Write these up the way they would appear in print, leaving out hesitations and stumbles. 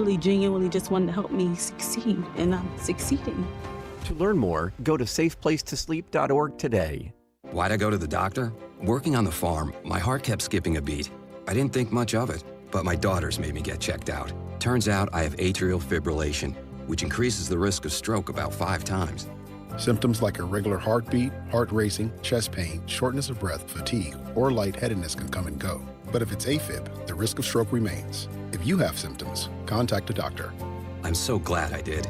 really genuinely just wanted to help me succeed, and I'm succeeding. To learn more, go to safeplacetosleep.org today. Why'd I go to the doctor? Working on the farm, my heart kept skipping a beat. I didn't think much of it, but my daughters made me get checked out. Turns out I have atrial fibrillation, which increases the risk of stroke about 5 times. Symptoms like irregular heartbeat, heart racing, chest pain, shortness of breath, fatigue, or lightheadedness can come and go. But if it's AFib, the risk of stroke remains. If you have symptoms, contact a doctor. I'm so glad I did.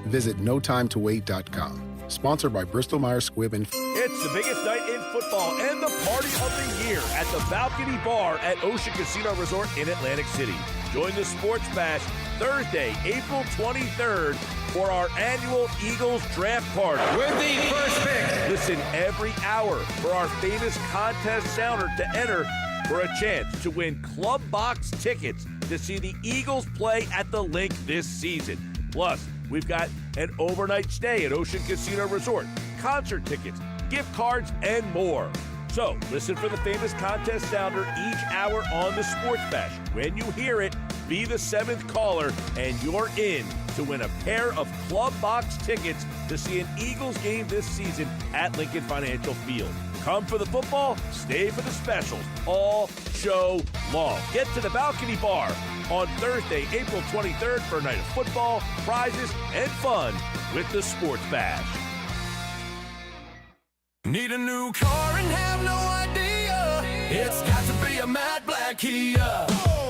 Visit notimetowait.com. Sponsored by Bristol-Myers Squibb and... It's the biggest night in football and the party of the year at the Balcony Bar at Ocean Casino Resort in Atlantic City. Join the Sports Bash Thursday, April 23rd for our annual Eagles Draft Party. With the first pick. Listen every hour for our famous contest sounder to enter for a chance to win club box tickets to see the Eagles play at the Link this season. Plus, we've got an overnight stay at Ocean Casino Resort, concert tickets, gift cards, and more. So, listen for the famous contest sounder each hour on the Sports Bash. When you hear it, be the 7th caller, and you're in to win a pair of club box tickets to see an Eagles game this season at Lincoln Financial Field. Come for the football, stay for the specials, all show long. Get to the Balcony Bar on Thursday, April 23rd for a night of football, prizes, and fun with the Sports Bash. Need a new car and have no idea. It's got to be a matte black Kia.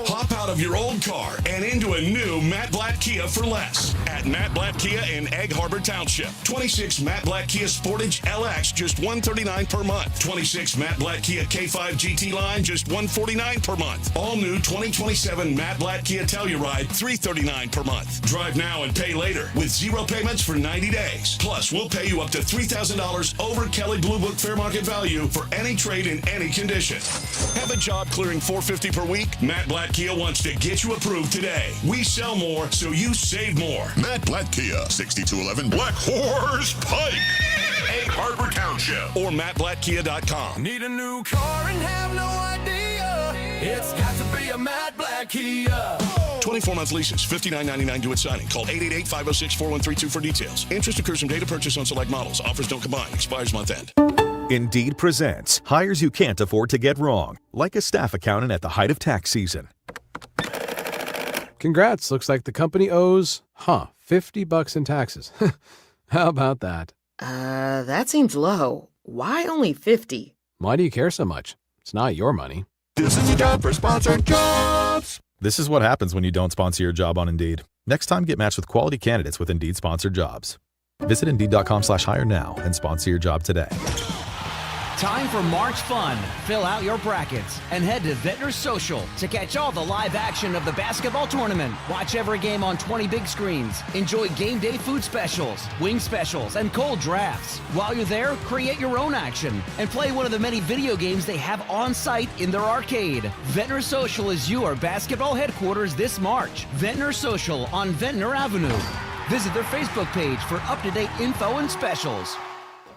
Hop out of your old car and into a new Matte Black Kia for less at Matte Black Kia in Egg Harbor Township. 26 Matte Black Kia Sportage LX, just $139 per month. 26 Matte Black Kia K5 GT line, just $149 per month. All new 2027 Matte Black Kia Telluride, $339 per month. Drive now and pay later with 0 payments for 90 days. Plus, we'll pay you up to $3,000 over Kelley Blue Book fair market value for any trade in any condition. Have a job clearing $450 per week? Matte Black Kia wants to get you approved today. We sell more, so you save more. Matte Black Kia, 6211 Black Horse Pike, Egg Harbor Township, or matteblackkia.com. Need a new car and have no idea. It's got to be a matte black Kia. 24-month leases, $59.99 due at signing. Call 888-506-4132 for details. Interest occurs from date of purchase on select models. Offers don't combine. Expires month end. Indeed presents hires you can't afford to get wrong, like a staff accountant at the height of tax season. Congrats. Looks like the company owes, $50 in taxes. How about that? That seems low. Why only 50? Why do you care so much? It's not your money. This is your job for sponsored jobs. This is what happens when you don't sponsor your job on Indeed. Next time, get matched with quality candidates with Indeed sponsored jobs. Visit Indeed.com/hire now and sponsor your job today. Time for March fun. Fill out your brackets and head to Ventnor Social to catch all the live action of the basketball tournament. Watch every game on 20 big screens. Enjoy game day food specials, wing specials, and cold drafts. While you're there, create your own action and play one of the many video games they have on site in their arcade. Ventnor Social is your basketball headquarters this March. Ventnor Social on Ventnor Avenue. Visit their Facebook page for up-to-date info and specials.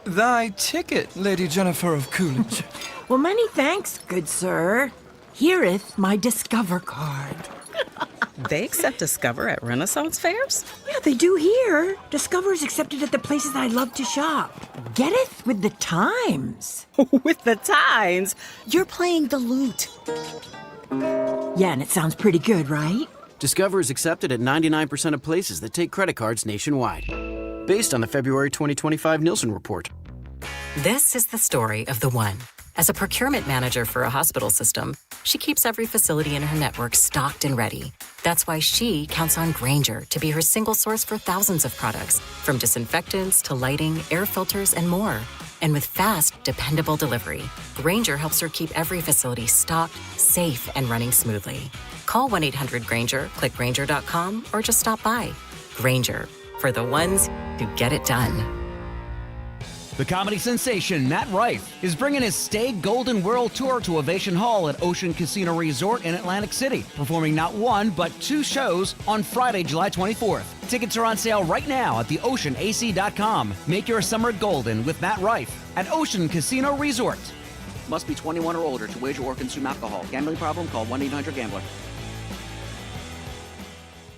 Thy ticket, Lady Jennifer of Coolidge. Well, many thanks, good sir. Here'th my Discover card. They accept Discover at Renaissance fairs? Yeah, they do here. Discover is accepted at the places I love to shop. Getteth with the times. With the times? You're playing the lute. Yeah, and it sounds pretty good, right? Discover is accepted at 99% of places that take credit cards nationwide. Based on the February 2025 Nielsen report. This is the story of the one. As a procurement manager for a hospital system, she keeps every facility in her network stocked and ready. That's why she counts on Grainger to be her single source for thousands of products, from disinfectants to lighting, air filters, and more. And with fast, dependable delivery, Grainger helps her keep every facility stocked, safe, and running smoothly. Call 1-800-GRAINGER, click Grainger.com, or just stop by. Grainger, for the ones who get it done. The comedy sensation Matt Rife is bringing his Stay Golden World Tour to Ovation Hall at Ocean Casino Resort in Atlantic City, performing not one, but 2 shows on Friday, July 24th. Tickets are on sale right now at theoceanac.com. Make your summer golden with Matt Rife at Ocean Casino Resort. Must be 21 or older to wager or consume alcohol. Gambling problem? Call 1-800-GAMBLER.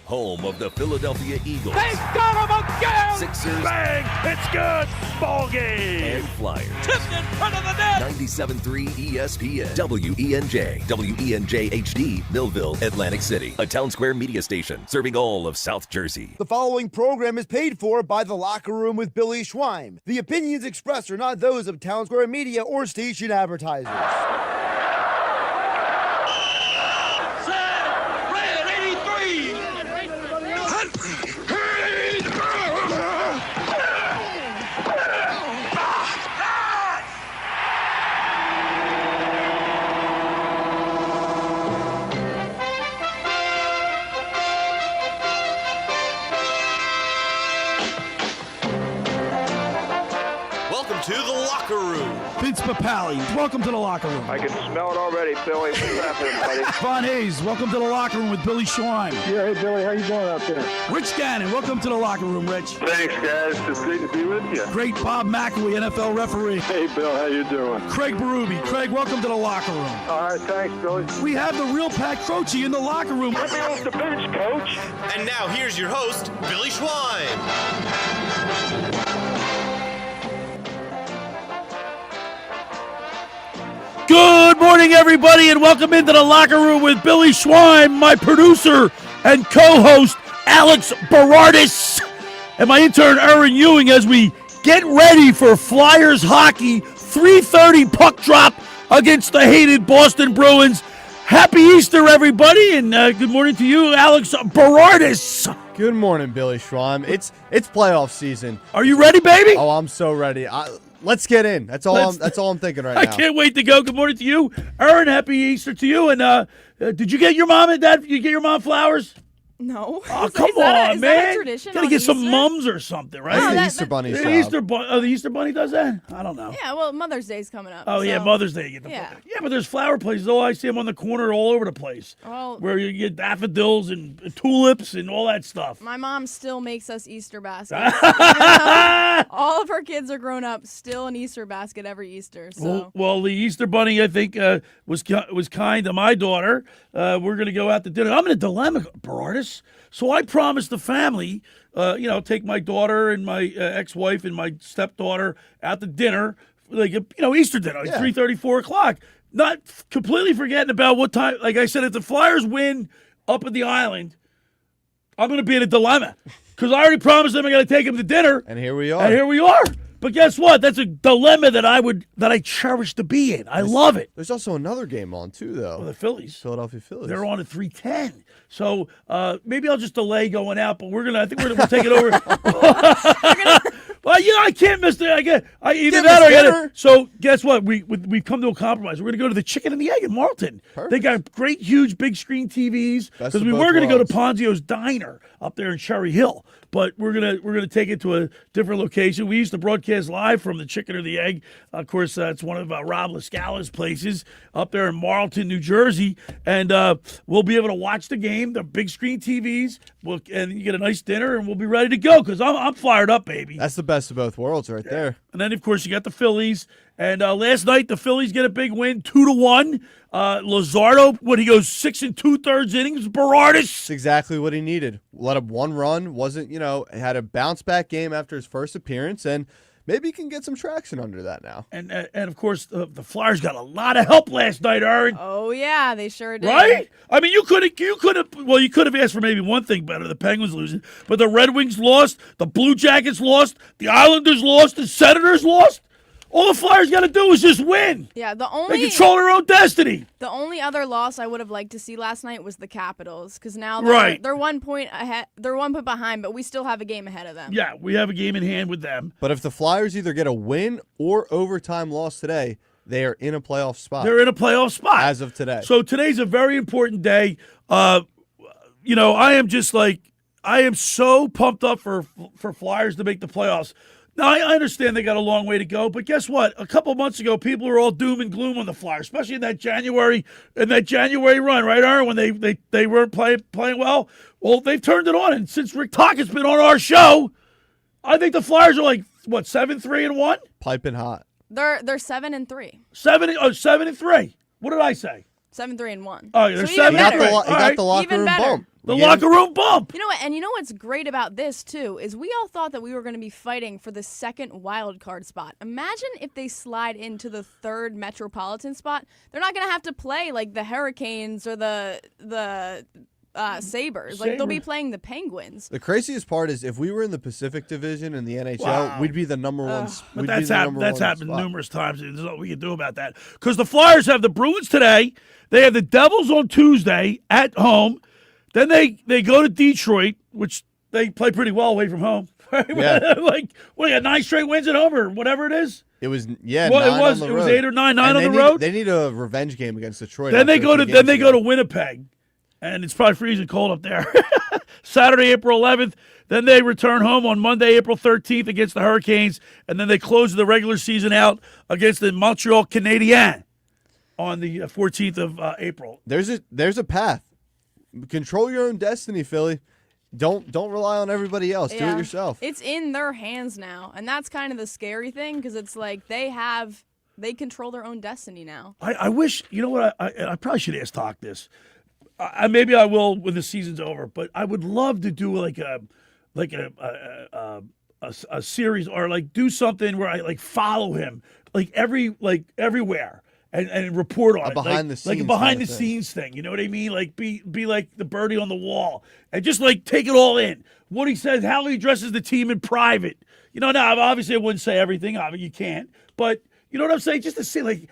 home of the Philadelphia Eagles. They got him again! Sixers. Bang! It's good! Ball game! And Flyers. Tipped in front of the net! 97.3 ESPN. WENJ. WENJ HD. Millville, Atlantic City. A Town Square media station serving all of South Jersey. The following program is paid for by The Locker Room with Billy Schweim. The opinions expressed are not those of Town Square Media or station advertisers. To the locker room. Vince Papali, welcome to the locker room. I can smell it already, Philly. What's happening, buddy? Von Hayes, welcome to the locker room with Billy Schweim. Yeah, hey, Billy, how you doing out there? Rich Gannon, welcome to the locker room, Rich. Thanks, guys. It's great to be with you. Great Bob McElwee, NFL referee. Hey, Bill, how you doing? Craig Berube. Craig, welcome to the locker room. All right, thanks, Billy. We have the real Pat Croce in the locker room. Get me off the bench, Coach. And now here's your host, Billy Schweim. Good morning, everybody, and welcome into the locker room with Billy Schweim, my producer and co-host, Alex Berardis, and my intern, Erin Ewing, as we get ready for Flyers hockey, 3:30 puck drop against the hated Boston Bruins. Happy Easter, everybody, and good morning to you, Alex Berardis. Good morning, Billy Schweim. It's playoff season. Are you ready, baby? Oh, I'm so ready. Let's get in. That's all I'm thinking right now. I can't wait to go. Good morning to you, Erin. Happy Easter to you. And did you get your mom and dad? You get your mom flowers? No. Oh, come on, man! That a tradition? Gotta get some mums or something, right? It's the Easter Bunny job. The Easter Bunny does that? I don't know. Yeah, well, Mother's Day's coming up. Oh, so. yeah, Mother's Day. You get yeah, but there's flower places. Oh, I see them on the corner all over the place. Well, where you get daffodils and tulips and all that stuff. My mom still makes us Easter baskets. All of her kids are grown up, still an Easter basket every Easter. So. Well, the Easter Bunny, I think, was kind to my daughter. We're going to go out to dinner. I'm in a dilemma, Berardis. So I promised the family, take my daughter and my ex-wife and my stepdaughter out to dinner, Easter dinner, 3:30, 4 o'clock. Not completely forgetting about what time. Like I said, if the Flyers win up at the island, I'm going to be in a dilemma because I already promised them I got to take them to dinner. And here we are. But guess what? That's a dilemma that I cherish to be in. I love it. There's also another game on too, though. Well, the Phillies, Philadelphia Phillies. They're on at 3:10. So maybe I'll just delay going out. But I think we'll take it over. Well, I can't miss it. So guess what? We've come to a compromise. We're going to go to the Chicken and the Egg in Marlton. Perfect. They got great, huge, big screen TVs. Because we were going to go to Ponzio's Diner up there in Cherry Hill, but we're gonna take it to a different location. We used to broadcast live from the Chicken or the Egg. Of course, it's one of Rob Lascala's places up there in Marlton, New Jersey, and we'll be able to watch the game. The big screen TVs. And you get a nice dinner, and we'll be ready to go because I'm fired up, baby. That's the best of both worlds right there. And then, of course, you got the Phillies. And last night, the Phillies get a big win, 2-1. Luzardo, he goes 6 2/3 innings. Berardis. That's exactly what he needed. Let him one run. Had a bounce back game after his first appearance, and maybe he can get some traction under that now. And of course, the Flyers got a lot of help last night, Erin. Oh yeah, they sure did. Right? I mean, you could have asked for maybe one thing better. The Penguins losing, but the Red Wings lost, the Blue Jackets lost, the Islanders lost, the Senators lost. All the Flyers got to do is just win. Yeah, they control their own destiny. The only other loss I would have liked to see last night was the Capitals, because now they're 1 point ahead. They're 1 point behind, but we still have a game ahead of them. Yeah, we have a game in hand with them. But if the Flyers either get a win or overtime loss today, they are in a playoff spot. They're in a playoff spot as of today. So today's a very important day. I am so pumped up for Flyers to make the playoffs. Now, I understand they got a long way to go, but guess what? A couple months ago, people were all doom and gloom on the Flyers, especially in that January run, right, Aaron, when they weren't playing well. Well, they've turned it on, and since Rick Tockett's been on our show, I think the Flyers are 7-3-1? Piping hot. They're 7-3. 7-3. What did I say? 7-3-1. Oh, they're so 7-3. He got the locker room bump. The locker room bump. You know what? And you know what's great about this too is we all thought that we were going to be fighting for the second wild card spot. Imagine if they slide into the third metropolitan spot. They're not going to have to play like the Hurricanes or the Sabres. Like they'll be playing the Penguins. The craziest part is if we were in the Pacific Division in the NHL, we'd be the number one. But that's happened numerous times. There's nothing we can do about that. Because the Flyers have the Bruins today. They have the Devils on Tuesday at home. Then they go to Detroit, which they play pretty well away from home. Right? Yeah. Like, what, you got 9 straight wins at home or whatever it is? It was 9 it on was the it road. was 8 or 9 And on the road. They need a revenge game against Detroit. Then they go to Winnipeg, and it's probably freezing cold up there. Saturday, April 11th. Then they return home on Monday, April 13th against the Hurricanes, and then they close the regular season out against the Montreal Canadiens on the 14th of April. There's a path. Control your own destiny, Philly. Don't rely on everybody else. Do it yourself. It's in their hands now, and that's kind of the scary thing because it's like they control their own destiny now. I wish, you know what, I probably should ask Talk this. Maybe I will when the season's over, but I would love to do like a series or like do something where I like follow him everywhere. And report on it. Behind the scenes. Like a behind the scenes thing. You know what I mean? Like be like the birdie on the wall. And just like take it all in. What he says, how he addresses the team in private. You know, now obviously I wouldn't say everything. You can't. But you know what I'm saying? Just to say like,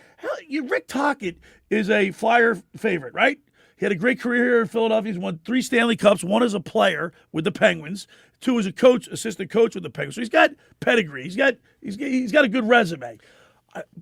Rick Tocchet is a Flyer favorite, right? He had a great career here in Philadelphia. He's won 3 Stanley Cups, 1 as a player with the Penguins, 2 as a coach, assistant coach with the Penguins. So he's got pedigree. He's got a good resume.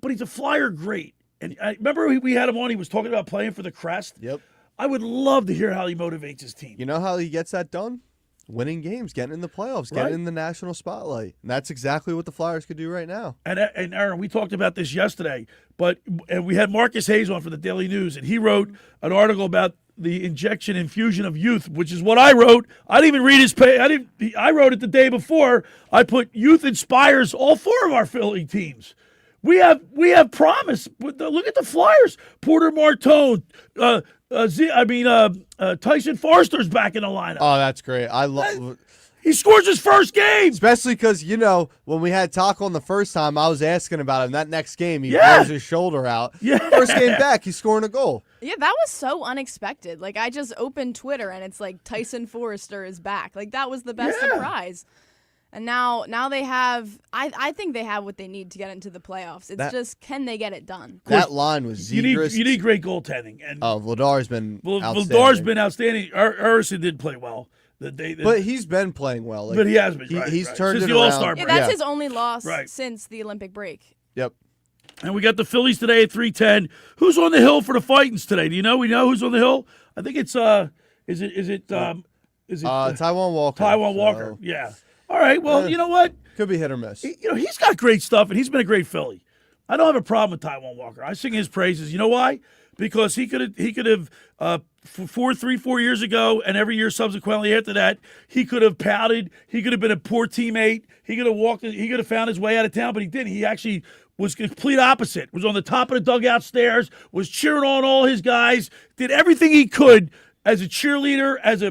But he's a Flyer great. And I remember we had him on. He was talking about playing for the Crest. Yep. I would love to hear how he motivates his team. You know how he gets that done? Winning games, getting in the playoffs, getting in the national spotlight. And that's exactly what the Flyers could do right now. And Aaron, we talked about this yesterday, and we had Marcus Hayes on for the Daily News, and he wrote an article about the infusion of youth, which is what I wrote. I didn't even read his page. I wrote it the day before. I put youth inspires all 4 of our Philly teams. We have promise. Look at the Flyers. Porter Martone, Tyson Foerster's back in the lineup. Oh, that's great. I love. He scores his first game. Especially because, when we had Taco on the first time, I was asking about him. That next game, he blows his shoulder out. Yeah. First game back, he's scoring a goal. Yeah, that was so unexpected. Like, I just opened Twitter, and it's like Tyson Foerster is back. Like, that was the best surprise. And now they have I think they have what they need to get into the playoffs. It's just, can they get it done? That line was Zegras. You need great goaltending. And Vladar's been outstanding. Vladar's been outstanding. Urson did play well. But he's been playing well. But he has been. He's turned since it the around. All-Star break. Yeah, that's his only loss since the Olympic break. Yep. And we got the Phillies today at 3:10. Who's on the hill for the Fightins today? Do you know? We know who's on the hill. I think it's is it Taijuan Walker. Taijuan Walker. Yeah. All right. Well, you know what? Could be hit or miss. He's got great stuff, and he's been a great Philly. I don't have a problem with Taijuan Walker. I sing his praises. You know why? Because he could have 4 years ago, and every year subsequently after that, he could have pouted. He could have been a poor teammate. He could have walked. He could have found his way out of town, but he didn't. He actually was complete opposite. Was on the top of the dugout stairs. Was cheering on all his guys. Did everything he could. As a cheerleader, as a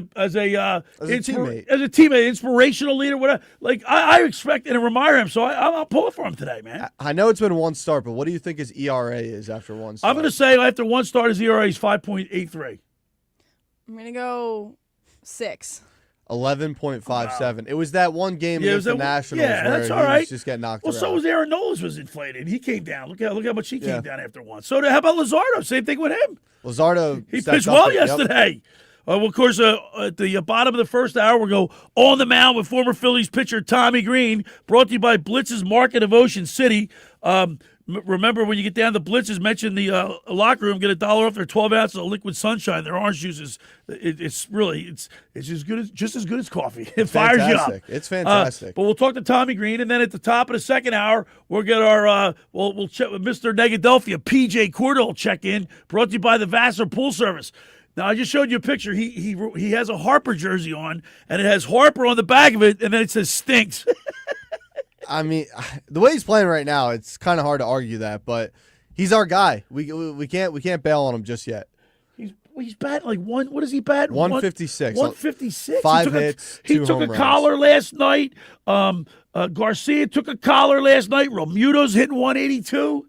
teammate, inspirational leader, whatever. Like I expect and admire him, so I'll pull it for him today, man. I know it's been 1 start, but what do you think his ERA is after 1 start? I'm going to say after 1 start, his ERA is 5.83. I'm going to go 6. 11.57. Wow. It was that one game against the Nationals where that's all he right. was just getting knocked around. Well, so was Aaron Nola was inflated. He came down. Look how much he came down after 1. So how about Luzardo? Same thing with him. Luzardo, he pitched well yesterday. Well, of course, at the bottom of the first hour, we'll go on the mound with former Phillies pitcher Tommy Greene, brought to you by Blitz's Market of Ocean City. Remember, when you get down to Blitz's, mention the locker room, get $1 off their 12 ounces of liquid sunshine. Their orange juice is it's just as good as coffee. It fires you up. It's fantastic. But we'll talk to Tommy Greene, and then at the top of the second hour, we'll get our we'll check with Mr. Negadelphia P.J. Corda will check in, brought to you by the Vassar Pool Service. Now, I just showed you a picture. He has a Harper jersey on, and it has Harper on the back of it, and then it says stinks. I mean, the way he's playing right now, it's kind of hard to argue that, but he's our guy. We can't bail on him just yet. he's batting like what is he batting? 156. 156. 5 hits, He 2 took home a runs. collar last night. Garcia took a collar last night. Romuto's hitting 182.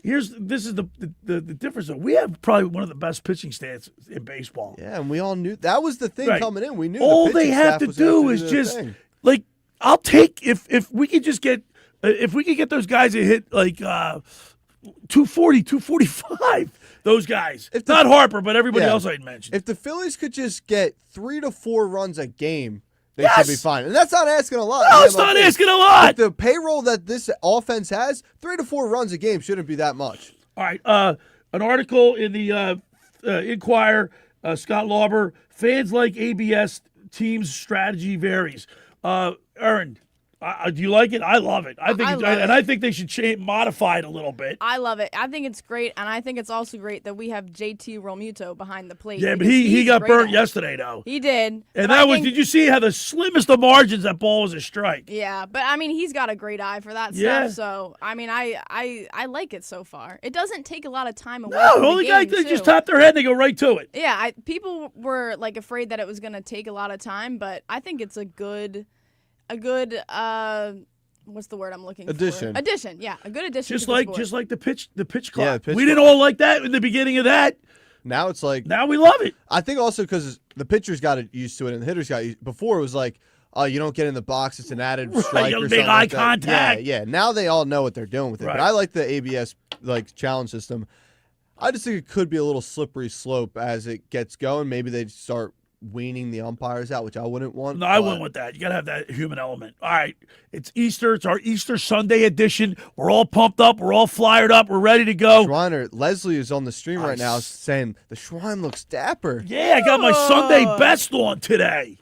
This is the difference. We have probably one of the best pitching stats in baseball. Yeah, and we all knew that was the thing coming in. We knew all the they pitching have staff to was do gonna is their just thing. like I'll take if we could just get if we could get those guys that hit like 240, 245. Those guys. It's not Harper, but everybody else I mentioned. If the Phillies could just get 3 to 4 runs a game, they should be fine. And that's not asking a lot. No, it's not asking a lot. With the payroll that this offense has, 3 to 4 runs a game shouldn't be that much. All right. An article in the Inquirer, Scott Lauber, fans like ABS, team's strategy varies. Erin, do you like it? I love it. I think they should modify it a little bit. I love it. I think it's great, and I think it's also great that we have JT Romuto behind the plate. Yeah, but he got burnt yesterday, though. He did. And did you see how the slimmest of margins that ball was a strike? Yeah, but I mean, he's got a great eye for that stuff. So I mean, I like it so far. It doesn't take a lot of time away. No, from only the guy game, they just tap their head and they go right to it. Yeah, people were like afraid that it was going to take a lot of time, but I think it's a good what's the word I'm looking for? Addition, yeah, a good addition. Just to like the pitch clock. Yeah, pitch we didn't all like that in the beginning of that. Now it's like now we love it. I think also because the pitchers got used to it and the hitters got used. Before it was like, oh, you don't get in the box; it's an added strike or something. Make eye contact. Yeah. Now they all know what they're doing with it. Right. But I like the ABS challenge system. I just think it could be a little slippery slope as it gets going. Maybe they start weaning the umpires out, which I wouldn't want. No, I wouldn't want that. You got to have that human element. All right, it's Easter. It's our Easter Sunday edition. We're all pumped up. We're all flyered up. We're ready to go. Leslie is on the stream right now saying the Schwein looks dapper. Yeah, I got my Sunday best on today.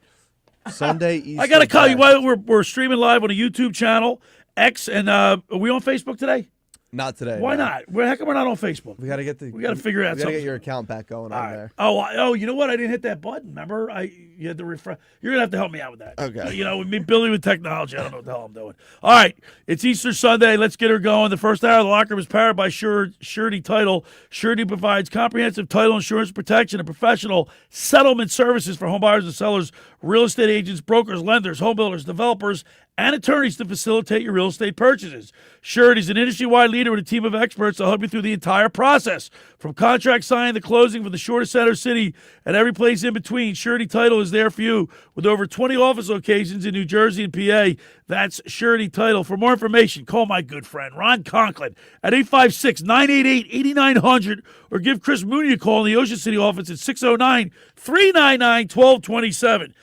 Sunday Easter. I got to tell you what, we're streaming live on a YouTube channel, X, and are we on Facebook today? Not today. Why not? How come we're not on Facebook? We got to figure out something. We got to get your account back going on there. Oh, you know what? I didn't hit that button. Remember? You had to refresh. You're gonna have to help me out with that. Okay. With me, Billy, with technology, I don't know what the hell I'm doing. All right, it's Easter Sunday. Let's get her going. The first hour of the locker room is powered by Surety Title. Surety provides comprehensive title insurance protection and professional settlement services for home buyers and sellers, real estate agents, brokers, lenders, home builders, developers, and attorneys to facilitate your real estate purchases. Surety is an industry-wide leader with a team of experts to help you through the entire process. From contract signing to closing for the shortest center city and every place in between, Surety Title is there for you with over 20 office locations in New Jersey and PA. That's Surety Title. For more information, call my good friend Ron Conklin at 856-988-8900 or give Chris Mooney a call in the Ocean City office at 609-399-1227.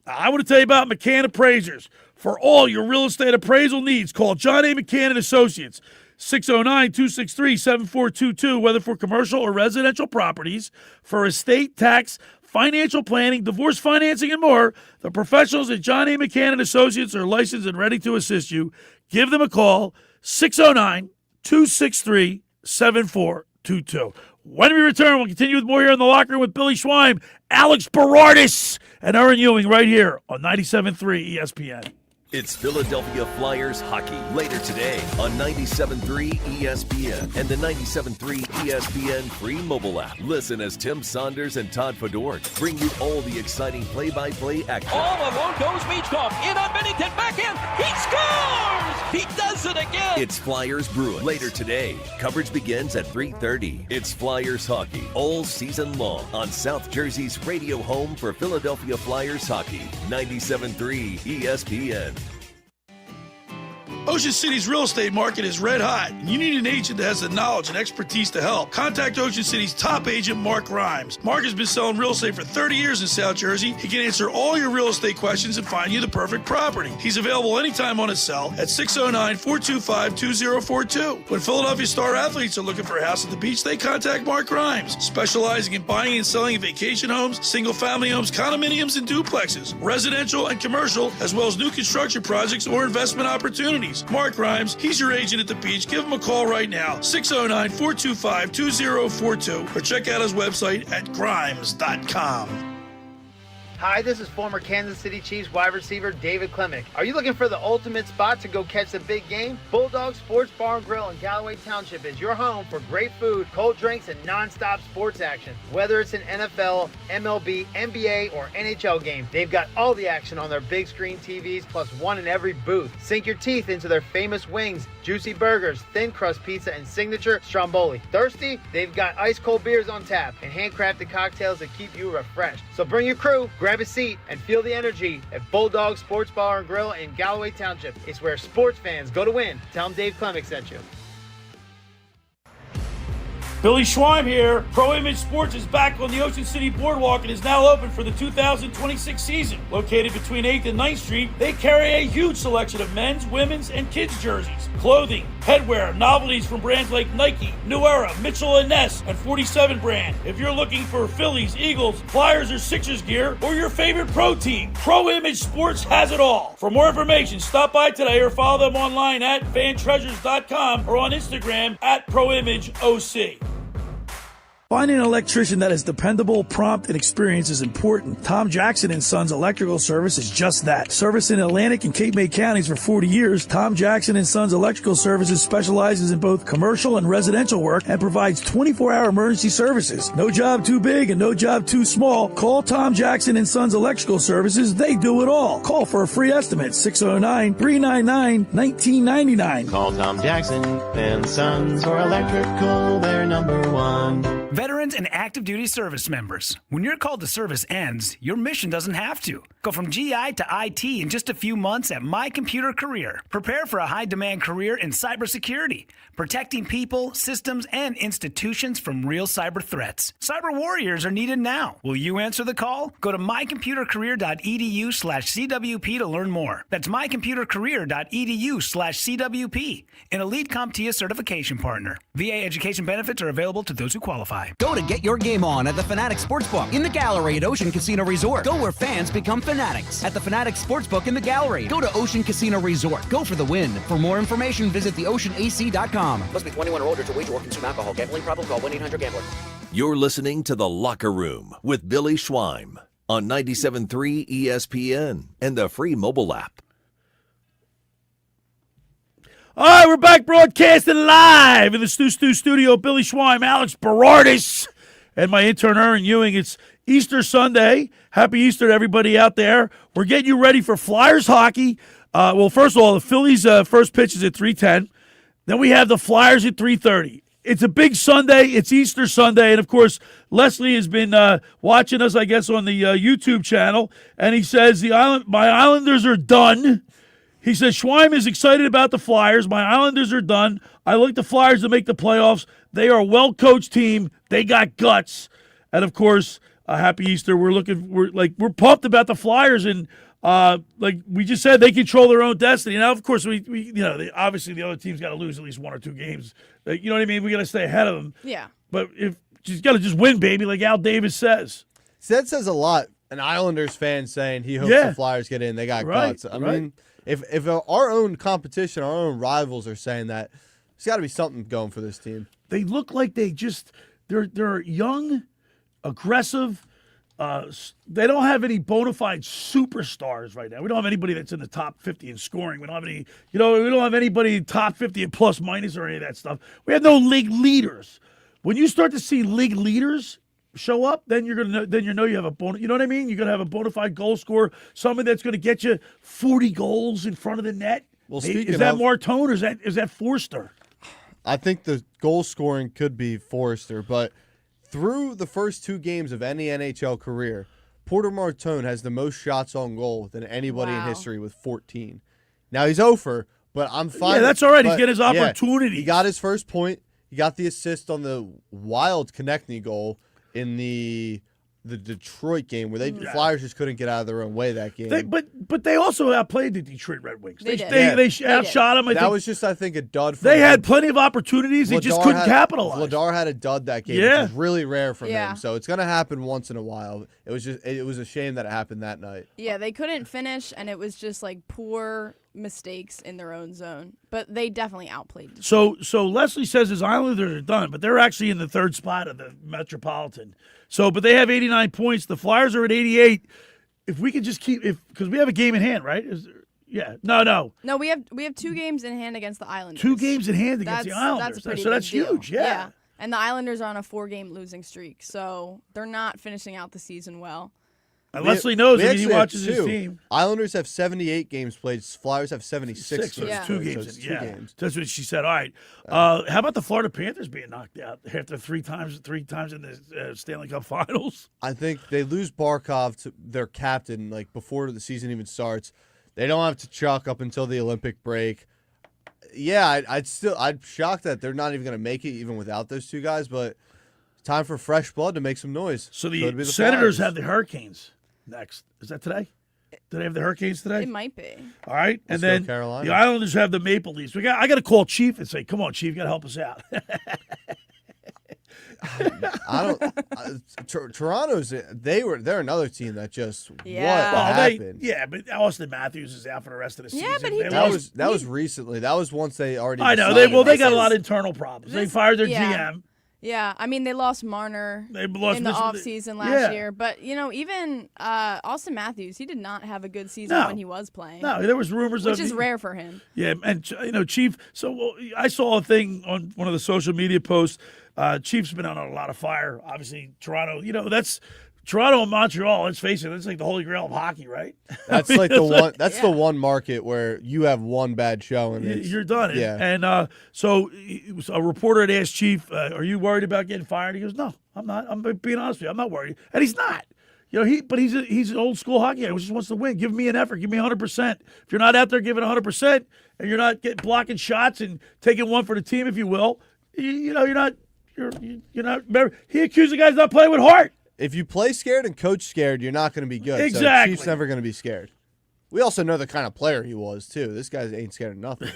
I want to tell you about McCann Appraisers. For all your real estate appraisal needs, call John A. McCann & Associates, 609-263-7422, whether for commercial or residential properties, for estate, tax, financial planning, divorce financing, and more. The professionals at John A. McCann & Associates are licensed and ready to assist you. Give them a call, 609-263-7422. When we return, we'll continue with more here in the locker room with Billy Schwein, Alex Berardis, and Erin Ewing right here on 97.3 ESPN. It's Philadelphia Flyers hockey later today on 97.3 ESPN and the 97.3 ESPN free mobile app. Listen as Tim Saunders and Todd Fedork bring you all the exciting play-by-play action. All alone goes Michkov. In on Bennington, back in. He scores! He does it again! It's Flyers Bruins later today. Coverage begins at 3:30. It's Flyers hockey all season long on South Jersey's radio home for Philadelphia Flyers hockey, 97.3 ESPN. Ocean City's real estate market is red hot, and you need an agent that has the knowledge and expertise to help. Contact Ocean City's top agent, Mark Rhymes. Mark has been selling real estate for 30 years in South Jersey. He can answer all your real estate questions and find you the perfect property. He's available anytime on his cell at 609-425-2042. When Philadelphia star athletes are looking for a house at the beach, they contact Mark Rhymes, specializing in buying and selling vacation homes, single-family homes, condominiums, and duplexes, residential and commercial, as well as new construction projects or investment opportunities. Mark Rhymes, he's your agent at the beach. Give him a call right now, 609-425-2042, or check out his website at grimes.com. Hi, this is former Kansas City Chiefs wide receiver David Klemick. Are you looking for the ultimate spot to go catch the big game? Bulldog Sports Bar and Grill in Galloway Township is your home for great food, cold drinks, and non-stop sports action. Whether it's an NFL, MLB, NBA, or NHL game, they've got all the action on their big screen TVs plus one in every booth. Sink your teeth into their famous wings, juicy burgers, thin crust pizza, and signature stromboli. Thirsty? They've got ice cold beers on tap and handcrafted cocktails that keep you refreshed. So bring your crew, grab a seat, and feel the energy at Bulldog Sports Bar and Grill in Galloway Township. It's where sports fans go to win. Tell them Dave Klemick sent you. Billy Schweim here. Pro Image Sports is back on the Ocean City Boardwalk and is now open for the 2026 season. Located between 8th and 9th Street, they carry a huge selection of men's, women's, and kids' jerseys, clothing, headwear, novelties from brands like Nike, New Era, Mitchell & Ness, and 47 brand. If you're looking for Phillies, Eagles, Flyers, or Sixers gear, or your favorite pro team, Pro Image Sports has it all. For more information, stop by today or follow them online at fantreasures.com or on Instagram at ProImageOC. Finding an electrician that is dependable, prompt, and experienced is important. Tom Jackson & Sons Electrical Service is just that. Service in Atlantic and Cape May counties for 40 years, Tom Jackson & Sons Electrical Services specializes in both commercial and residential work and provides 24-hour emergency services. No job too big and no job too small. Call Tom Jackson & Sons Electrical Services. They do it all. Call for a free estimate, 609-399-1999. Call Tom Jackson & Sons for electrical, they're number one. Veterans and active duty service members, when your call to service ends, your mission doesn't have to. Go from GI to IT in just a few months at My Computer Career. Prepare for a high-demand career in cybersecurity, protecting people, systems, and institutions from real cyber threats. Cyber warriors are needed now. Will you answer the call? Go to mycomputercareer.edu/CWP to learn more. That's mycomputercareer.edu/CWP, an elite CompTIA certification partner. VA education benefits are available to those who qualify. Go to get your game on at the Fanatic Sportsbook in the Gallery at Ocean Casino Resort. Go where fans become fanatics at the Fanatic Sportsbook in the Gallery. Go to Ocean Casino Resort. Go for the win. For more information, visit theoceanac.com. Must be 21 or older to wager or consume alcohol. Gambling problem? Call 1-800-GAMBLER. You're listening to The Locker Room with Billy Schweim on 97.3 ESPN and the free mobile app. All right, we're back broadcasting live in the Stu studio. Billy Schweim, Alex Berardis, and my intern, Erin Ewing. It's Easter Sunday. Happy Easter to everybody out there. We're getting you ready for Flyers hockey. Well, first of all, the Phillies' first pitch is at 3:10. Then we have the Flyers at 3:30. It's a big Sunday. It's Easter Sunday. And, of course, Leslie has been watching us, I guess, on the YouTube channel. And he says, my Islanders are done. He says, Schweim is excited about the Flyers. My Islanders are done. I like the Flyers to make the playoffs. They are a well-coached team. They got guts. And, of course, happy Easter. We're pumped about the Flyers. And, like we just said, they control their own destiny. Now, of course, obviously the other team's got to lose at least one or two games. You know what I mean? We got to stay ahead of them. Yeah. But if she's got to just win, baby, like Al Davis says. That says a lot. An Islanders fan saying he hopes the Flyers get in. They got guts. I mean, if our own competition, our own rivals are saying that, there's got to be something going for this team. They look like they're young, aggressive. They don't have any bona fide superstars right now. We don't have anybody that's in the top 50 in scoring. We don't have any, we don't have anybody top 50 in plus minus or any of that stuff. We have no league leaders. When you start to see league leaders show up, then you're gonna know you have a bona. You know what I mean? You're gonna have a bona fide goal scorer, somebody that's gonna get you 40 goals in front of the net. Well, is that Martone or is that Forster? I think the goal scoring could be Forster, but through the first two games of any NHL career, Porter Martone has the most shots on goal than anybody in history with 14. Now he's over, but I'm fine. Yeah, that's all right. He's getting his opportunity. He got his first point. He got the assist on the wild Konechny goal in the Detroit game where the Flyers just couldn't get out of their own way that game. But they also outplayed the Detroit Red Wings. They outshot them. That was just, I think, a dud for them. They him. had plenty of opportunities. They just couldn't capitalize. Vladar had a dud that game, which is really rare from him. So it's going to happen once in a while. It was a shame that it happened that night. Yeah, they couldn't finish, and it was just like poor mistakes in their own zone. But they definitely outplayed Detroit. So Leslie says his Islanders are done, but they're actually in the third spot of the Metropolitan. But they have 89 points. The Flyers are at 88. if we could just keep because we have a game in hand, right? No, we have 2 games in hand against the Islanders. 2 games in hand against the Islanders. That's huge. Yeah. And the Islanders are on a 4-game losing streak, so they're not finishing out the season well. And Leslie knows he watches his team. Islanders have 78 games played. Flyers have 76. So it's 2 games. So 2 games. That's what she said. All right. How about the Florida Panthers being knocked out after three times in the Stanley Cup Finals? I think they lose Barkov to their captain before the season even starts. They don't have Tkachuk up until the Olympic break. Yeah, I'm shocked that they're not even going to make it even without those 2 guys. But time for fresh blood to make some noise. So the Senators have the Hurricanes next. Is that today? Do they have the Hurricanes today? It might be. All right, Let's and then go Carolina. The Islanders have the Maple Leafs. I got to call Chief and say, "Come on, Chief, you got to help us out." Toronto's they're another team that just what happened? But Austin Matthews is out for the rest of the season. Yeah, but that was recently. That was once they already. I know they got a lot of internal problems. They fired their GM. Yeah, I mean, they lost Marner in the offseason last year. But, even Austin Matthews, he did not have a good season when he was playing. No, there was rumors which is rare for him. Yeah, and, Chief, so I saw a thing on one of the social media posts. Chief's been on a lot of fire. Obviously, Toronto, that's Toronto and Montreal, let's face it, that's like the holy grail of hockey, right? That's the one market where you have one bad show and you're done. Yeah. And so a reporter had asked Chief, are you worried about getting fired? He goes, no, I'm not. I'm being honest with you. I'm not worried. And he's not. He's an old school hockey guy who just wants to win. Give me an effort. Give me 100%. If you're not out there giving 100% and you're not blocking shots and taking one for the team, if you will, you're not. Remember, he accused the guys not playing with heart. If you play scared and coach scared, you're not going to be good. Exactly. So Chief's never going to be scared. We also know the kind of player he was, too. This guy ain't scared of nothing.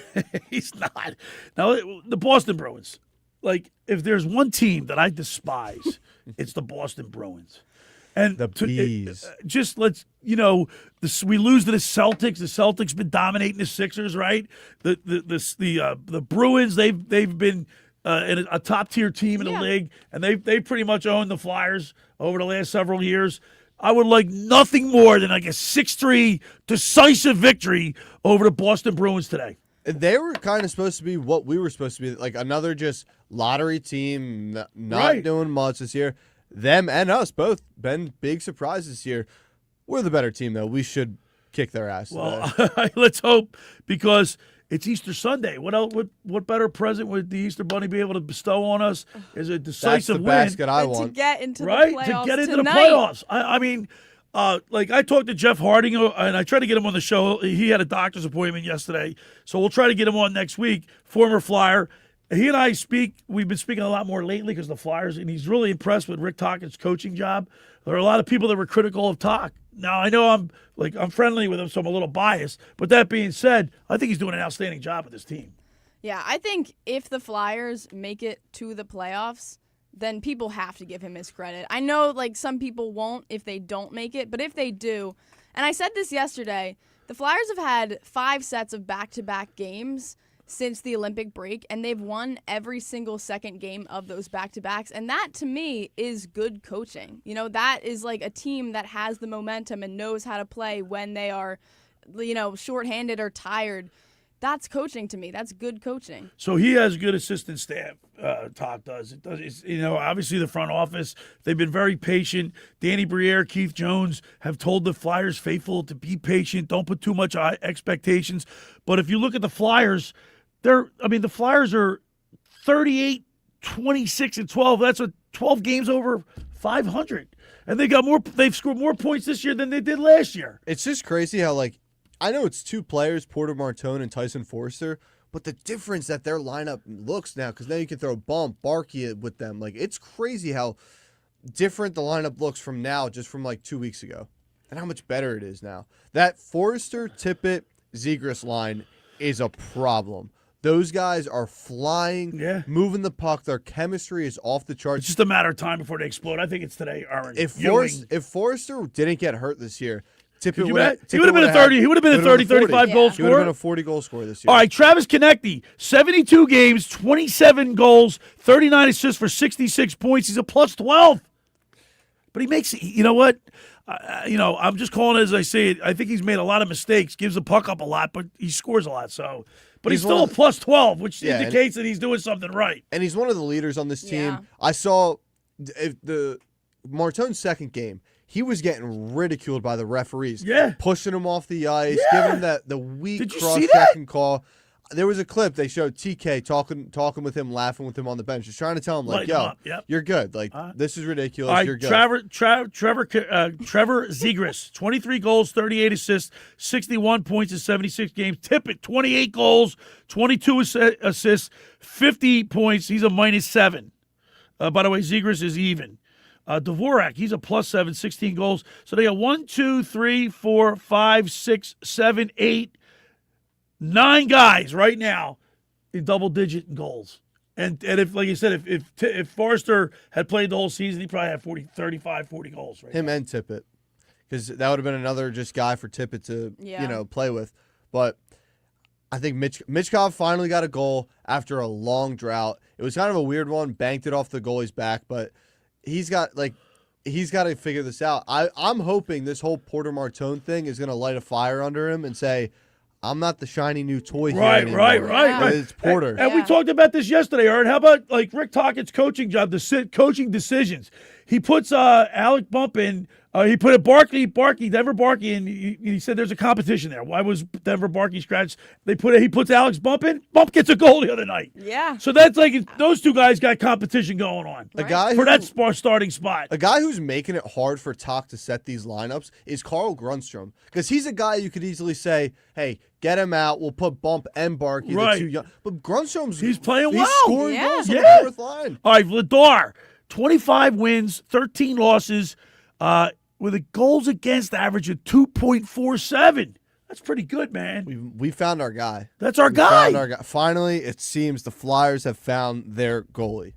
He's not. Now, the Boston Bruins, if there's one team that I despise, it's the Boston Bruins. And the Bees. We lose to the Celtics. The Celtics been dominating the Sixers, right? The Bruins, they've been a top-tier team in the league, and they pretty much own the Flyers over the last several years. I would like nothing more than a 6-3 decisive victory over the Boston Bruins today. They were kind of supposed to be what we were supposed to be, another just lottery team, not doing much this year. Them and us both been big surprises this year. We're the better team, though. We should kick their ass. Well, let's hope, because it's Easter Sunday. What else? What better present would the Easter Bunny be able to bestow on us? Is a decisive win. That's the basket I want. To get into the playoffs playoffs to get into tonight. the playoffs. I mean, I talked to Jeff Harding, and I tried to get him on the show. He had a doctor's appointment yesterday, so we'll try to get him on next week. Former Flyer. He and I speak. We've been speaking a lot more lately because the Flyers, and he's really impressed with Rick Tocchet's coaching job. There are a lot of people that were critical of Toc. Now I know I'm friendly with him, so I'm a little biased. But that being said, I think he's doing an outstanding job with his team. Yeah, I think if the Flyers make it to the playoffs, then people have to give him his credit. I know some people won't if they don't make it, but if they do, and I said this yesterday, the Flyers have had 5 sets of back-to-back games since the Olympic break, and they've won every single second game of those back-to-backs, and that, to me, is good coaching. That is a team that has the momentum and knows how to play when they are, shorthanded or tired. That's coaching to me. That's good coaching. So he has good assistant staff, Toc does. Obviously the front office, they've been very patient. Danny Briere, Keith Jones have told the Flyers faithful to be patient, don't put too much expectations. But if you look at the Flyers, the Flyers are 38, 26, and 12. That's 12 games over 500. And they've scored more points this year than they did last year. It's just crazy how, I know it's 2 players, Porter Martone and Tyson Forster, but the difference that their lineup looks now, because now you can throw Bump, Barkey with them. It's crazy how different the lineup looks from now, just from 2 weeks ago, and how much better it is now. That Forster, Tippett, Zegras line is a problem. Those guys are flying, moving the puck. Their chemistry is off the charts. It's just a matter of time before they explode. I think it's today, Erin Ewing. If Forster didn't get hurt this year, Tippett he would have been a 30. He would have been a 30, 35 goal scorer. He would have been a 40-goal scorer this year. All right, Travis Konecny, 72 games, 27 goals, 39 assists for 66 points. He's a plus 12. But he makes, you know what? I'm just calling it as I say it. I think he's made a lot of mistakes, gives the puck up a lot, but he scores a lot. So, but he's still a plus 12, which indicates that he's doing something right. And he's one of the leaders on this team. Yeah. I saw the Martone's second game. He was getting ridiculed by the referees. Yeah. Pushing him off the ice, giving him the weak cross-checking call. There was a clip they showed TK talking with him, laughing with him on the bench, just trying to tell him, like, yo, you're good. Like, this is ridiculous. All right, you're good. Trevor Zegras, 23 goals, 38 assists, 61 points in 76 games. Tippett, 28 goals, 22 assists, 50 points. He's a -7. By the way, Zegras is even. Dvorak, he's a +7, 16 goals. So they got 1, 2, 3, 4, 5, 6, 7, 8, 9 guys right now in double-digit goals. And if, like you said, if Forrester had played the whole season, he probably had 35, 40 goals. Right Him now. and Tippett, because that would have been another just guy for Tippett to play with. But I think Mitchkov finally got a goal after a long drought. It was kind of a weird one, banked it off the goalie's back, but he's got to figure this out. I'm hoping this whole Porter Martone thing is going to light a fire under him and say, I'm not the shiny new toy here anymore. Right. It's Porter. And we talked about this yesterday, Art. How about like Rick Tockett's coaching job, coaching decisions? He puts Alec Bump in. He put a Denver Barkey in. He said there's a competition there. Why was Denver Barkey scratched? He puts Alex Bump in. Bump gets a goal the other night. Yeah. So that's like those two guys got competition going on. A guy for that starting spot. A guy who's making it hard for Tock to set these lineups is Carl Grundstrom, because he's a guy you could easily say, hey, get him out. We'll put Bump and Barkey, the two young. But Grundstrom's playing well. He's scoring goals on the fourth line. All right, Vladar, 25 wins, 13 losses, with a goals against average of 2.47. That's pretty good, man. We found our guy. That's our guy. Found our guy. Finally, it seems the Flyers have found their goalie.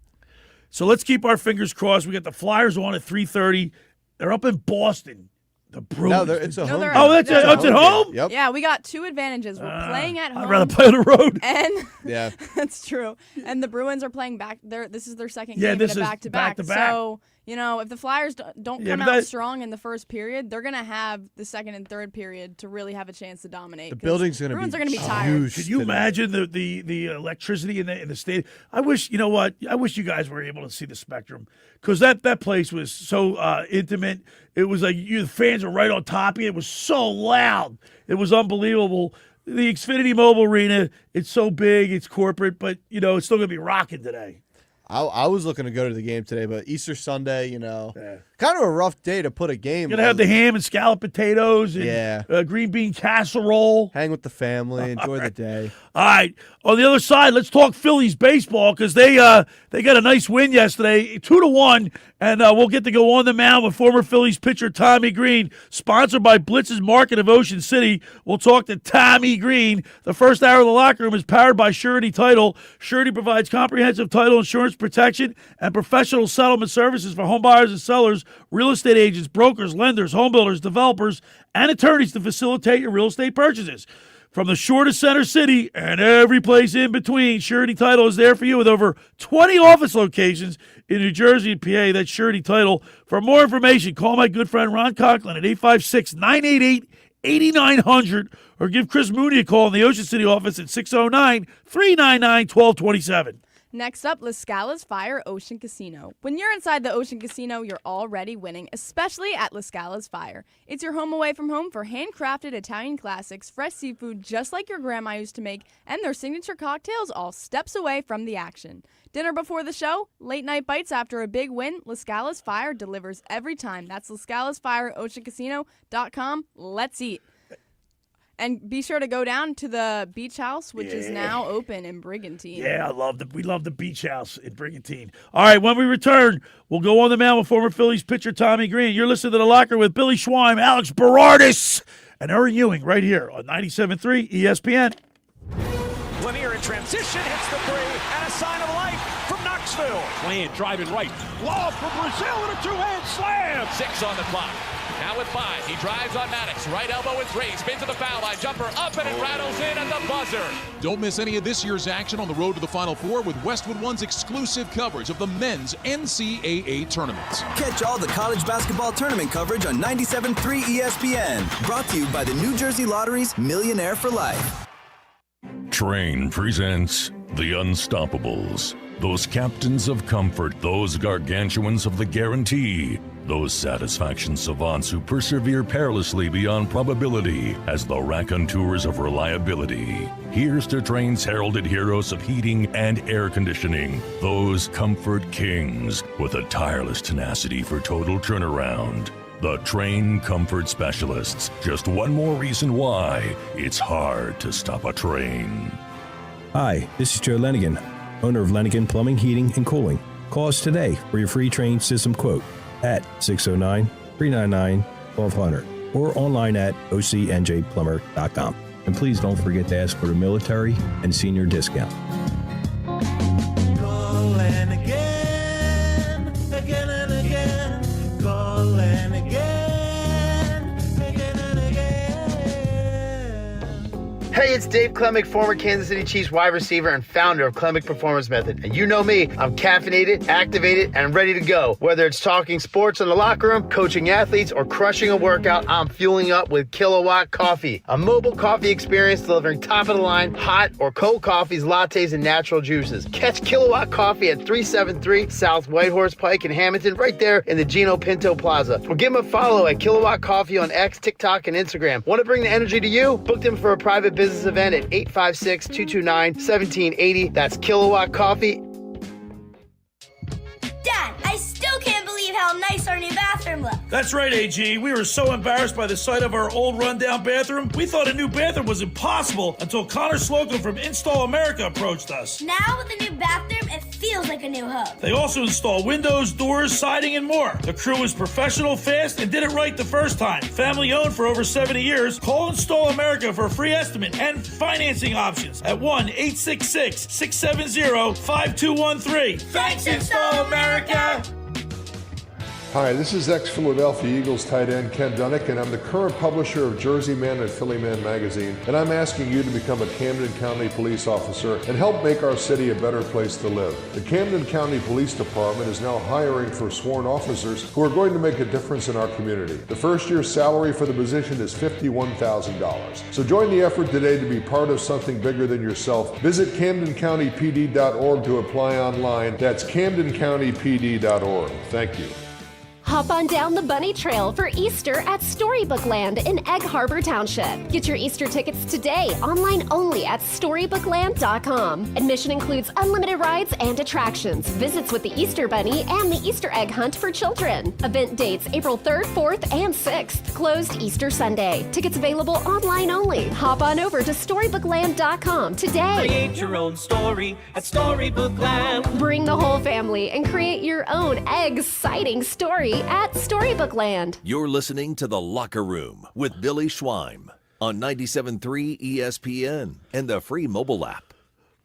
So let's keep our fingers crossed. We got the Flyers on at 3:30. They're up in Boston. The Bruins. No, it's a home game. Oh, it's at home? Yep. Yeah, we got two advantages. We're playing at home. I'd rather play on the road. And yeah, that's true. And the Bruins are playing back. This is their second Yeah, game this in a is back-to-back. back-to-back. So, if the Flyers don't come out strong in the first period, they're going to have the second and third period to really have a chance to dominate. The building's going to be Bruins are going to be tired. Could you imagine the electricity in the stadium? I wish, you know what? I wish you guys were able to see the Spectrum, because that place was so intimate. It was like the fans were right on top of you. It was so loud. It was unbelievable. The Xfinity Mobile Arena, it's so big, it's corporate, but, it's still going to be rocking today. I was looking to go to the game today, but Easter Sunday, kind of a rough day to put a game. You're going to have the ham and scalloped potatoes and green bean casserole. Hang with the family, enjoy the day. All right. On the other side, let's talk Phillies baseball, because they got a nice win yesterday, 2-1, and we'll get to go on the mound with former Phillies pitcher Tommy Greene, sponsored by Blitz's Market of Ocean City. We'll talk to Tommy Greene. The first hour of the locker room is powered by Surety Title. Surety provides comprehensive title insurance protection and professional settlement services for home buyers and sellers, real estate agents, brokers, lenders, home builders, developers, and attorneys to facilitate your real estate purchases. From the shore to Center City and every place in between, Surety Title is there for you with over 20 office locations in New Jersey and PA. That's Surety Title. For more information, call my good friend Ron Conklin at 856-988-8900 or give Chris Mooney a call in the Ocean City office at 609-399-1227. Next up, La Scala's Fire Ocean Casino. When you're inside the Ocean Casino, you're already winning, especially at La Scala's Fire. It's your home away from home for handcrafted Italian classics, fresh seafood just like your grandma used to make, and their signature cocktails all steps away from the action. Dinner before the show, late night bites after a big win, La Scala's Fire delivers every time. That's La Scala's Fire, OceanCasino.com. Let's eat. And be sure to go down to the beach house, which is now open in Brigantine. Yeah, we love the beach house in Brigantine. All right, when we return, we'll go on the mound with former Phillies pitcher Tommy Greene. You're listening to The Locker with Billy Schweim, Alex Berardis, and Erin Ewing right here on 97.3 ESPN. Lanier in transition, hits the three, and a sign of life from Knoxville. Playing, driving right. Lob for Brazil and a two-hand slam. 6 on the clock. Now with 5, he drives on Maddox. Right elbow is raised, spins to the foul line, jumper up, and it rattles in at the buzzer. Don't miss any of this year's action on the road to the Final Four with Westwood One's exclusive coverage of the men's NCAA tournaments. Catch all the college basketball tournament coverage on 97.3 ESPN. Brought to you by the New Jersey Lottery's Millionaire for Life. Train presents The Unstoppables. Those captains of comfort, those gargantuans of the guarantee, those satisfaction savants who persevere perilously beyond probability as the raconteurs of reliability. Here's to Train's heralded heroes of heating and air conditioning, those comfort kings with a tireless tenacity for total turnaround. The Train Comfort Specialists. Just one more reason why it's hard to stop a train. Hi, this is Joe Lenigan, owner of Lenigan Plumbing, Heating, and Cooling. Call us today for your free Train system quote at 609-399-1200 or online at ocnjplumber.com. And please don't forget to ask for the military and senior discount. Call and again, again and again. Call and again, again and again. Hey, it's Dave Klemick, former Kansas City Chiefs wide receiver and founder of Klemick Performance Method. And you know me, I'm caffeinated, activated, and ready to go. Whether it's talking sports in the locker room, coaching athletes, or crushing a workout, I'm fueling up with Kilowatt Coffee. A mobile coffee experience delivering top-of-the-line, hot or cold coffees, lattes, and natural juices. Catch Kilowatt Coffee at 373 South Whitehorse Pike in Hamilton, right there in the Gino Pinto Plaza. Or give them a follow at Kilowatt Coffee on X, TikTok, and Instagram. Want to bring the energy to you? Book them for a private business event at 856-229-1780. That's Kilowatt Coffee. Dad, I still can't believe how nice our new bathroom looks. That's right, AG. We were so embarrassed by the sight of our old rundown bathroom, we thought a new bathroom was impossible until Connor Slocum from Install America approached us. Now with a new bathroom, it feels like a new home. They also install windows, doors, siding, and more. The crew was professional, fast, and did it right the first time. Family owned for over 70 years. Call Install America for a free estimate and financing options at 1-866-670-5213. Thanks, Install America! Hi, this is ex-Philadelphia Eagles tight end Ken Dunnick, and I'm the current publisher of Jersey Man and Philly Man magazine, and I'm asking you to become a Camden County police officer and help make our city a better place to live. The Camden County Police Department is now hiring for sworn officers who are going to make a difference in our community. The first year's salary for the position is $51,000. So join the effort today to be part of something bigger than yourself. Visit CamdenCountyPD.org to apply online. That's CamdenCountyPD.org. Thank you. Hop on down the bunny trail for Easter at Storybook Land in Egg Harbor Township. Get your Easter tickets today, online only at StorybookLand.com. Admission includes unlimited rides and attractions, visits with the Easter Bunny, and the Easter egg hunt for children. Event dates April 3rd, 4th, and 6th. Closed Easter Sunday. Tickets available online only. Hop on over to StorybookLand.com today. Create your own story at Storybook Land. Bring the whole family and create your own exciting story at Storybook Land. You're listening to The Locker Room with Billy Schweim on 97.3 ESPN and the free mobile app.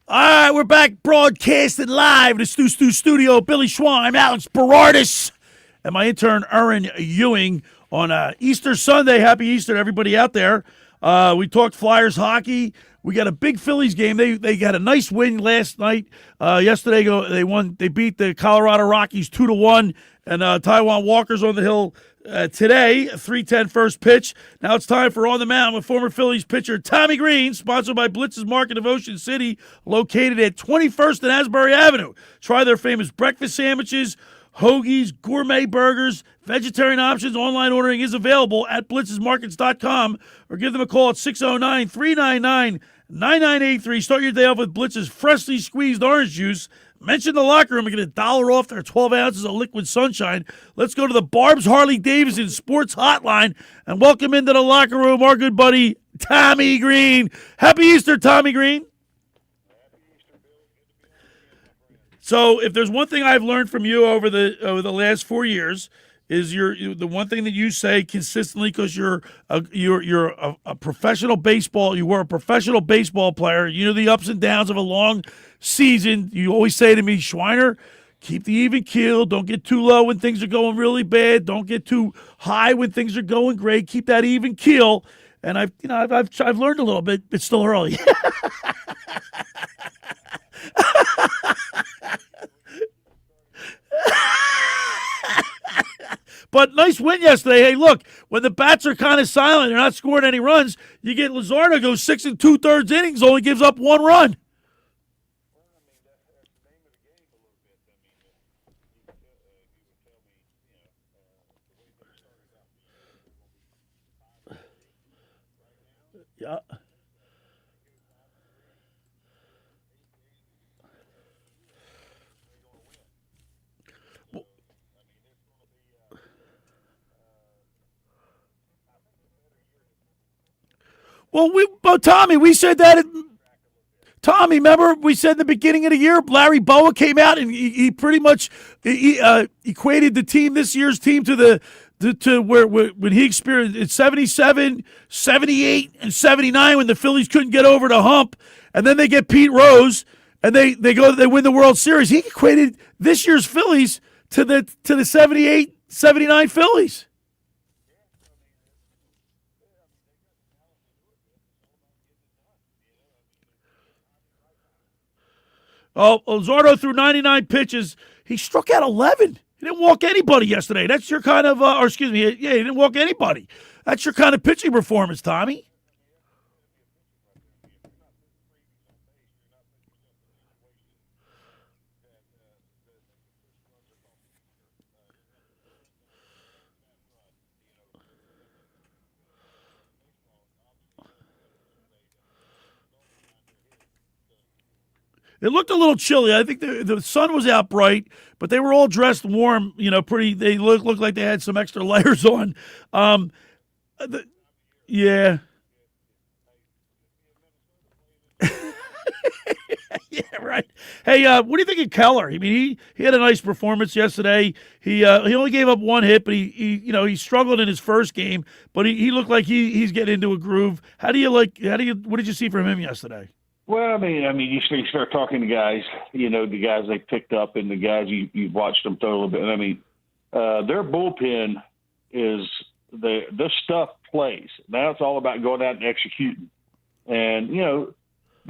All right, we're back broadcasting live in the Stu studio. Billy Schweim, Alex Berardis, and my intern Erin Ewing on Easter Sunday. Happy Easter to everybody out there. We talked Flyers hockey. We got a big Phillies game. They got a nice win last night. Yesterday they won. They beat the Colorado Rockies 2-1. And Taiwan Walker's on the hill today, 3:10 first pitch. Now it's time for On the Mound with former Phillies pitcher Tommy Greene, sponsored by Blitz's Market of Ocean City, located at 21st and Asbury Avenue. Try their famous breakfast sandwiches, hoagies, gourmet burgers, vegetarian options. Online ordering is available at blitzesmarkets.com or give them a call at 609-399-9983. Start your day off with Blitz's freshly squeezed orange juice. Mention the Locker Room and get $1 off their 12 ounces of liquid sunshine. Let's go to the Barb's Harley Davidson Sports Hotline and welcome into the Locker Room our good buddy Tommy Greene. Happy Easter, Tommy Greene. So, if there's one thing I've learned from you over the last 4 years, is the one thing that you say consistently, because you're a professional baseball. You were a professional baseball player. You know the ups and downs of a long season. You always say to me, Schweiner, keep the even keel. Don't get too low when things are going really bad. Don't get too high when things are going great. Keep that even keel. And I've learned a little bit. It's still early. But nice win yesterday. Hey, look, when the bats are kind of silent, they're not scoring any runs, you get Luzardo goes 6 2/3 innings, only gives up 1 run. Yeah. Well, Tommy, we said that. Tommy, remember we said in the beginning of the year, Larry Boa came out and he pretty much equated the team, this year's team, to where when he experienced in 77, 78, and 79 when the Phillies couldn't get over the hump, and then they get Pete Rose and they win the World Series. He equated this year's Phillies to the 78, 79 Phillies. Oh, Luzardo threw 99 pitches. He struck out 11. He didn't walk anybody yesterday. That's your kind of, he didn't walk anybody. That's your kind of pitching performance, Tommy. It looked a little chilly. I think the sun was out bright, but they were all dressed warm. Pretty. They looked like they had some extra layers on. Yeah. Yeah, right. Hey, what do you think of Keller? I mean, he had a nice performance yesterday. He only gave up 1 hit, but he struggled in his first game, but he looked like he's getting into a groove. What did you see from him yesterday? Well, I mean, you start talking to guys, the guys they picked up and the guys you've watched them throw a little bit. I mean, their bullpen is this stuff plays. Now it's all about going out and executing. And,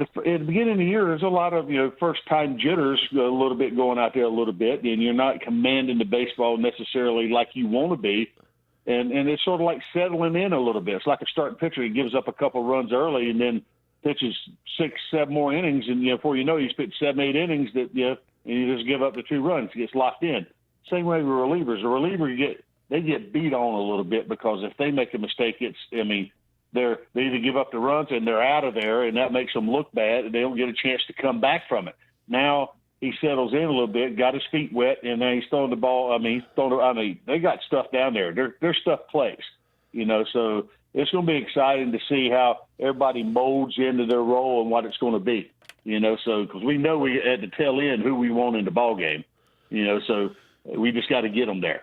at the beginning of the year, there's a lot of, first-time jitters a little bit going out there a little bit, and you're not commanding the baseball necessarily like you want to be. And it's sort of like settling in a little bit. It's like a starting pitcher. He gives up a couple runs early and then pitches 6, 7 more innings, and before you know, he's pitched 7, 8 innings that and you just give up the 2 runs. He gets locked in. Same way with relievers. A reliever, they get beat on a little bit because if they make a mistake, they either give up the runs and they're out of there, and that makes them look bad, and they don't get a chance to come back from it. Now he settles in a little bit, got his feet wet, and then he's throwing the ball. They got stuff down there. Their stuff plays, so. It's going to be exciting to see how everybody molds into their role and what it's going to be, because we know we at the tail end who we want in the ball game, so we just got to get them there.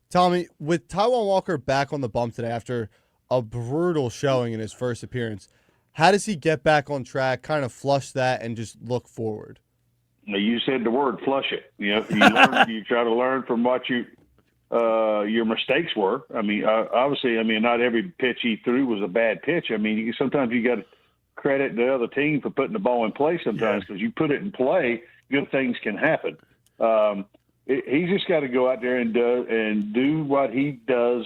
Tommy, with Taijuan Walker back on the bump today after a brutal showing in his first appearance, how does he get back on track, kind of flush that, and just look forward? You said the word flush it. You try to learn from what your mistakes were. I mean, obviously, not every pitch he threw was a bad pitch. I mean, sometimes you got to credit the other team for putting the ball in play sometimes, because you put it in play, good things can happen. He's just got to go out there and do what he does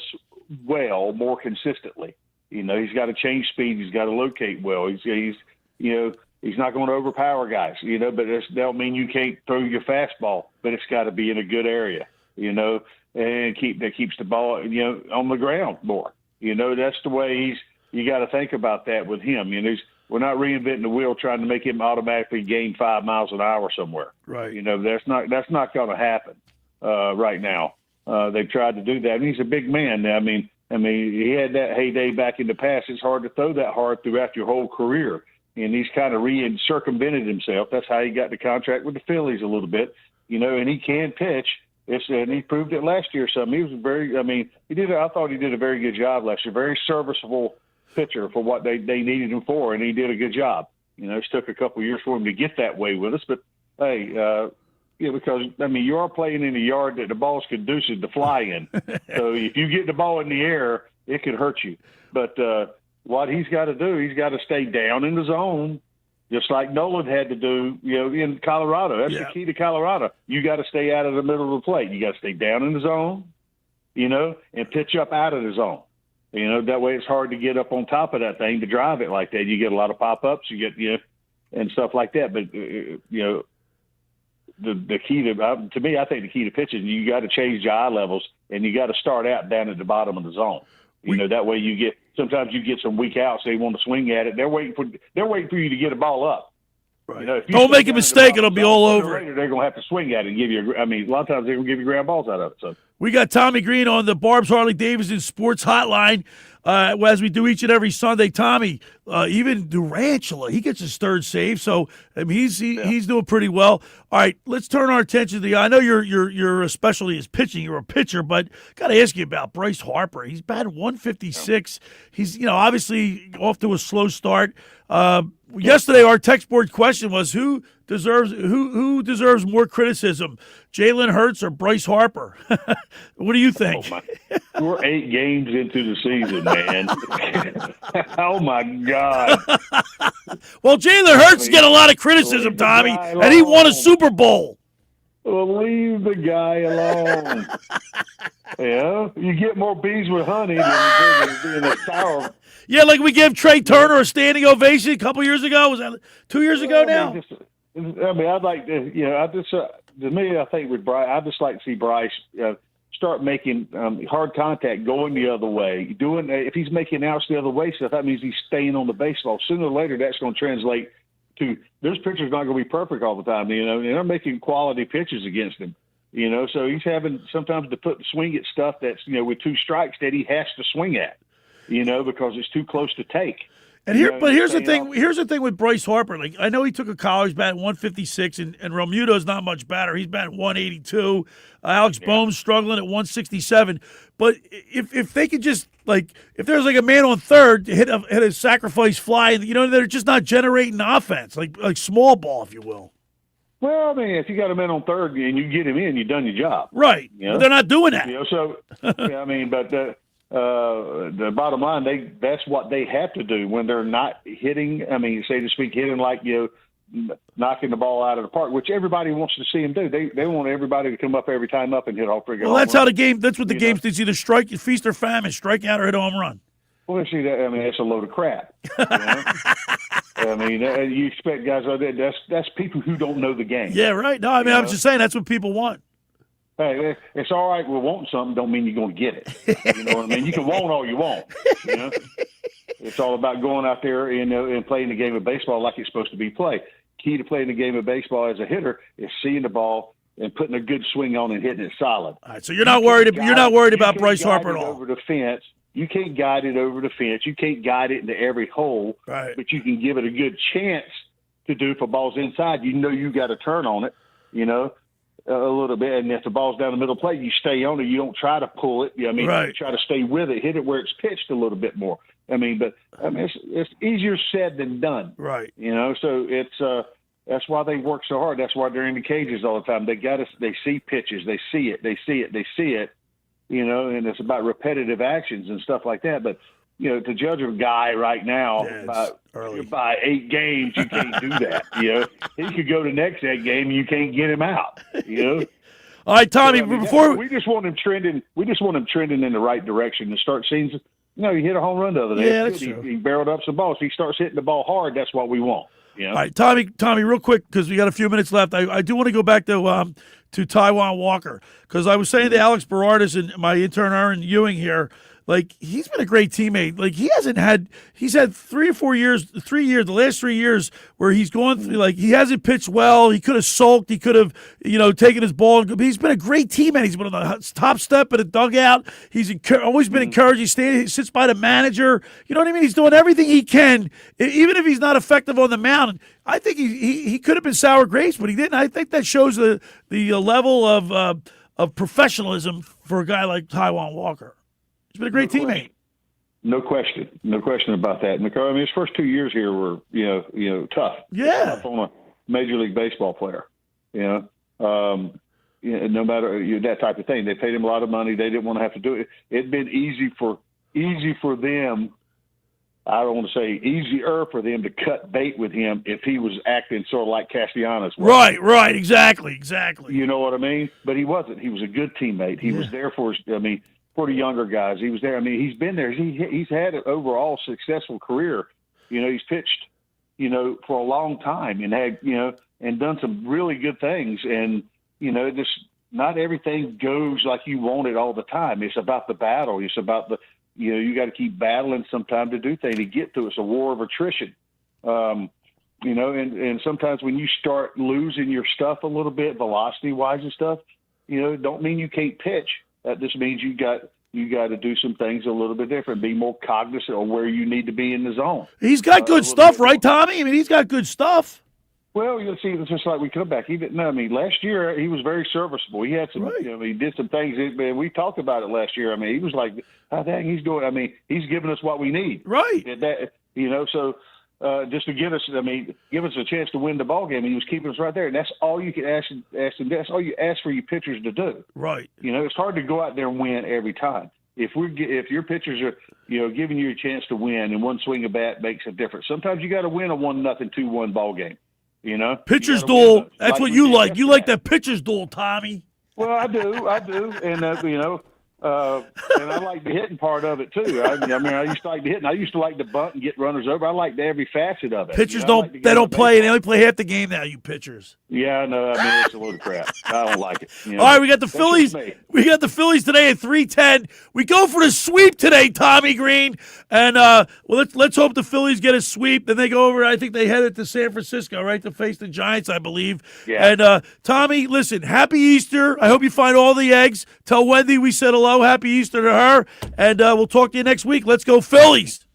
well more consistently. He's got to change speed. He's got to locate well. He's not going to overpower guys, but that don't mean you can't throw your fastball, but it's got to be in a good area, and keeps the ball, on the ground more. That's the way you got to think about that with him. We're not reinventing the wheel trying to make him automatically gain 5 miles an hour somewhere. Right. That's not going to happen right now. They've tried to do that, and he's a big man. I mean, he had that heyday back in the past. It's hard to throw that hard throughout your whole career, and he's kind of circumvented himself. That's how he got the contract with the Phillies a little bit, and he can pitch. And he proved it last year. He was I thought he did a very good job last year. Very serviceable pitcher for what they needed him for, and he did a good job. It took a couple of years for him to get that way with us, but hey, because I mean you are playing in a yard that the ball's conducive to fly in. So if you get the ball in the air, it could hurt you. But what he's got to do, he's got to stay down in the zone, just like Nolan had to do, in Colorado. That's the key to Colorado. You got to stay out of the middle of the plate. You got to stay down in the zone, and pitch up out of the zone. That way it's hard to get up on top of that thing to drive it like that. You get a lot of pop-ups, you get, and stuff like that. But, the key to me, I think the key to pitching, you got to change your eye levels, and you got to start out down at the bottom of the zone. That way sometimes you get some weak outs. They want to swing at it. They're waiting for you to get a ball up. Right. If don't make a mistake, it'll be all over. They're going to have to swing at it and give you. A lot of times they're going to give you ground balls out of it. So we got Tommy Greene on the Barb's Harley Davidson Sports Hotline as we do each and every Sunday. Tommy, even Durantula, he gets his third save, so he's doing pretty well. All right, let's turn our attention to I know your specialty is pitching. You're a pitcher, but got to ask you about Bryce Harper. He's batting 156. He's obviously off to a slow start. Yesterday, our text board question was who deserves more criticism, Jalen Hurts or Bryce Harper? What do you think? We're 8 games into the season, man. Oh my God! Well, Jalen Hurts get a lot of criticism, Tommy, and he won a Super Bowl. Well, leave the guy alone. You get more bees with honey than a sour. Yeah, like we gave Trey Turner a standing ovation a couple years ago. Was that 2 years ago now? I'd like to, to me, I think with Bryce, I'd just like to see Bryce start making hard contact going the other way. If he's making outs the other way stuff, that means he's staying on the baseball. Sooner or later, that's going to translate to this pitcher's not going to be perfect all the time. And they're making quality pitches against him. So he's having sometimes to swing at stuff that's with 2 strikes that he has to swing at. Because it's too close to take. And here's the thing. Here's the thing with Bryce Harper. Like I know he took a college bat 156, and Romuto's not much better. He's batting 182. Alex Boehm's struggling at 167. But if they could just if there's a man on third hit a sacrifice fly, they're just not generating offense like small ball, if you will. Well, I mean, if you got a man on third and you get him in, you've done your job. Right. But they're not doing that. So but. The bottom line, that's what they have to do when they're not hitting. I mean, so to speak, hitting knocking the ball out of the park, which everybody wants to see them do. They want everybody to come up every time up and hit all freaking. Well, that's how the game. That's what the game is. Either feast or famine, strike out or hit a home run. Well, see that. I mean, that's a load of crap. I mean, you expect guys like that. That's people who don't know the game. Yeah, right. No, I mean, I'm just saying that's what people want. Hey, it's all right. We're wanting something. Don't mean you're going to get it. You know what I mean? You can want all you want. It's all about going out there and playing the game of baseball like it's supposed to be played. Key to playing the game of baseball as a hitter is seeing the ball and putting a good swing on and hitting it solid. All right, so you're not worried about Bryce Harper at all. Over the fence, you can't guide it over the fence. You can't guide it into every hole. Right. But you can give it a good chance to do if a ball's inside. You got to turn on it. A little bit, and if the ball's down the middle plate, you stay on it. You don't try to pull it. You try to stay with it, hit it where it's pitched a little bit more. It's easier said than done. Right. So it's that's why they work so hard. That's why they're in the cages all the time. They see pitches, they see it. And it's about repetitive actions and stuff like that. But to judge a guy right now by 8 games, you can't do that. He could go to the next 8 game, and you can't get him out. All right, Tommy. We just want him trending. We just want him trending in the right direction to start seeing. He hit a home run the other day. Yeah, that's true. He barreled up some balls. If he starts hitting the ball hard, that's what we want. All right, Tommy, real quick, because we got a few minutes left. I do want to go back to Taijuan Walker, because I was saying to Alex Berardis and my intern Erin Ewing here, he's been a great teammate. He's had 3 or 4 years, the last 3 years where he's gone through, he hasn't pitched well. He could have sulked. He could have, taken his ball. But he's been a great teammate. He's been on the top step of the dugout. He's always been encouraged. He sits by the manager. You know what I mean? He's doing everything he can, even if he's not effective on the mound. I think he could have been sour grapes, but he didn't. I think that shows the level of professionalism for a guy like Taijuan Walker. He's been a great teammate. No question about that. And his first 2 years here were, tough. Yeah. Tough on a Major League Baseball player. No matter that type of thing. They paid him a lot of money. They didn't want to have to do it. It'd been easy for them. I don't want to say easier for them to cut bait with him if he was acting sort of like Castellanos was. Right, exactly. You know what I mean? But he wasn't. He was a good teammate. He was there for the younger guys. He was there. I mean, he's been there. He's had an overall successful career. He's pitched, for a long time and had, and done some really good things. And, just not everything goes like you want it all the time. It's about the battle. It's about you got to keep battling sometime to do things to get through. It's a war of attrition. And sometimes when you start losing your stuff a little bit, velocity wise and stuff, don't mean you can't pitch. That just means you got to do some things a little bit different, be more cognizant of where you need to be in the zone. He's got good stuff, right, Tommy? I mean, he's got good stuff. Well, you'll see, it's just like we come back. Last year he was very serviceable. He had some, he did some things. We talked about it last year. I mean, he was like, I think he's doing. I mean, he's giving us what we need. Right. So just to give us a chance to win the ball game, and he was keeping us right there. And that's all you can ask him. That's all you ask for your pitchers to do. Right. It's hard to go out there and win every time. If your pitchers are, giving you a chance to win, and one swing of bat makes a difference. Sometimes you got to win a 1-0, 2-1 ball game. Pitcher's duel. That's what you like. You like that pitcher's duel, Tommy. Well, I do, and and I like the hitting part of it too. I used to like the hitting. I used to like the bunt and get runners over. I like every facet of it. Pitchers don't play. They only play half the game now. You pitchers. Yeah, I know. I mean, it's a load of crap. I don't like it. All right, we got the Phillies. We got the Phillies today at 3:10. We go for the sweep today, Tommy Greene, and let's hope the Phillies get a sweep. Then they go over. I think they headed to San Francisco, right, to face the Giants, I believe. Yeah. And Tommy, listen, happy Easter. I hope you find all the eggs. Tell Wendy we said hello. Happy Easter to her, and we'll talk to you next week. Let's go Phillies.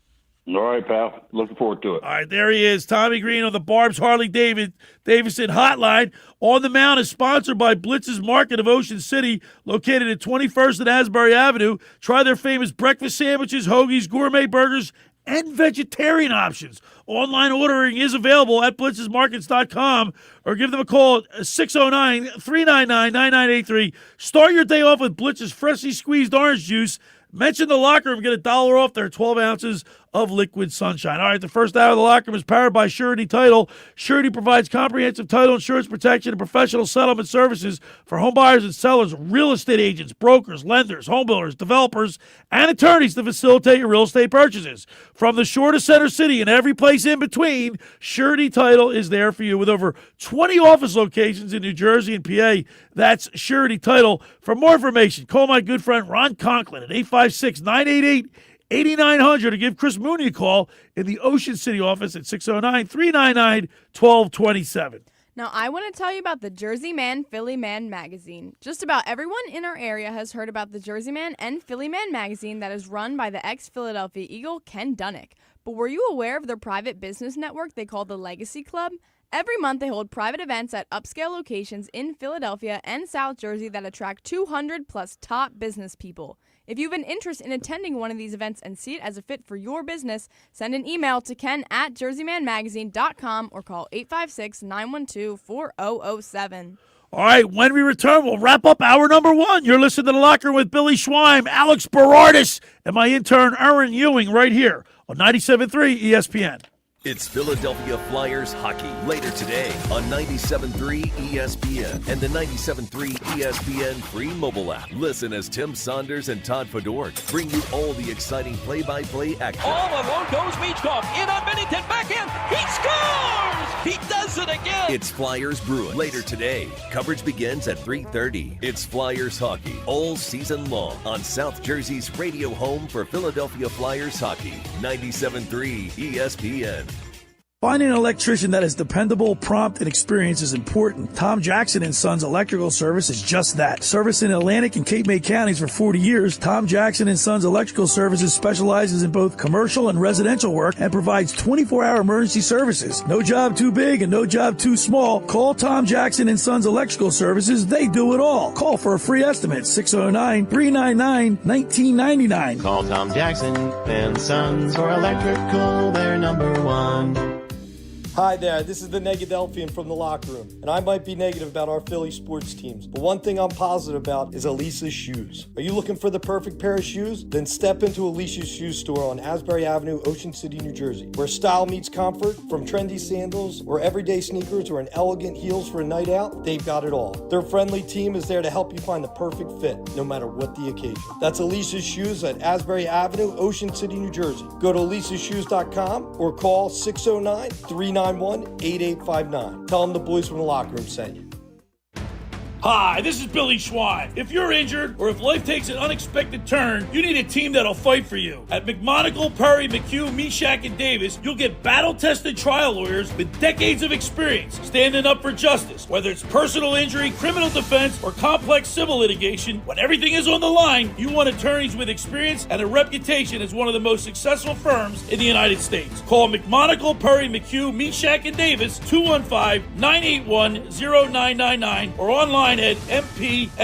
All right, pal. Looking forward to it. All right, there he is, Tommy Greene on the Barb's Harley Davidson Hotline. On the Mound is sponsored by Blitz's Market of Ocean City, located at 21st and Asbury Avenue. Try their famous breakfast sandwiches, hoagies, gourmet burgers, and vegetarian options. Online ordering is available at blitzesmarkets.com or give them a call at 609-399-9983. Start your day off with Blitz's freshly squeezed orange juice. Mention the locker room, get $1 off their 12 ounces of liquid sunshine. All right, the first hour of the locker room is powered by Surety Title. Surety provides comprehensive title insurance protection and professional settlement services for home buyers and sellers, real estate agents, brokers, lenders, home builders, developers, and attorneys to facilitate your real estate purchases. From the shore to Center City and every place in between, Surety Title is there for you with over 20 office locations in New Jersey and PA. That's Surety Title. For more information, call my good friend Ron Conklin at 856-988-8900 to give Chris Mooney a call in the Ocean City office at 609-399-1227. Now, I want to tell you about the Jersey Man, Philly Man magazine. Just about everyone in our area has heard about the Jersey Man and Philly Man magazine that is run by the ex-Philadelphia Eagle, Ken Dunnick. But were you aware of their private business network they call the Legacy Club? Every month, they hold private events at upscale locations in Philadelphia and South Jersey that attract 200-plus top business people. If you have an interest in attending one of these events and see it as a fit for your business, send an email to ken@jerseymanmagazine.com or call 856-912-4007. All right, when we return, we'll wrap up hour number one. You're listening to The Locker Room with Billy Schweim, Alex Berardis, and my intern, Erin Ewing, right here on 97.3 ESPN. It's Philadelphia Flyers hockey later today on 97.3 ESPN and the 97.3 ESPN free mobile app. Listen as Tim Saunders and Todd Fedor bring you all the exciting play-by-play action. All alone goes Michkov. In on Bennington. Back in. He scores! He does it again! It's Flyers Bruins later today. Coverage begins at 3:30. It's Flyers hockey all season long on South Jersey's radio home for Philadelphia Flyers hockey. 97.3 ESPN. Finding an electrician that is dependable, prompt, and experienced is important. Tom Jackson & Sons Electrical Service is just that. Service in Atlantic and Cape May counties for 40 years, Tom Jackson & Sons Electrical Services specializes in both commercial and residential work and provides 24-hour emergency services. No job too big and no job too small. Call Tom Jackson & Sons Electrical Services. They do it all. Call for a free estimate, 609-399-1999. Call Tom Jackson & Sons for electrical, they're number one. Hi there, this is the Negadelphian from the locker room, and I might be negative about our Philly sports teams, but one thing I'm positive about is Elisa's shoes. Are you looking for the perfect pair of shoes? Then step into Elisa's shoe store on Asbury Avenue, Ocean City, New Jersey, where style meets comfort. From trendy sandals or everyday sneakers or an elegant heels for a night out, they've got it all. Their friendly team is there to help you find the perfect fit, no matter what the occasion. That's Elisa's Shoes at Asbury Avenue, Ocean City, New Jersey. Go to elisashoes.com or call 609-391-8859. Tell them the boys from the locker room sent you. Hi, this is Billy Schwein. If you're injured or if life takes an unexpected turn, you need a team that'll fight for you. At McMonagle, Perry, McHugh, Meshack, and Davis, you'll get battle-tested trial lawyers with decades of experience standing up for justice. Whether it's personal injury, criminal defense, or complex civil litigation, when everything is on the line, you want attorneys with experience and a reputation as one of the most successful firms in the United States. Call McMonagle, Perry, McHugh, Meshack, and Davis, 215-981-0999, or online at mpmpc.com.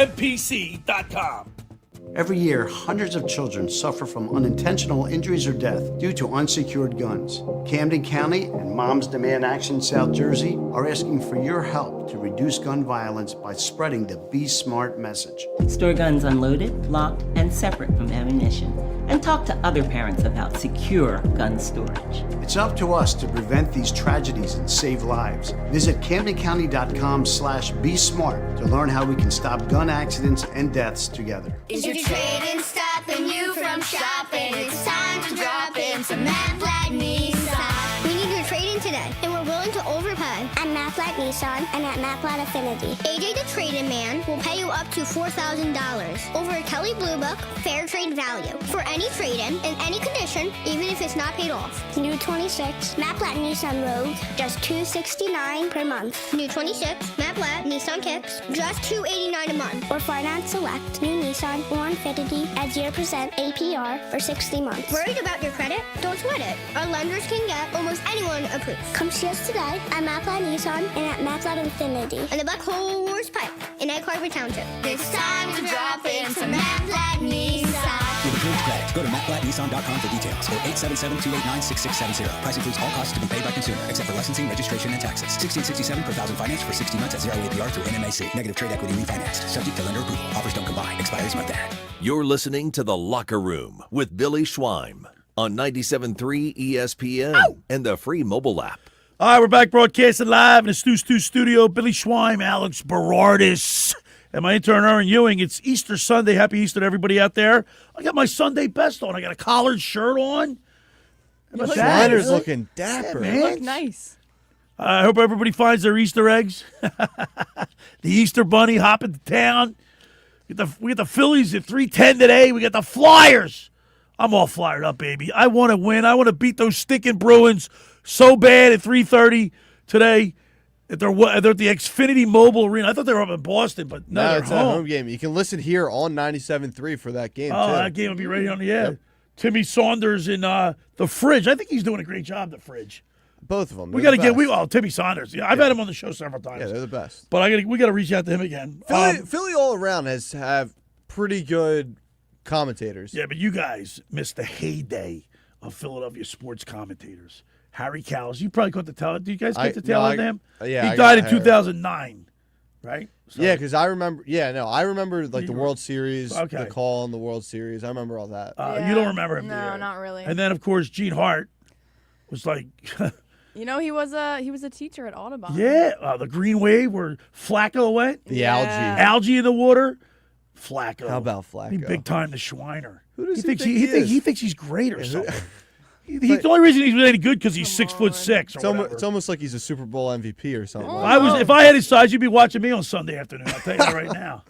Every year, hundreds of children suffer from unintentional injuries or death due to unsecured guns. Camden County and Moms Demand Action South Jersey are asking for your help to reduce gun violence by spreading the Be Smart message. Store guns unloaded, locked, and separate from ammunition. And talk to other parents about secure gun storage. It's up to us to prevent these tragedies and save lives. Visit CamdenCounty.com/BeSmart to learn how we can stop gun accidents and deaths together. Is your trading stopping you from shopping? It's time to drop in some Matt Black Nissan. We need your trade-in today, and we're willing to overpay. At Matt Black Nissan and at Matt Black Affinity. AJ the trade-in man will pay you up to $4,000 over a Kelly Blue Book fair trade value for any trade-in in any condition, even if it's not paid off. New 26 Matt Black Nissan Rogue, just $269 per month. New 26 Matt Black Nissan Kicks, just $289 a month. Or finance select new Nissan or Infiniti at 0% APR for 60 months. Worried about your credit? Don't sweat it. Our lenders can get almost anyone approved. Come see us today at Matt Black Nissan and at Matt Black Infiniti and the Black Hole Wars Pike in Egg Harbor Township. It's time to drop in some Matt Black Nissan. With approved credit, go to mattblacknissan.com for details or 877-289-6670. Price includes all costs to be paid by consumer, except for licensing, registration, and taxes. $1667 per thousand finance for 60 months at 0 APR through NMAC. Negative trade equity refinanced. Subject to lender approval. Offers don't combine. Expires month end. You're listening to The Locker Room with Billy Schwein on 97.3 ESPN and the free mobile app. All right, we're back broadcasting live in the Stu studio. Billy Schwein, Alex Berardis, and my intern, Erin Ewing. It's Easter Sunday. Happy Easter to everybody out there. I got my Sunday best on. I got a collared shirt on. Schweiner's looking dapper. You look nice. I hope everybody finds their Easter eggs. The Easter Bunny hopping to town. We got the Phillies at 3:10 today. We got the Flyers. I'm all fired up, baby. I want to win. I want to beat those stinking Bruins so bad at 3:30 today. They're at the Xfinity Mobile Arena. I thought they were up in Boston, but no, it's a home game. You can listen here on 97.3 for that game, too. That game will be right on the air. Yep. Timmy Saunders in the Fridge. I think he's doing a great job, the Fridge. Both of them. We got to get Timmy Saunders. Yeah, I've had him on the show several times. Yeah, they're the best. But we got to reach out to him again. Philly all around have pretty good commentators. Yeah, but you guys missed the heyday of Philadelphia sports commentators. Harry Cowles. You probably caught the tail. Do you guys get the tail on him? Yeah, he died in 2009, right? So, yeah, because I remember. Yeah, no, I remember like the World Series, the call in the World Series. I remember all that. You don't remember him? No, not really. And then of course Gene Hart was like. You know, he was a teacher at Audubon. Yeah, the Green Wave where Flacco went. The algae in the water. Flacco. How about Flacco? He big time the Schweiner. Who does he thinks he's great or something. The only reason he's any good because he's 6'6". It's almost like he's a Super Bowl MVP or something. If I had his size, you'd be watching me on Sunday afternoon. I'll tell you that right now.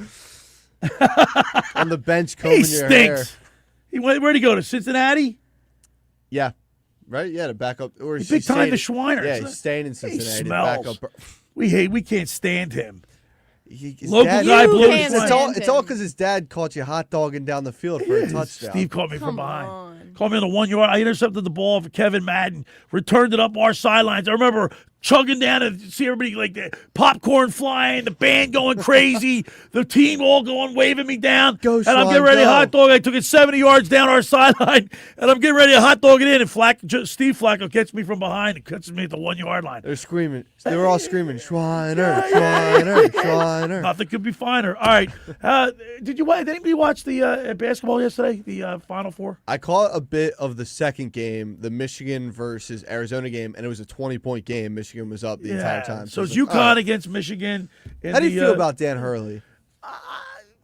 On the bench combing your hair. Where'd he go, to Cincinnati? Yeah. Right? Yeah, to back up. Or big time the Schweiner. Yeah, he's staying in Cincinnati. He smells. To back up. We can't stand him. Local guy blew his It's all because his dad caught you hot dogging down the field for a touchdown. Steve caught me from behind. Caught me on the 1 yard. I intercepted the ball for Kevin Madden. Returned it up our sidelines. I remember chugging down and see everybody like the popcorn flying, the band going crazy, the team all going waving me down. Go, and I'm getting ready to hot dog. I took it 70 yards down our sideline, and I'm getting ready to hot dog it in. And Steve Flacco gets me from behind and catches me at the 1 yard line. They're screaming. They were all screaming, Schreiner, Schreiner, Schreiner. Nothing could be finer. All right. Did anybody watch the basketball yesterday, the Final Four? I caught a bit of the second game, the Michigan versus Arizona game, and it was a 20-point game. Michigan was up the entire time. So it's UConn against Michigan. How do you feel about Dan Hurley?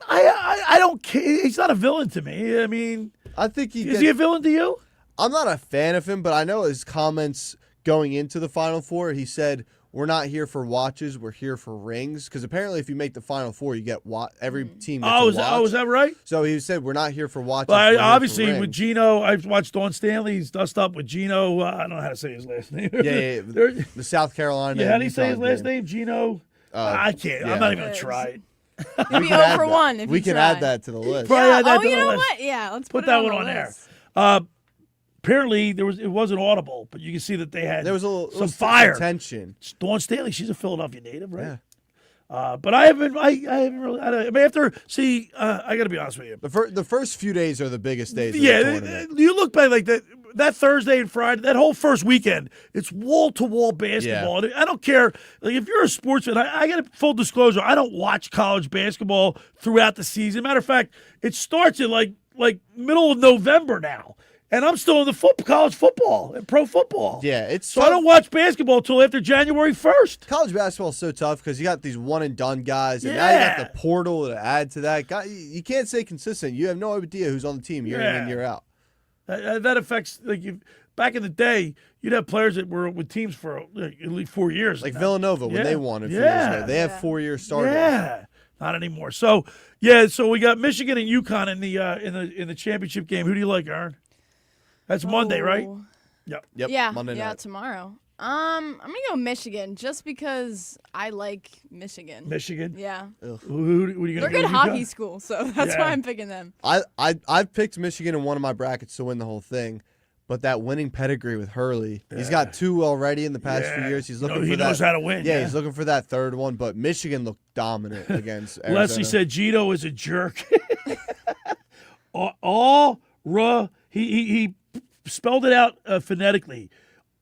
I don't care. He's not a villain to me. I mean, I think is he a villain to you? I'm not a fan of him, but I know his comments going into the Final Four, he said, we're not here for watches, we're here for rings. Because apparently if you make the Final Four, you get every team gets a watch. Is that right? So he said, we're not here for watches, But obviously with Gino, I've watched Dawn Stanley's dust up with Gino. I don't know how to say his last name. Yeah, the South Carolina. Yeah, how do you say his last name? Gino? I can't. Yeah. I'm not even going to try it. Maybe 0 for 1 if we can add that to the list. You know what? Yeah, let's put that it one on there. Apparently, it wasn't audible, but you can see that they had some fire. Tension. Dawn Stanley, she's a Philadelphia native, right? Yeah. But I haven't really. I mean, after I got to be honest with you. The first few days are the biggest days. Yeah, of the tournament. You look back like that Thursday and Friday, that whole first weekend, it's wall to wall basketball. Yeah. I don't care. Like if you're a sports fan, I got full disclosure. I don't watch college basketball throughout the season. Matter of fact, it starts in like middle of November now. And I'm still in the college football and pro football. Yeah, so tough. I don't watch basketball until after January 1st. College basketball is so tough because you got these one-and-done guys, and now you got the portal to add to that. You can't stay consistent. You have no idea who's on the team year in and year out. That affects back in the day, you'd have players that were with teams for at least 4 years. Like Villanova when they won a few years ago. They have 4-year starters. Yeah. Not anymore. So we got Michigan and UConn in the championship game. Who do you like, Aaron? That's Monday, right? Yep. Yeah. Monday night. Yeah, tomorrow. I'm gonna go Michigan just because I like Michigan. Michigan? Yeah. Who are you gonna They're go good with? hockey school, so that's why I'm picking them. I've picked Michigan in one of my brackets to win the whole thing, but that winning pedigree with Hurley, he's got 2 already in the past few years. He's looking for that. He knows how to win. Yeah, he's looking for that third one, but Michigan looked dominant against Arizona. Leslie said Gino is a jerk. He spelled it out phonetically.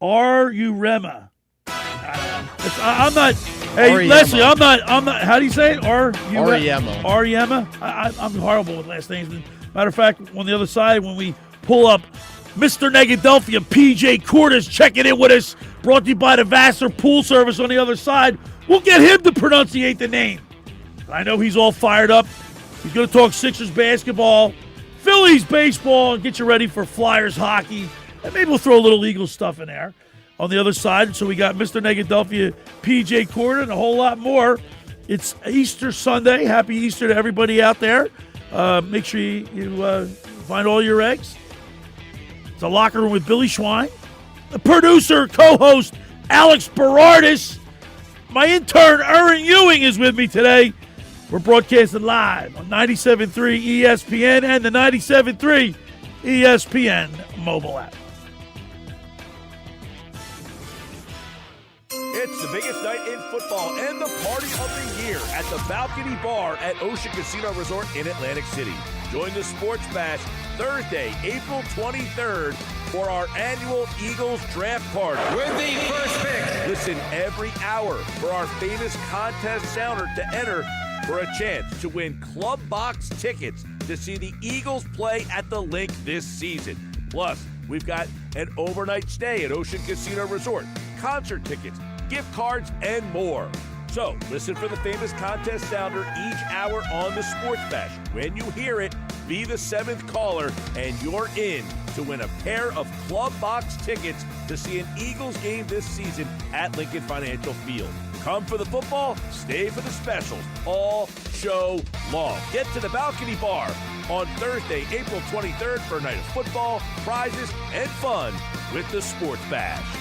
Arurema. I'm not. Hey, Ariema. Leslie, I'm not. How do you say it? Ariema. Ariema. I'm horrible with last names. Matter of fact, on the other side, when we pull up, Mr. Negadelphia P.J. Corda's checking in with us. Brought to you by the Vassar Pool Service on the other side. We'll get him to pronunciate the name. I know he's all fired up. He's going to talk Sixers basketball, Phillies baseball, and get you ready for Flyers hockey. And maybe we'll throw a little Eagles stuff in there on the other side. So we got Mr. Negadelphia, P.J. Corda, and a whole lot more. It's Easter Sunday. Happy Easter to everybody out there. Make sure you find all your eggs. It's a locker room with Billy Schwein. The producer, co-host, Alex Berardis. My intern, Erin Ewing, is with me today. We're broadcasting live on 97.3 ESPN and the 97.3 ESPN mobile app. It's the biggest night in football and the party of the year at the Balcony Bar at Ocean Casino Resort in Atlantic City. Join the Sports Bash Thursday, April 23rd for our annual Eagles Draft Party. With the first pick. Listen every hour for our famous contest sounder to enter for a chance to win club box tickets to see the Eagles play at the Link this season. Plus, we've got an overnight stay at Ocean Casino Resort, concert tickets, gift cards, and more. So, listen for the famous contest sounder each hour on the Sports Bash. When you hear it, be the 7th caller, and you're in to win a pair of club box tickets to see an Eagles game this season at Lincoln Financial Field. Come for the football, stay for the specials all show long. Get to the Balcony Bar on Thursday, April 23rd for a night of football, prizes, and fun with the Sports Bash.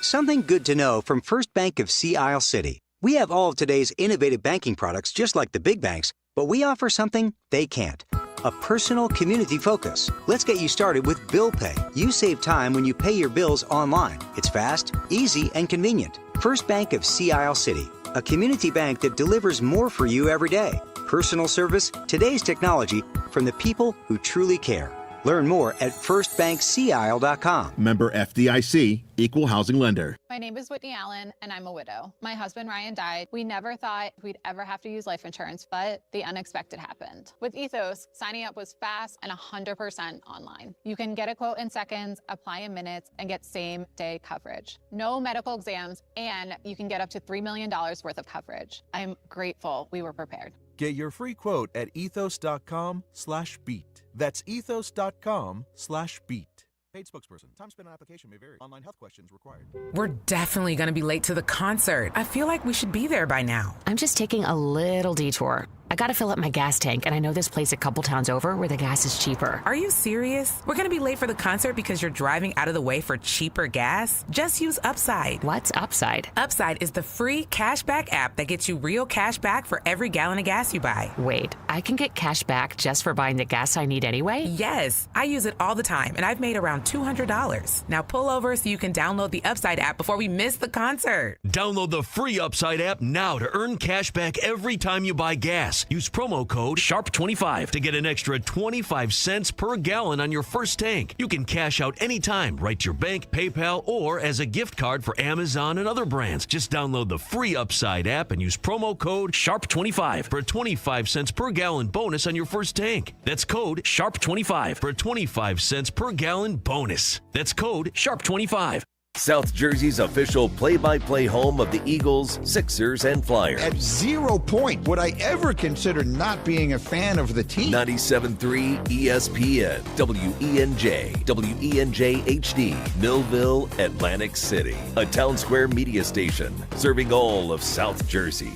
Something good to know from First Bank of Sea Isle City. We have all of today's innovative banking products just like the big banks, but we offer something they can't. a personal community focus. Let's get you started with Bill Pay. You save time when you pay your bills online. It's fast, easy, and convenient. First Bank of Sea Isle City, a community bank that delivers more for you every day. Personal service, today's technology, from the people who truly care. Learn more at firstbankseaisle.com. Member FDIC, Equal Housing Lender. My name is Whitney Allen, and I'm a widow. My husband, Ryan, died. We never thought we'd ever have to use life insurance, but the unexpected happened. With Ethos, signing up was fast and 100% online. You can get a quote in seconds, apply in minutes, and get same-day coverage. No medical exams, and you can get up to $3 million worth of coverage. I'm grateful we were prepared. Get your free quote at ethos.com/beat. That's ethos.com/beat. Paid spokesperson. Time spent on application may vary. Online health questions required. We're definitely going to be late to the concert. I feel like we should be there by now. I'm just taking a little detour. I gotta fill up my gas tank, and I know this place a couple towns over where the gas is cheaper. Are you serious? We're gonna be late for the concert because you're driving out of the way for cheaper gas? Just use Upside. What's Upside? Upside is the free cashback app that gets you real cash back for every gallon of gas you buy. Wait, I can get cash back just for buying the gas I need anyway? Yes, I use it all the time, and I've made around $200. Now pull over so you can download the Upside app before we miss the concert. Download the free Upside app now to earn cash back every time you buy gas. Use promo code SHARP25 to get an extra 25 cents per gallon on your first tank. You can cash out anytime, right to your bank, PayPal, or as a gift card for Amazon and other brands. Just download the free Upside app and use promo code SHARP25 for a 25 cents per gallon bonus on your first tank. That's code SHARP25 for a 25 cents per gallon bonus. That's code SHARP25. South Jersey's official play-by-play home of the Eagles, Sixers, and Flyers. At 0 point would I ever consider not being a fan of the team. 97.3 ESPN, WENJ, WENJ HD, Millville, Atlantic City. A Town Square media station serving all of South Jersey.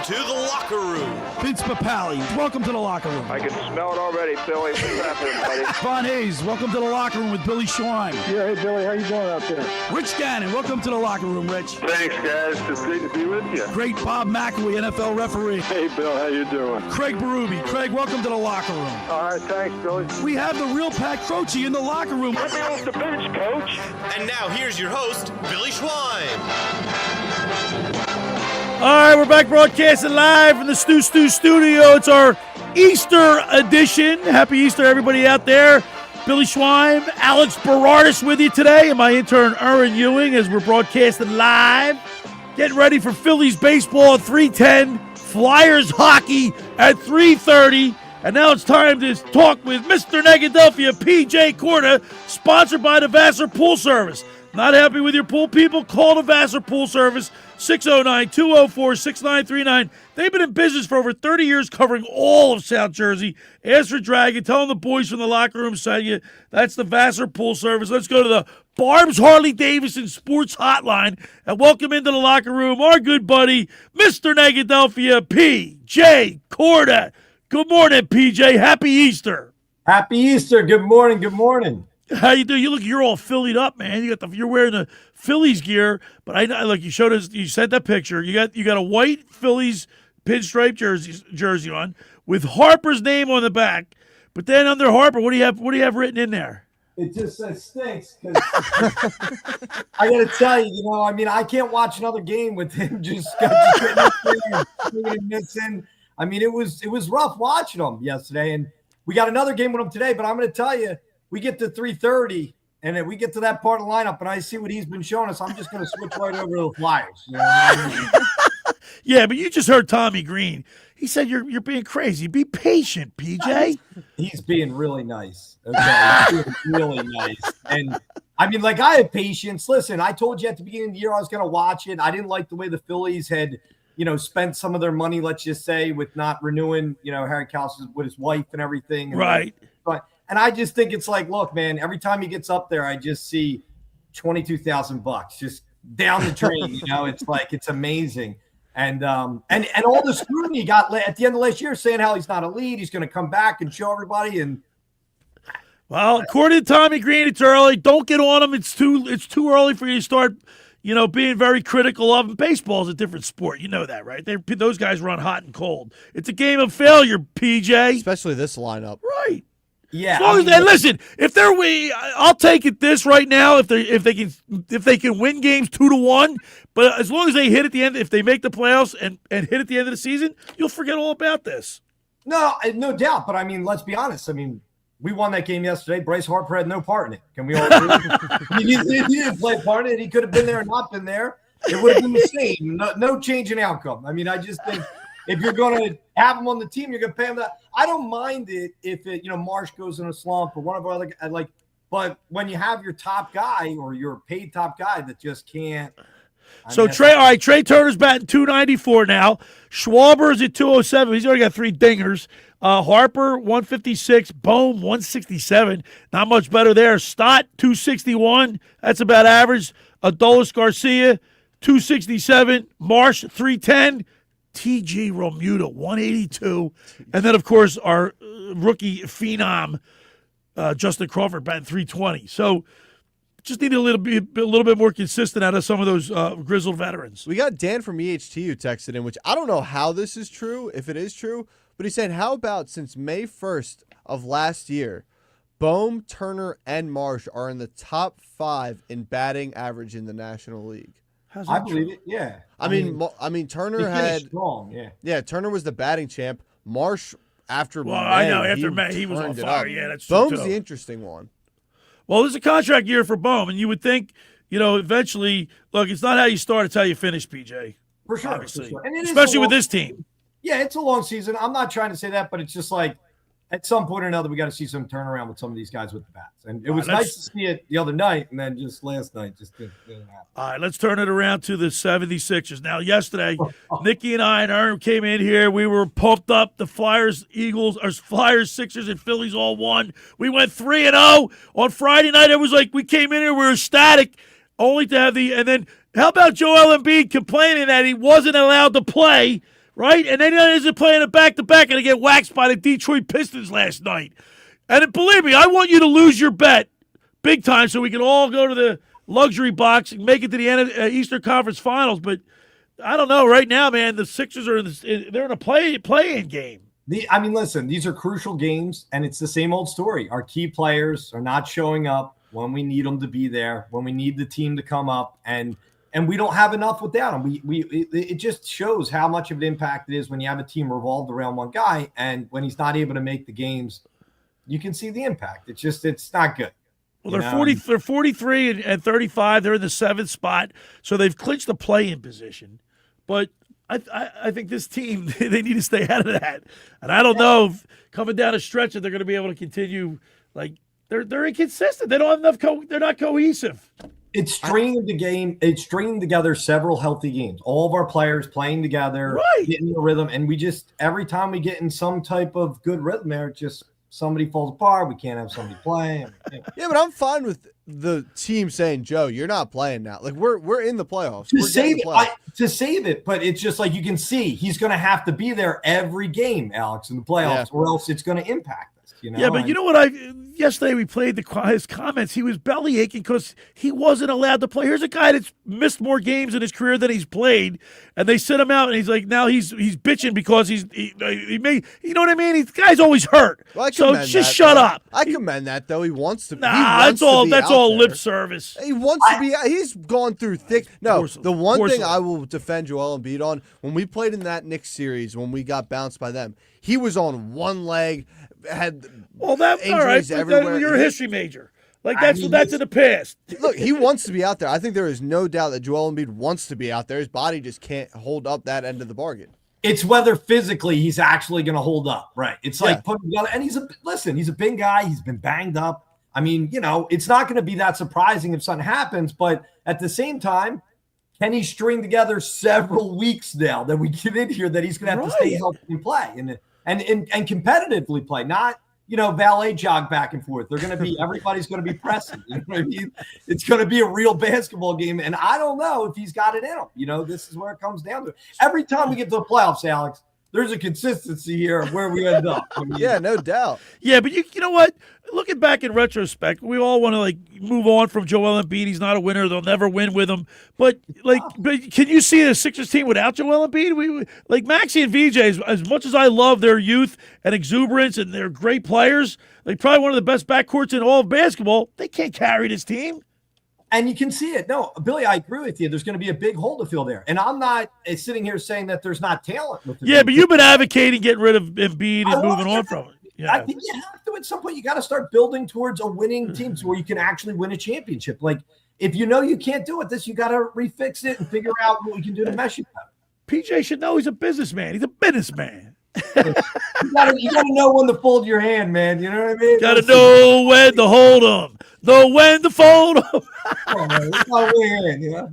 To the locker room. Vince Papali, welcome to the locker room. I can smell it already, Philly. What's happening, buddy? Von Hayes, welcome to the locker room with Billy Schwein. Yeah, hey, Billy, how you doing out there? Rich Gannon, welcome to the locker room, Rich. Thanks, guys. It's great to be with you. Great Bob McElwee, NFL referee. Hey, Bill, how you doing? Craig Berube. Craig, welcome to the locker room. All right, thanks, Billy. We have the real Pat Croce in the locker room. Let me off the bench, Coach. And now here's your host, Billy Schwein. All right, we're back broadcasting live from the Stu studio. It's our Easter edition. Happy Easter, everybody out there. Billy Schwein, Alex Berardis with you today, and my intern, Erin Ewing, as we're broadcasting live. Getting ready for Phillies baseball at 3:10, Flyers hockey at 3:30. And now it's time to talk with Mr. Negadelphia P.J. Corda, sponsored by the Vassar Pool Service. Not happy with your pool, people? Call the Vassar Pool Service, 609-204-6939. They've been in business for over 30 years, covering all of South Jersey. Ask for Dragon. Tell them the boys from the locker room sent you. That's the Vassar Pool Service. Let's go to the Barb's Harley-Davidson Sports Hotline and welcome into the locker room our good buddy, Mr. Negadelphia P.J. Corda. Good morning, P.J. Happy Easter. Happy Easter. Good morning. Good morning. How you doing? You're all Phillied up, man. You're wearing the Phillies gear, but I know, look, you showed us, you sent that picture. You got a white Phillies pinstripe jersey on with Harper's name on the back. But then under Harper, what do you have written in there? It just stinks because I got to tell you, I can't watch another game with him just getting up there and missing. I mean, it was rough watching him yesterday, and we got another game with him today. But I'm going to tell you, we get to 3:30, and then we get to that part of the lineup, and I see what he's been showing us. I'm just going to switch right over to the Flyers. You know what I mean? Yeah, but you just heard Tommy Greene. He said you're being crazy. Be patient, PJ. He's being really nice. Okay, he's being really nice. And I mean, I have patience. Listen, I told you at the beginning of the year I was going to watch it. I didn't like the way the Phillies had, spent some of their money, let's just say, with not renewing, Harry Kelsey with his wife and everything. And right. But And I just think it's like, look, man, every time he gets up there, I just see $22,000 just down the drain. It's like, it's amazing. And all the scrutiny he got at the end of last year saying how he's not elite, he's going to come back and show everybody. And well, according to Tommy Greene, it's early. Don't get on him. It's too early for you to start, being very critical of him. Baseball is a different sport. You know that, right? Those guys run hot and cold. It's a game of failure, PJ. Especially this lineup. Right. Yeah. As long as and listen, if they're I'll take it this right now. If they can win games 2-1, but as long as they hit at the end, if they make the playoffs and hit at the end of the season, you'll forget all about this. No doubt. But let's be honest. We won that game yesterday. Bryce Harper had no part in it. Can we all agree? he didn't play part in it. He could have been there or not been there. It would have been the same. No change in outcome. I just think if you're going to have him on the team, you're going to pay him that. I don't mind it if Marsh goes in a slump or one of our other but when you have your top guy or your paid top guy that just can't. Trey Turner's batting .294 now. Schwarber's at .207. He's already got 3 dingers. Harper, 156. Bohm, 167. Not much better there. Stott, 261. That's about average. Adolis Garcia, 267. Marsh, 310. T.G. Romuda, 182. And then, of course, our rookie phenom, Justin Crawford, batting .320. So just need a little bit more consistent out of some of those grizzled veterans. We got Dan from EHTU texted in, which I don't know how this is true, if it is true, but he said, how about since May 1st of last year, Bohm, Turner, and Marsh are in the top 5 in batting average in the National League. I believe it, yeah. I mean, Turner had strong, yeah. Yeah, Turner was the batting champ. Marsh, after May, after May, he was on fire. Yeah, that's true. Bohm's the interesting one. Well, this is a contract year for Bohm, and you would think, eventually, look, it's not how you start, it's how you finish, PJ. For sure. Obviously. For sure. And especially with this team. Yeah, it's a long season. I'm not trying to say that, but it's just like at some point or another, we got to see some turnaround with some of these guys with the bats. And it was nice to see it the other night, and then just last night just didn't happen. All right, let's turn it around to the 76ers. Now, yesterday, Nikki and I and Aaron came in here. We were pumped up. The Flyers, Sixers, and Phillies all won. We went 3-0. On Friday night, it was like we came in here, we were ecstatic, only to have and then how about Joel Embiid complaining that he wasn't allowed to play, right? And then he isn't playing it back-to-back, and they get waxed by the Detroit Pistons last night. And believe me, I want you to lose your bet big time so we can all go to the luxury box and make it to the end of Eastern Conference Finals. But I don't know. Right now, man, the Sixers are they're in a play-in game. Listen, these are crucial games, and it's the same old story. Our key players are not showing up when we need them to be there, when we need the team to come up, and we don't have enough without them. It just shows how much of an impact it is when you have a team revolved around one guy, and when he's not able to make the games, you can see the impact. It's not good. Well, they're 43 and 35. They're in the 7th spot, so they've clinched the play-in position. But I think this team, they need to stay out of that. And I don't know if coming down a stretch that they're going to be able to continue. Like they're inconsistent. They don't have enough. They're not cohesive. It's stringing the game. It's stringing together several healthy games. All of our players playing together, getting the rhythm, and we just every time we get in some type of good rhythm, there just somebody falls apart. We can't have somebody playing. Yeah, but I'm fine with the team saying, "Joe, you're not playing now." Like we're in the playoffs. To save it, but it's just like you can see he's going to have to be there every game, Alex, in the playoffs, or else it's going to impact us. Yeah, but you know what? Yesterday we played his comments. He was belly aching because he wasn't allowed to play. Here's a guy that's missed more games in his career than he's played, and they sit him out, and he's like, now he's bitching because he may, you know what I mean? The guy's always hurt. Well, so just shut up. I commend that though. He wants to. Nah, that's all lip service. He wants to be. He's gone through thick. No, the one thing I will defend Joel Embiid on, when we played in that Knicks series, when we got bounced by them, he was on one leg. Had injuries everywhere. You're a history major. That's in the past. Look, he wants to be out there. I think there is no doubt that Joel Embiid wants to be out there. His body just can't hold up that end of the bargain. It's whether physically he's actually going to hold up, right? It's like putting together. And he's a big guy. He's been banged up. It's not going to be that surprising if something happens. But at the same time, can he string together several weeks now that we get in here that he's going to have to stay healthy and play and competitively play, not valet jog back and forth. They're going to be, everybody's going to be pressing. You know what I mean? It's going to be a real basketball game. And I don't know if he's got it in him. This is where it comes down to. Every time we get to the playoffs, Alex, there's a consistency here of where we end up. Yeah, no doubt. Yeah, but you know what? Looking back in retrospect, we all want to move on from Joel Embiid. He's not a winner; they'll never win with him. But but can you see a Sixers team without Joel Embiid? Maxey and VJ, as much as I love their youth and exuberance, and they're great players, probably one of the best backcourts in all of basketball. They can't carry this team. And you can see it. No, Billy, I agree with you. There's going to be a big hole to fill there. And I'm not sitting here saying that there's not talent with the team. But you've been advocating getting rid of Embiid and moving on from it. Yeah. I think you have to at some point. You got to start building towards a winning team where you can actually win a championship. If you can't do it, you got to refix it and figure out what we can do to mesh it up. PJ should know he's a businessman. He's a businessman. You gotta know when to fold your hand, man. You know what I mean? Gotta know when to hold them, know when to fold them.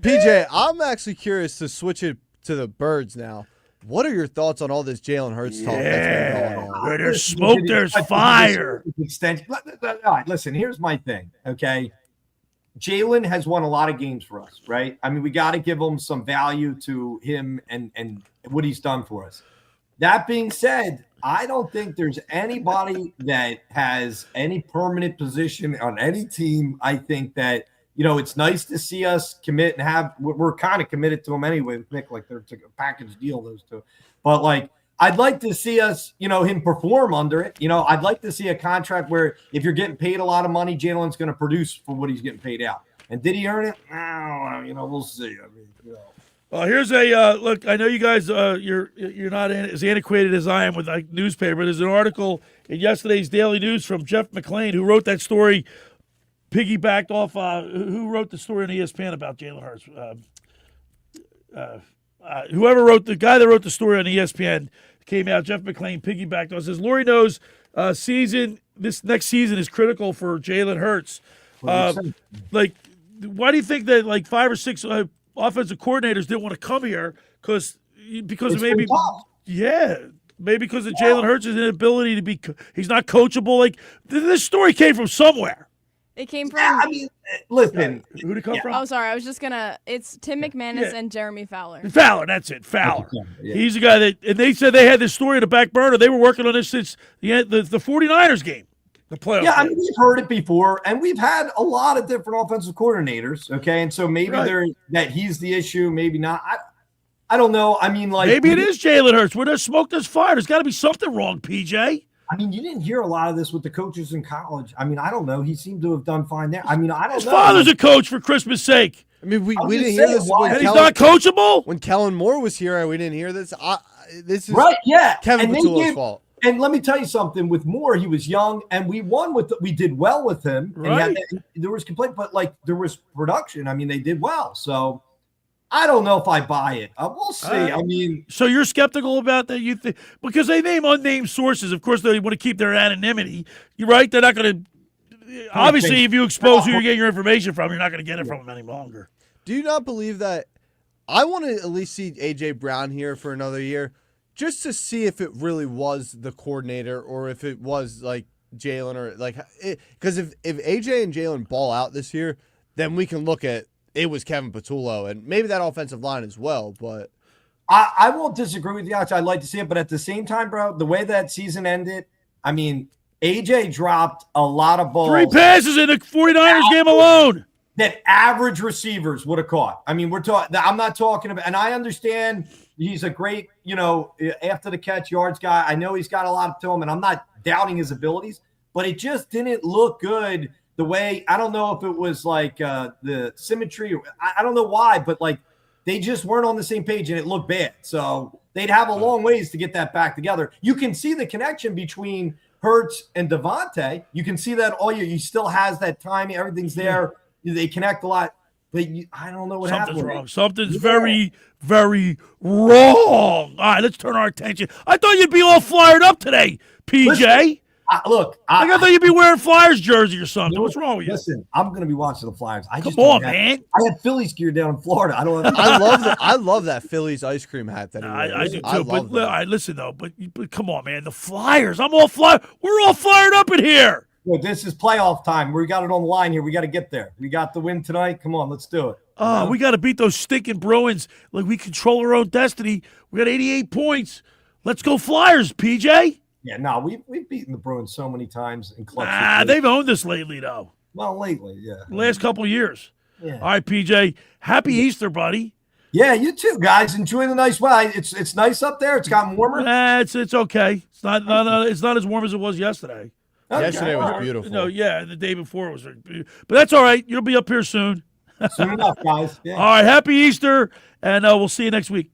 PJ, I'm actually curious to switch it to the Birds now. What are your thoughts on all this Jalen Hurts talk that's been going on? Where there's smoke, there's fire. All right, listen, here's my thing, okay? Jalen has won a lot of games for us, right? I mean, we got to give him some value to him and what he's done for us. That being said, I don't think there's anybody that has any permanent position on any team. I think that, it's nice to see us commit and we're kind of committed to them anyway. Nick, they're a package deal, those two. But I'd like to see us, him perform under it. I'd like to see a contract where if you're getting paid a lot of money, Jalen's going to produce for what he's getting paid out. And did he earn it? We'll see. Here's a look. I know you guys, you're not as antiquated as I am with newspaper. There's an article in yesterday's Daily News from Jeff McClain, who wrote that story, piggybacked off. Who wrote the story on ESPN about Jalen Hurts? The guy that wrote the story on ESPN came out. Jeff McClain piggybacked on. Says Lori knows this next season is critical for Jalen Hurts. Why do you think that 5 or 6 offensive coordinators didn't want to come here because maybe because of Jalen Hurts' inability to be he's not coachable. This story came from somewhere. It came from listen. Who'd it come from? Oh, sorry. I was just it's Tim McManus and Jeremy Fowler. That's it. Fowler. He's the guy and they said they had this story in the back burner. They were working on this since the 49ers game. The playoff. Yeah, I mean, we've heard it before, and we've had a lot of different offensive coordinators. Okay, and so maybe that he's the issue, maybe not. I don't know. I mean, maybe it is Jalen Hurts. Where there's smoke, there's fire. There's got to be something wrong, PJ. I mean, you didn't hear a lot of this with the coaches in college. I mean, I don't know. He seemed to have done fine there. I mean, I don't know. His father's a coach, for Christmas' sake. I mean, we didn't hear this. And he's not coachable? When Kellen Moore was here, we didn't hear this. This is right, yeah. Kevin Petullo's fault. And let me tell you something. With Moore, he was young, and we did well with him. Right. And there was complaint, but there was production. I mean, they did well. So I don't know if I buy it. We'll see. I mean, so you're skeptical about that? You think because they name unnamed sources? Of course, they want to keep their anonymity. You're right. They're not going to. Obviously, if you expose who you're getting your information from, you're not going to get it from them any longer. Do you not believe that? I want to at least see AJ Brown here for another year, just to see if it really was the coordinator or if it was Jalen or because if AJ and Jalen ball out this year, then we can look at it was Kevin Petullo and maybe that offensive line as well. But I won't disagree with you. I'd like to see it, but at the same time, bro, the way that season ended, I mean, AJ dropped a lot of balls. 3 passes in the 49ers game alone that average receivers would have caught. I mean, I'm not talking about, and I understand he's a great, after the catch yards guy. I know he's got a lot to him, and I'm not doubting his abilities, but it just didn't look good the way, I don't know if it was the symmetry, I don't know why, but they just weren't on the same page and it looked bad. So they'd have a long ways to get that back together. You can see the connection between Hurts and Devontae. You can see that all year. He still has that timing. Everything's there. They connect a lot. But I don't know what happened. Something's wrong. Something's very, very wrong. All right, let's turn our attention. I thought you'd be all fired up today, PJ. Look, I thought you'd be wearing Flyers jersey or something. What's wrong with you? Listen, I'm going to be watching the Flyers. Come on, man. I had Phillies gear down in Florida. I don't. I love that Phillies ice cream hat that he wears. I do too. But listen though. But come on, man. The Flyers. I'm all fired. We're all fired up in here. Look, this is playoff time. We got it on the line here. We got to get there. We got the win tonight. Come on, let's do it. We got to beat those stinking Bruins. Like we control our own destiny. We got 88 points. Let's go Flyers, PJ. Yeah, no, we've beaten the Bruins so many times in clutch. They've owned us lately, though. Well, lately, yeah. Last couple of years. Yeah. All right, PJ. Happy Easter, buddy. Yeah, you too, guys. Enjoy the nice weather. It's nice up there. It's gotten warmer. It's okay. It's not as warm as it was yesterday. Okay. Yesterday was beautiful. No, yeah, the day before was, but that's all right. You'll be up here soon. Soon enough, guys. Yeah. All right, happy Easter, and we'll see you next week.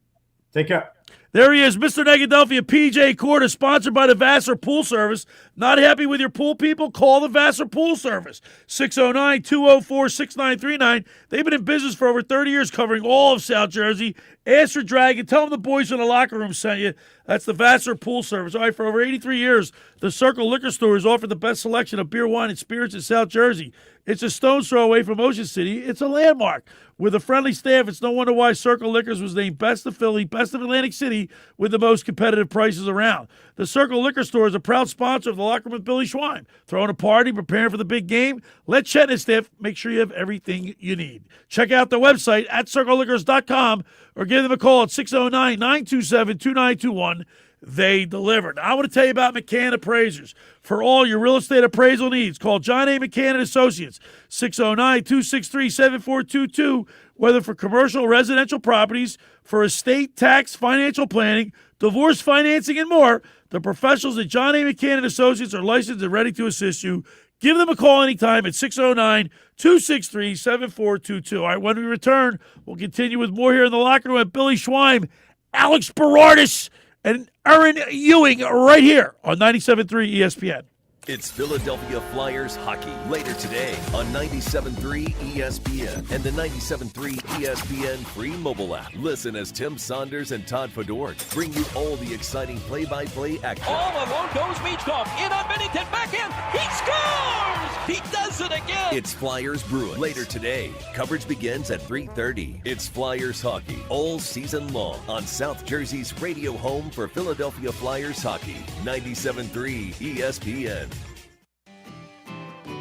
Take care. There he is, Mr. Negadelphia P.J. Corda, sponsored by the Vassar Pool Service. Not happy with your pool, people? Call the Vassar Pool Service, 609-204-6939. They've been in business for over 30 years, covering all of South Jersey. Ask for Dragon. Tell them the boys in the locker room sent you. That's the Vassar Pool Service. All right, for over 83 years, the Circle Liquor Store has offered the best selection of beer, wine, and spirits in South Jersey. It's a stone's throw away from Ocean City. It's a landmark. With a friendly staff, it's no wonder why Circle Liquors was named Best of Philly, Best of Atlantic City, with the most competitive prices around. The Circle Liquor Store is a proud sponsor of the Locker Room with Billy Schwein. Throwing a party, preparing for the big game? Let Chet and his staff make sure you have everything you need. Check out their website at circleliquors.com or give them a call at 609-927-2921. They delivered. Now, I want to tell you about McCann Appraisers. For all your real estate appraisal needs, call John A. McCann & Associates, 609-263-7422, whether for commercial, residential properties, for estate, tax, financial planning, divorce financing, and more. The professionals at John A. McCann & Associates are licensed and ready to assist you. Give them a call anytime at 609-263-7422. All right, when we return, we'll continue with more here in the locker room at Billy Schwein, Alex Berardis, and Erin Ewing right here on 97.3 ESPN. It's Philadelphia Flyers hockey later today on 97.3 ESPN and the 97.3 ESPN free mobile app. Listen as Tim Saunders and Todd Fedor bring you all the exciting play-by-play action. All alone goes Michkov. In on Bennington, back in. He scores! He does it again! It's Flyers Bruins later today. Coverage begins at 3:30. It's Flyers hockey all season long on South Jersey's radio home for Philadelphia Flyers hockey, 97.3 ESPN.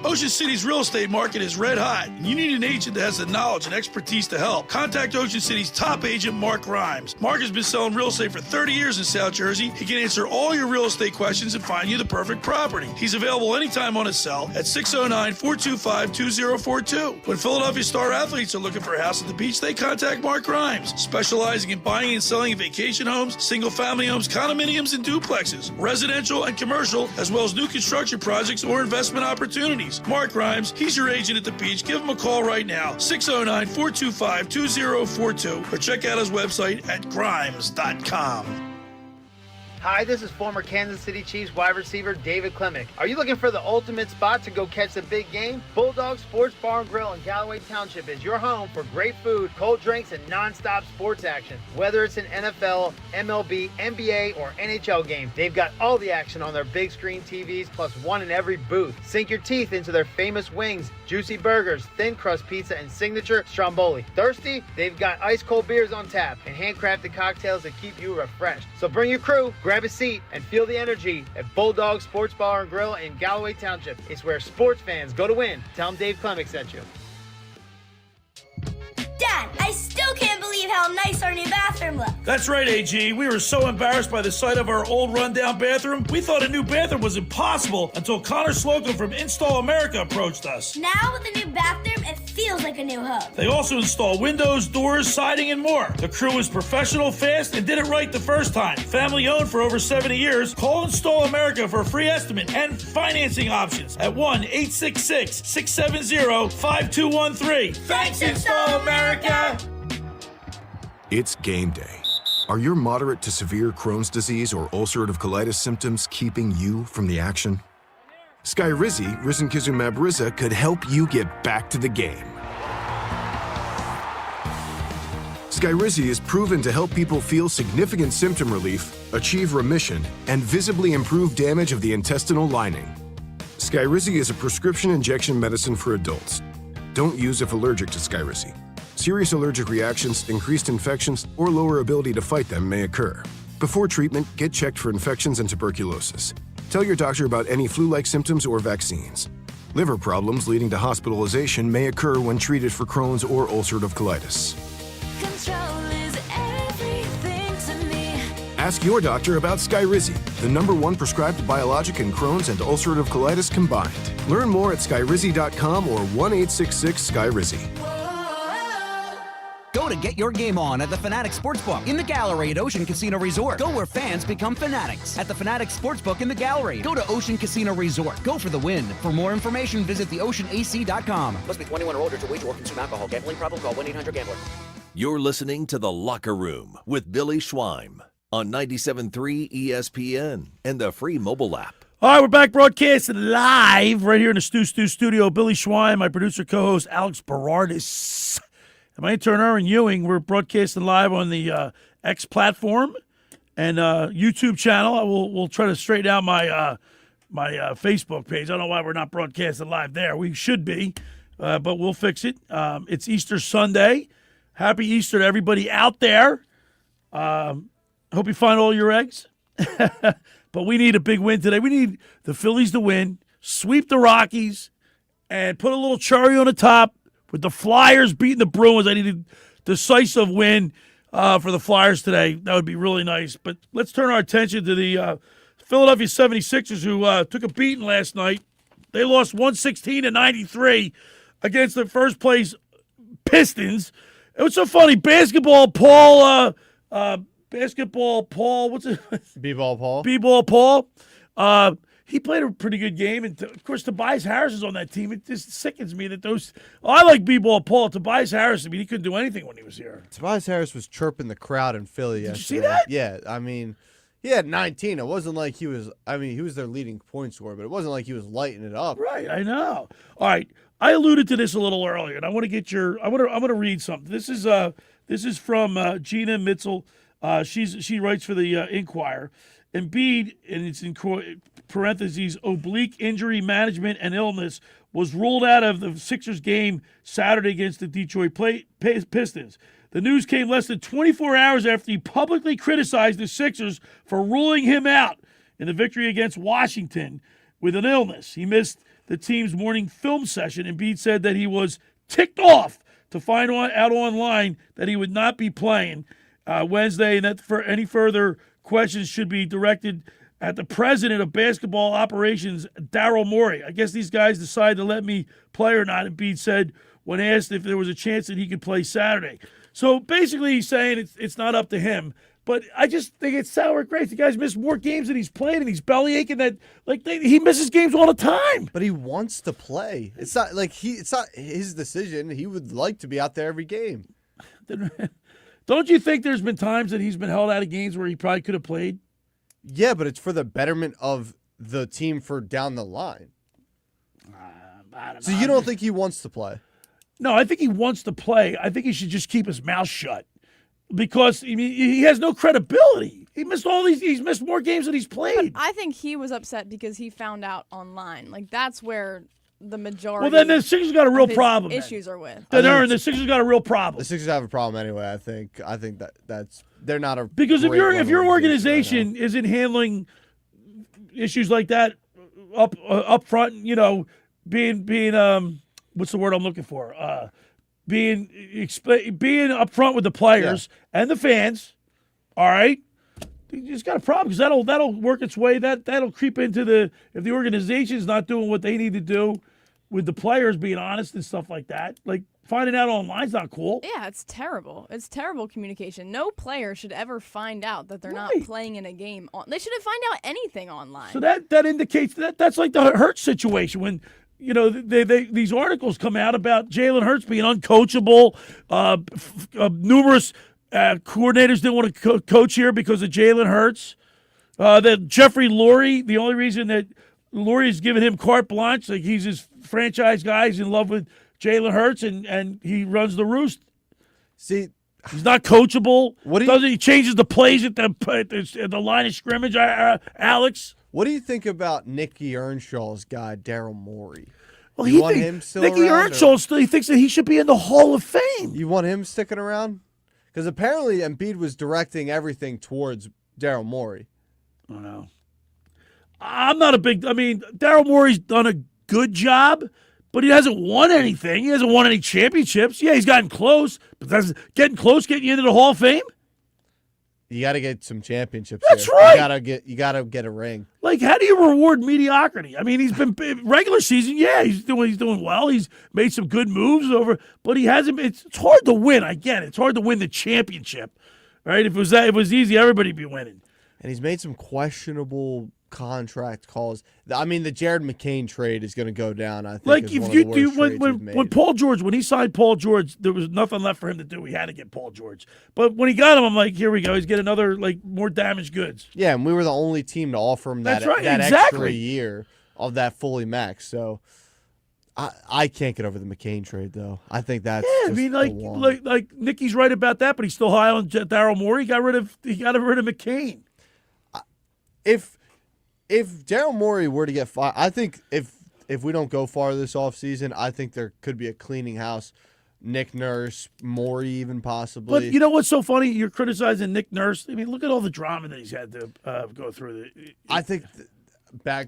Ocean City's real estate market is red hot, and you need an agent that has the knowledge and expertise to help. Contact Ocean City's top agent, Mark Grimes. Mark has been selling real estate for 30 years in South Jersey. He can answer all your real estate questions and find you the perfect property. He's available anytime on his cell at 609-425-2042. When Philadelphia star athletes are looking for a house at the beach, they contact Mark Grimes, specializing in buying and selling vacation homes, single-family homes, condominiums, and duplexes, residential and commercial, as well as new construction projects or investment opportunities. Mark Grimes, he's your agent at the beach. Give him a call right now, 609-425-2042, or check out his website at grimes.com. Hi, this is former Kansas City Chiefs wide receiver David Klemick. Are you looking for the ultimate spot to go catch the big game? Bulldog Sports Bar and Grill in Galloway Township is your home for great food, cold drinks, and non-stop sports action. Whether it's an NFL, MLB, NBA, or NHL game, they've got all the action on their big screen TVs, plus one in every booth. Sink your teeth into their famous wings, juicy burgers, thin crust pizza, and signature stromboli. Thirsty? They've got ice cold beers on tap and handcrafted cocktails that keep you refreshed. So bring your crew, grab a seat, and feel the energy at Bulldog Sports Bar and Grill in Galloway Township. It's where sports fans go to win. Tell them Dave Klemick sent you. Dad, I still can't believe how nice our new bathroom looks. That's right, AG. We were so embarrassed by the sight of our old rundown bathroom, we thought a new bathroom was impossible until Connor Slocum from Install America approached us. Now with the new bathroom, it feels like a new home. They also install windows, doors, siding, and more. The crew was professional, fast, and did it right the first time. Family owned for over 70 years. Call Install America for a free estimate and financing options at 1-866-670-5213. Thanks, Install America! It's game day. Are your moderate to severe Crohn's disease or ulcerative colitis symptoms keeping you from the action? Skyrizi, risankizumab Riza, could help you get back to the game. Skyrizi is proven to help people feel significant symptom relief, achieve remission, and visibly improve damage of the intestinal lining. Skyrizi is a prescription injection medicine for adults. Don't use if allergic to Skyrizi. Serious allergic reactions, increased infections, or lower ability to fight them may occur. Before treatment, get checked for infections and tuberculosis. Tell your doctor about any flu-like symptoms or vaccines. Liver problems leading to hospitalization may occur when treated for Crohn's or ulcerative colitis. Control is everything to me. Ask your doctor about Skyrizi, the #1 prescribed biologic in Crohn's and ulcerative colitis combined. Learn more at skyrizi.com or 1-866-SKYRIZI. Go to get your game on at the Fanatic Sportsbook in the Gallery at Ocean Casino Resort. Go where fans become fanatics at the Fanatic Sportsbook in the Gallery. Go to Ocean Casino Resort. Go for the win. For more information, visit theoceanac.com. Must be 21 or older to wager or consume alcohol. Gambling problem? Call 1-800-GAMBLER. You're listening to The Locker Room with Billy Schweim on 97.3 ESPN and the free mobile app. All right, we're back broadcasting live right here in the Stu studio. Billy Schweim, my producer, co-host Alex Berardis, and my intern Erin Ewing. We're broadcasting live on the X platform and YouTube channel. We'll try to straighten out my Facebook page. I don't know why we're not broadcasting live there. We should be, but we'll fix it. It's Easter Sunday. Happy Easter to everybody out there. Hope you find all your eggs. But we need a big win today. We need the Phillies to win, sweep the Rockies, and put a little cherry on the top with the Flyers beating the Bruins. I need a decisive win for the Flyers today. That would be really nice. But let's turn our attention to the Philadelphia 76ers, who took a beating last night. They lost 116-93 against the first-place Pistons. It was so funny. Basketball Paul, what's it? B-Ball Paul. B-Ball Paul. He played a pretty good game. And, of course, Tobias Harris is on that team. It just sickens me that those – I like B-Ball Paul. Tobias Harris, I mean, he couldn't do anything when he was here. Tobias Harris was chirping the crowd in Philly yesterday. Did you see that? Yeah, I mean, he had 19. It wasn't like he was – I mean, he was their leading point scorer, but it wasn't like he was lighting it up. Right, I know. All right. I alluded to this a little earlier, and I want to get your – I'm going to read something. This is from Gina Mitzel. She writes for the Inquirer. Embiid, and it's in parentheses, oblique injury management and illness, was ruled out of the Sixers game Saturday against the Detroit Pistons. The news came less than 24 hours after he publicly criticized the Sixers for ruling him out in the victory against Washington with an illness. He missed the team's morning film session. Embiid said that he was ticked off to find out online that he would not be playing Wednesday, and that for any further questions should be directed at the president of basketball operations, Daryl Morey. I guess these guys decided to let me play or not, Embiid said when asked if there was a chance that he could play Saturday. So basically he's saying it's not up to him. But I just think it's sour grapes. The guy's missed more games than he's played, and he's belly aching that he misses games all the time. But he wants to play. It's not like it's not his decision. He would like to be out there every game. Don't you think there's been times that he's been held out of games where he probably could have played? Yeah, but it's for the betterment of the team for down the line. I don't know. So you don't think he wants to play? No, I think he wants to play. I think he should just keep his mouth shut because he has no credibility. He's missed more games than he's played. But I think he was upset because he found out online. Like, that's where the majority. Well, then the Sixers got a real problem. Issues are with. Then the Sixers got a real problem. The Sixers have a problem anyway. I think that's they're not a because if your organization right isn't handling issues like that up front, being what's the word I'm looking for? Being up front with the players and the fans. All right. You just got a problem because that'll work its way. That'll creep into if the organization's not doing what they need to do with the players being honest and stuff like that. Like finding out online's not cool. Yeah, it's terrible. It's terrible communication. No player should ever find out that they're not playing in a game. They shouldn't find out anything online. So that indicates that's like the Hurts situation when these articles come out about Jalen Hurts being uncoachable. Numerous coordinators didn't want to coach here because of Jalen Hurts. That Jeffrey Lurie, the only reason that Lurie's given him carte blanche, like he's his franchise guy, he's in love with Jalen Hurts, and he runs the roost. See, He's not coachable. What He changes the plays at the line of scrimmage, Alex. What do you think about Nicky Earnshaw's guy, Daryl Morey? Well, you want him still Nicky around? Earnshaw he thinks that he should be in the Hall of Fame. You want him sticking around? Because apparently Embiid was directing everything towards Daryl Morey. I don't know. I'm not a big. I mean, Daryl Morey's done a good job, but he hasn't won anything. He hasn't won any championships. Yeah, he's gotten close, but that's getting you into the Hall of Fame. You got to get some championships. That's here. right. You got to get a ring. Like, how do you reward mediocrity? I mean, he's been regular season. Yeah, he's doing well. He's made some good moves but he hasn't. It's hard to win. I get it. It's hard to win the championship, right? If it was easy, everybody'd be winning. And he's made some questionable contract calls. I mean, the Jared McCain trade is going to go down. I think. Like as if one you of the worst trades we've made. when he signed Paul George, there was nothing left for him to do. He had to get Paul George. But when he got him, I'm like, here we go. He's getting another more damaged goods. Yeah, and we were the only team to offer him that extra year of that fully max. So I can't get over the McCain trade though. I think that's like Nicky's right about that, but he's still high on Daryl Morey. He got rid of McCain. If Daryl Morey were to get fired, I think if we don't go far this offseason, I think there could be a cleaning house. Nick Nurse, Morey even possibly. But you know what's so funny? You're criticizing Nick Nurse. I mean, look at all the drama that he's had to go through. I think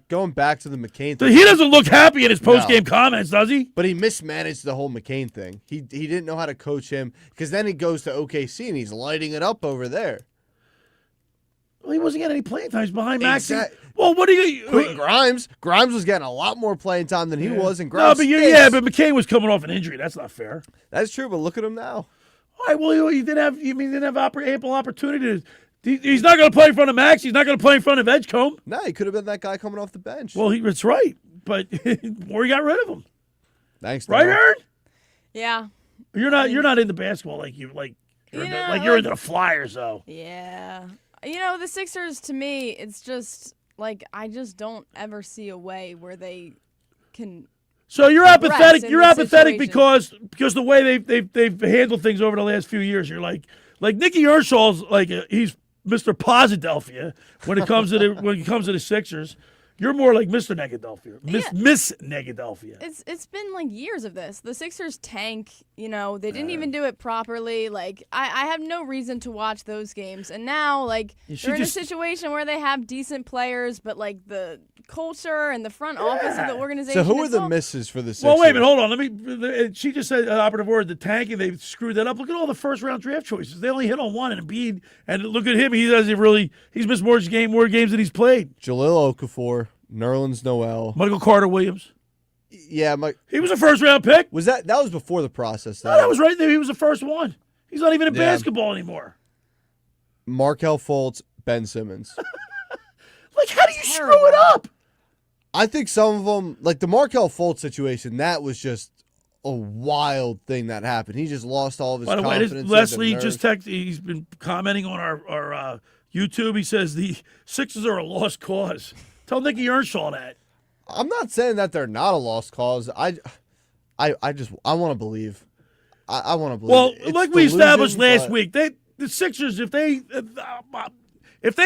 going back to the McCain thing. He doesn't look happy in his post-game comments, does he? But he mismanaged the whole McCain thing. He didn't know how to coach him because then he goes to OKC and he's lighting it up over there. Well, he wasn't getting any playing time. He's behind Maxey. Well, what do you? Grimes was getting a lot more playing time than he was, and Grimes. But McCain was coming off an injury. That's not fair. That's true, but look at him now. All right. Well, he didn't have. You mean he didn't have ample opportunity? He's not going to play in front of Max. He's not going to play in front of Edgecombe. No, he could have been that guy coming off the bench. Well, that's right, but Morey got rid of him. Thanks, right, Erin? Yeah. You're not into basketball like you're into the Flyers though. Yeah. You know, the Sixers, to me, it's just, I just don't ever see a way where they can. So you're apathetic. You're apathetic because the way they've handled things over the last few years. You're like Nicky Ershaw's he's Mr. Posidelphia when it comes to the Sixers. You're more like Mr. Negadelphia, Miss Negadelphia. It's been years of this. The Sixers tank. You know, they didn't even do it properly. I have no reason to watch those games. And now they're in a situation where they have decent players, but the culture and the front office of the organization. So who are the misses for the Sixers? Well, wait a minute, hold on. She just said an operative word, the tanking. They screwed that up. Look at all the first round draft choices. They only hit on one, and Embiid. And look at him. He's missed more games than he's played. Jahlil Okafor, Nerlens Noel, Michael Carter Williams. Yeah, he was a first round pick. Was that was before the process? Though. No, that was right there. He was the first one. He's not even in basketball anymore. Markelle Fultz, Ben Simmons. How do you screw it up? I think some of them, the Markelle Fultz situation, that was just a wild thing that happened. He just lost all of his confidence. By the way, Leslie just texted. He's been commenting on our YouTube. He says the Sixers are a lost cause. Tell Nicky Earnshaw that. I'm not saying that they're not a lost cause. I want to believe. I want to believe. Well, we established last week, the Sixers, if they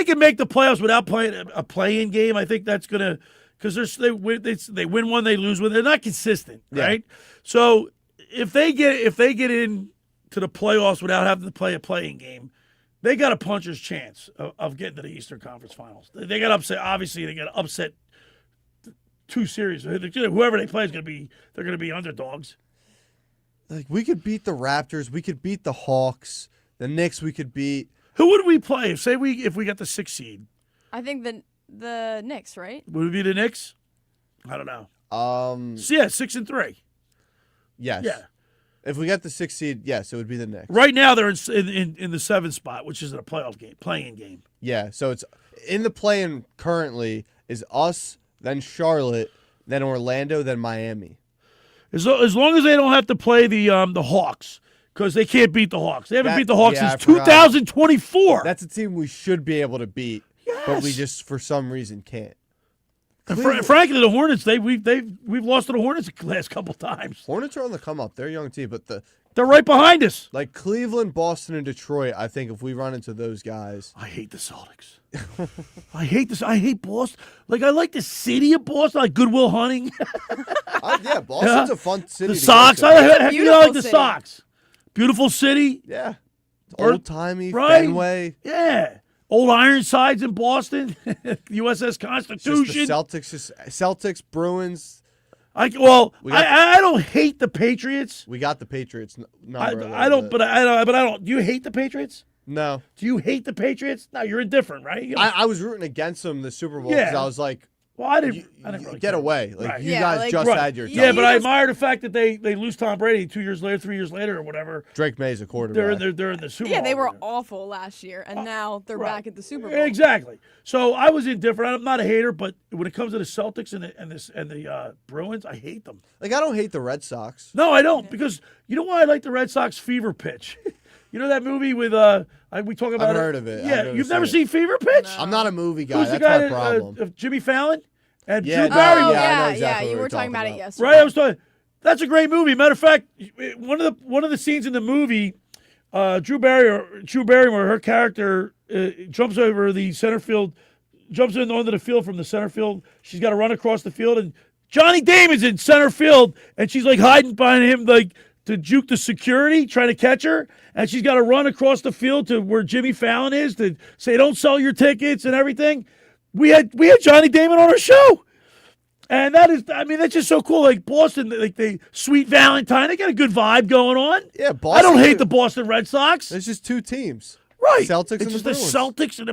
can make the playoffs without playing a play-in game, I think that's gonna because they win one, they lose one. They're not consistent, right? So if they get in to the playoffs without having to play a play-in game, they got a puncher's chance of getting to the Eastern Conference Finals. They got upset. Obviously, they got upset two series. Whoever they play is they're going to be underdogs. We could beat the Raptors. We could beat the Hawks. The Knicks we could beat. Who would we play? If we got the 6th seed. I think the Knicks, right? Would it be the Knicks? I don't know. 6-3. Yes. Yeah. If we got the 6th seed, yes, it would be the Knicks. Right now they're in the 7th spot, which is in a play-in game. Yeah, so it's in the play-in currently is us, then Charlotte, then Orlando, then Miami. As long as they don't have to play the Hawks, because they can't beat the Hawks. They haven't beat the Hawks since 2024. That's a team we should be able to beat, but we just for some reason can't. And frankly, the Hornets we've lost to the Hornets the last couple times. Hornets are on the come up. They're a young team, but the They're right behind us. Like Cleveland, Boston, and Detroit, I think if we run into those guys. I hate the Celtics. I hate this. I hate Boston. Like, I like the city of Boston. I like Goodwill Hunting. Yeah, Boston's a fun city. The Sox. I like the city. Sox. Beautiful city. Yeah. Old-timey, Right. Fenway. Yeah. Old Ironsides in Boston. USS Constitution. Just the Celtics, Bruins. I don't hate the Patriots. We got the Patriots number. I don't. But I don't. Do you hate the Patriots? No. Do you hate the Patriots? No, you're indifferent, right? You know? I was rooting against them the Super Bowl because I was like, well, I didn't really get care. away. Like Right. you guys just had your time. Yeah, but I admire the fact that they lose Tom Brady 2 years later, 3 years later, or whatever. Drake May's a quarterback. They're in the Super Bowl. Yeah, they were awful last year, and now they're back at the Super Bowl. Exactly. So I was indifferent. I'm not a hater, but when it comes to the Celtics and the Bruins, I hate them. Like I don't hate the Red Sox. No, I don't, because you know why I like the Red Sox fever pitch. You know that movie with we talk about. I've heard of it. Yeah, you've never seen Fever Pitch? No. I'm not a movie guy. Who's That's the guy my problem. of Jimmy Fallon and Yeah, Drew Barrymore? I know exactly you what were you're talking about it yesterday. Right, I was talking. That's a great movie. Matter of fact, one of the scenes in the movie, Drew Barrymore, her character jumps over the center field, jumps onto the field from the center field. She's got to run across the field, and Johnny Damon's in center field, and she's like hiding behind him, like to juke the security, trying to catch her, and she's got to run across the field to where Jimmy Fallon is to say, "Don't sell your tickets" and everything. We had Johnny Damon on our show. And that's just so cool. Like Boston, like the Sweet Valentine, they got a good vibe going on. Yeah, Boston. I don't hate the Boston Red Sox. There's just two teams. Right. Celtics it's and just the Bruins. Celtics and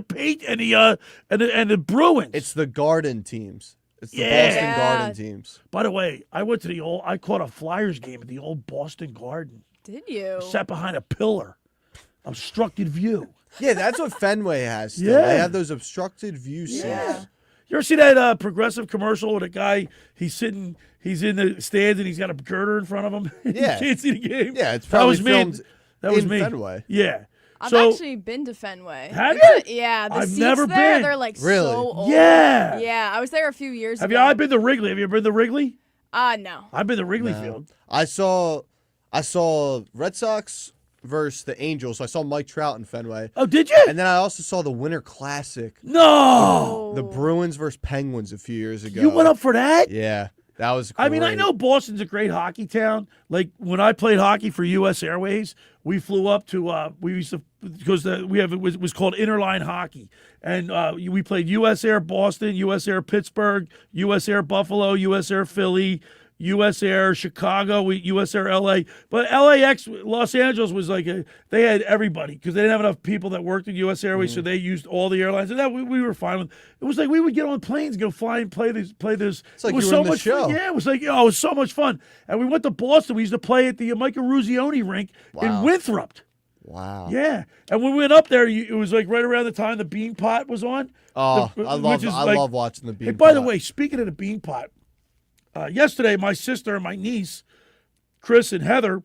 the Bruins. It's the Garden teams. It's the Yeah. Boston Garden teams. By the way, I caught a Flyers game at the old Boston Garden. Did you? Sat behind a pillar. Obstructed view. Yeah, that's what Fenway has. Still. Yeah. They have those obstructed view seats. Yeah. You ever see that Progressive commercial with a guy, he's in the stands and he's got a girder in front of him? Yeah. He can't see the game. Yeah, it's probably filmed That was in me. Fenway. Yeah. I've actually been to Fenway. Have It's you? Yeah, the I've seats never there, been. they're like Really? so old. Yeah. Yeah, I was there a few years Have ago. you? I've been to Wrigley. Have you ever been to Wrigley? No. I've been to Wrigley No. Field. I saw Red Sox versus the Angels. So I saw Mike Trout in Fenway. Oh, did you? And then I also saw the Winter Classic. No. The Bruins versus Penguins a few years ago. You went up for that? Yeah. That was great. I mean, I know Boston's a great hockey town. Like when I played hockey for U.S. Airways, we flew up to because it was called interline hockey, and we played U.S. Air Boston, U.S. Air Pittsburgh, U.S. Air Buffalo, U.S. Air Philly, U.S. Air Chicago, U.S. Air L.A. But LAX, Los Angeles was like they had everybody because they didn't have enough people that worked in U.S. Airways, so they used all the airlines, and that we were fine with. It was like we would get on planes, go fly and play this. It's like it was you were so in the much show. fun. Yeah, it was like it was so much fun. And we went to Boston. We used to play at the Michael Ruzioni rink in Winthrop. Wow. Yeah, and when we went up there, it was like right around the time the Bean Pot was on. Oh, I love watching the Bean Pot. By the way, speaking of the Bean Pot, yesterday my sister and my niece, Chris and Heather,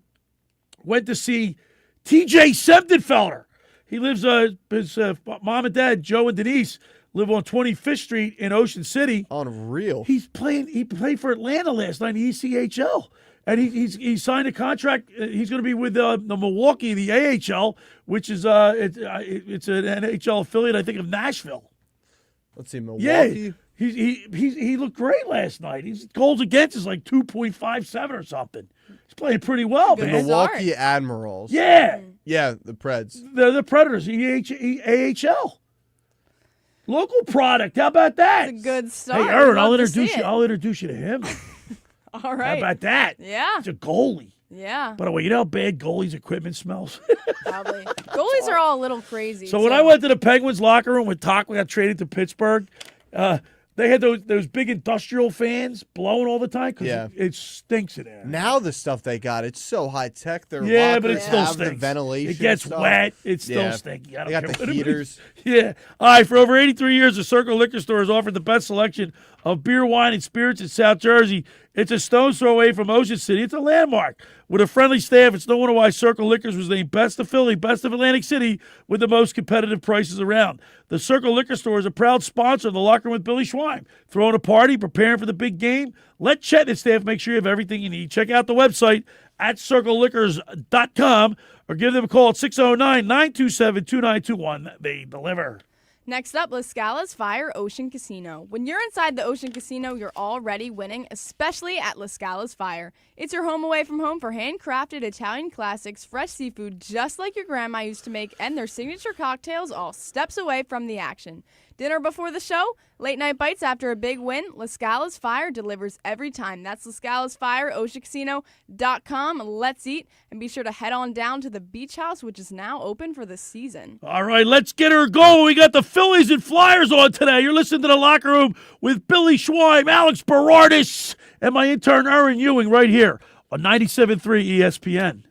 went to see T.J. Sebdenfelder. He lives. His mom and dad, Joe and Denise, live on 25th Street in Ocean City. Unreal. He played for Atlanta last night in the ECHL. And he signed a contract. He's going to be with the Milwaukee, the AHL, which is it's an NHL affiliate, I think, of Nashville. Let's see, Milwaukee. Yeah, he looked great last night. His goals against is like 2.57 or something. He's playing pretty well, The man. Milwaukee Admirals. Yeah. Yeah, the Preds. They're the Predators, AHL. Local product. How about that? It's a good start. Hey, Erin, We'd I'll love to introduce see you. it. I'll introduce you to him. All right. How about that? Yeah. He's a goalie. Yeah. By the way, you know how bad goalies' equipment smells? Probably. Goalies are all a little crazy. So when I went to the Penguins locker room when Talk got traded to Pittsburgh, they had those big industrial fans blowing all the time because it stinks in there. Now the stuff they got, it's so high tech. Their Yeah, but it lockers still have the stinks. ventilation. It gets stuff. wet. It's still Yeah. stinky. I don't They got care the what it heaters. is. Yeah. All right. For over 83 years, the Circle Liquor Store has offered the best selection of beer, wine, and spirits in South Jersey. It's a stone's throw away from Ocean City. It's a landmark. With a friendly staff, it's no wonder why Circle Liquors was named Best of Philly, Best of Atlantic City, with the most competitive prices around. The Circle Liquor Store is a proud sponsor of the Locker Room with Billy Schwein. Throwing a party, preparing for the big game? Let Chet and his staff make sure you have everything you need. Check out the website at circleliquors.com or give them a call at 609-927-2921. They deliver. Next up, La Scala's Fire Ocean Casino. When you're inside the Ocean Casino, you're already winning, especially at La Scala's Fire. It's your home away from home for handcrafted Italian classics, fresh seafood just like your grandma used to make, and their signature cocktails all steps away from the action. Dinner before the show? Late night bites after a big win? La Scala's Fire delivers every time. That's La Scala's Fire, OceanCasino.com. Let's eat. And be sure to head on down to the Beach House, which is now open for the season. All right, let's get her going. We got the Phillies and Flyers on today. You're listening to The Locker Room with Billy Schweim, Alex Berardis, and my intern Erin Ewing right here on 97.3 ESPN.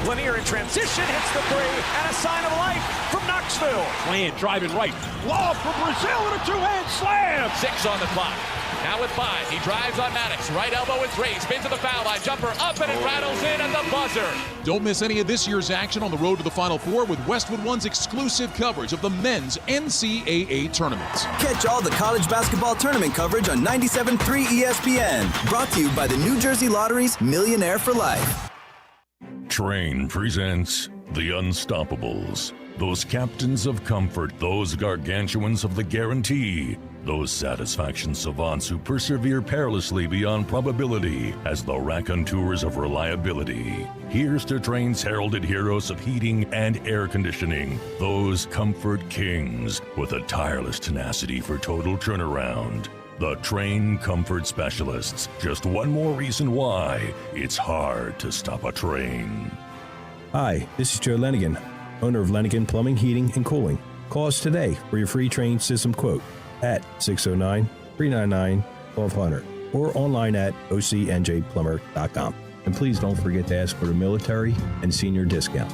Lanier in transition, hits the three, and a sign of life from Knoxville. Playing, driving right. Lob for Brazil and a two-hand slam. 6 on the clock. Now with 5, he drives on Maddox. Right elbow with 3, spins to the foul line. Jumper up and it rattles in at the buzzer. Don't miss any of this year's action on the road to the Final Four with Westwood One's exclusive coverage of the men's NCAA tournaments. Catch all the college basketball tournament coverage on 97.3 ESPN. Brought to you by the New Jersey Lottery's Millionaire for Life. Train presents The Unstoppables. Those captains of comfort, those gargantuans of the guarantee, those satisfaction savants who persevere perilously beyond probability as the raconteurs of reliability. Here's to Train's heralded heroes of heating and air conditioning, those comfort kings with a tireless tenacity for total turnaround. The Train Comfort Specialists. Just one more reason why it's hard to stop a train. Hi, this is Joe Lenigan, owner of Lenigan Plumbing, Heating, and Cooling. Call us today for your free train system quote at 609-399-1200 or online at ocnjplumber.com. And please don't forget to ask for the military and senior discount.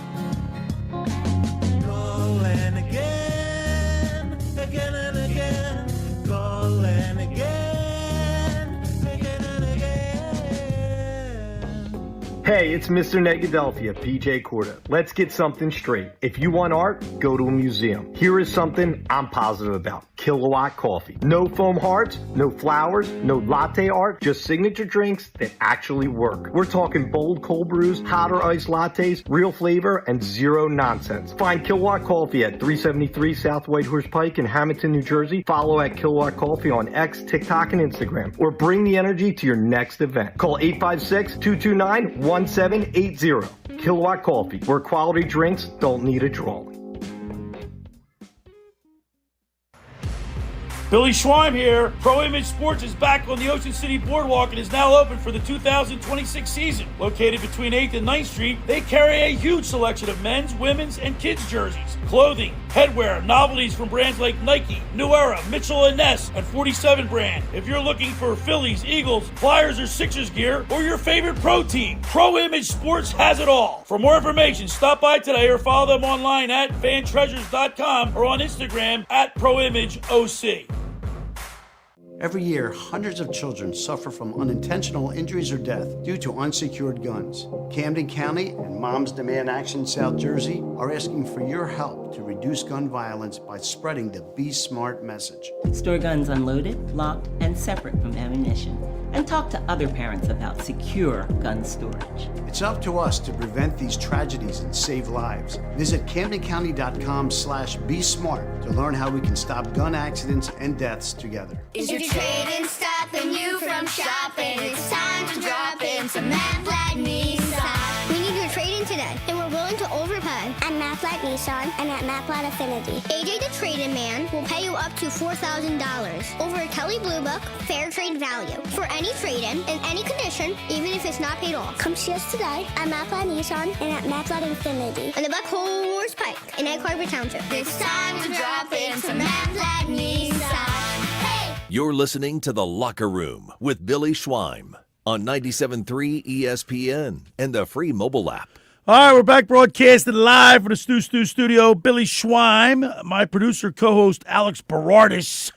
Calling again, again and again. Calling again, again and again. Hey, it's Mr. Negadelphia P.J. Corda. Let's get something straight. If you want art, go to a museum. Here is something I'm positive about. Kilowatt Coffee. No foam hearts, no flowers, no latte art, just signature drinks that actually work. We're talking bold cold brews, hot or iced lattes, real flavor, and zero nonsense. Find Kilowatt Coffee at 373 South Whitehorse Pike in Hamilton, New Jersey. Follow at Kilowatt Coffee on X, TikTok, and Instagram. Or bring the energy to your next event. Call 856-229-1780. Kilowatt Coffee, where quality drinks don't need a drawing. Billy Schweim here. Pro Image Sports is back on the Ocean City Boardwalk and is now open for the 2026 season. Located between 8th and 9th Street, they carry a huge selection of men's, women's, and kids' jerseys, clothing, headwear, novelties from brands like Nike, New Era, Mitchell & Ness, and 47 brand. If you're looking for Phillies, Eagles, Flyers, or Sixers gear, or your favorite pro team, Pro Image Sports has it all. For more information, stop by today or follow them online at fantreasures.com or on Instagram at ProImageOC. Every year, hundreds of children suffer from unintentional injuries or death due to unsecured guns. Camden County and Moms Demand Action South Jersey are asking for your help to reduce gun violence by spreading the Be Smart message. Store guns unloaded, locked, and separate from ammunition. And talk to other parents about secure gun storage. It's up to us to prevent these tragedies and save lives. Visit CamdenCounty.com/BeSmart to learn how we can stop gun accidents and deaths together. Is your trading stopping you from shopping? It's time to drop in some Maflag Nissan. We need your trade-in today, and we're willing to overpay. At Maflag Nissan and at Maflag Affinity. AJ the trade-in man will pay you up to $4,000 over a Kelly Blue Book fair trade value for any trade-in in any condition, even if it's not paid off. Come see us today at Maflag Nissan and at Maflag Affinity. And the Buck Horse Pike in Egg Harbor Township. It's time to drop in some Maflag Nissan. Hey! You're listening to The Locker Room with Billy Schweim on 97.3 ESPN and the free mobile app. All right, we're back broadcasting live from the Stu studio. Billy Schweim, my producer, co-host Alex Berardis,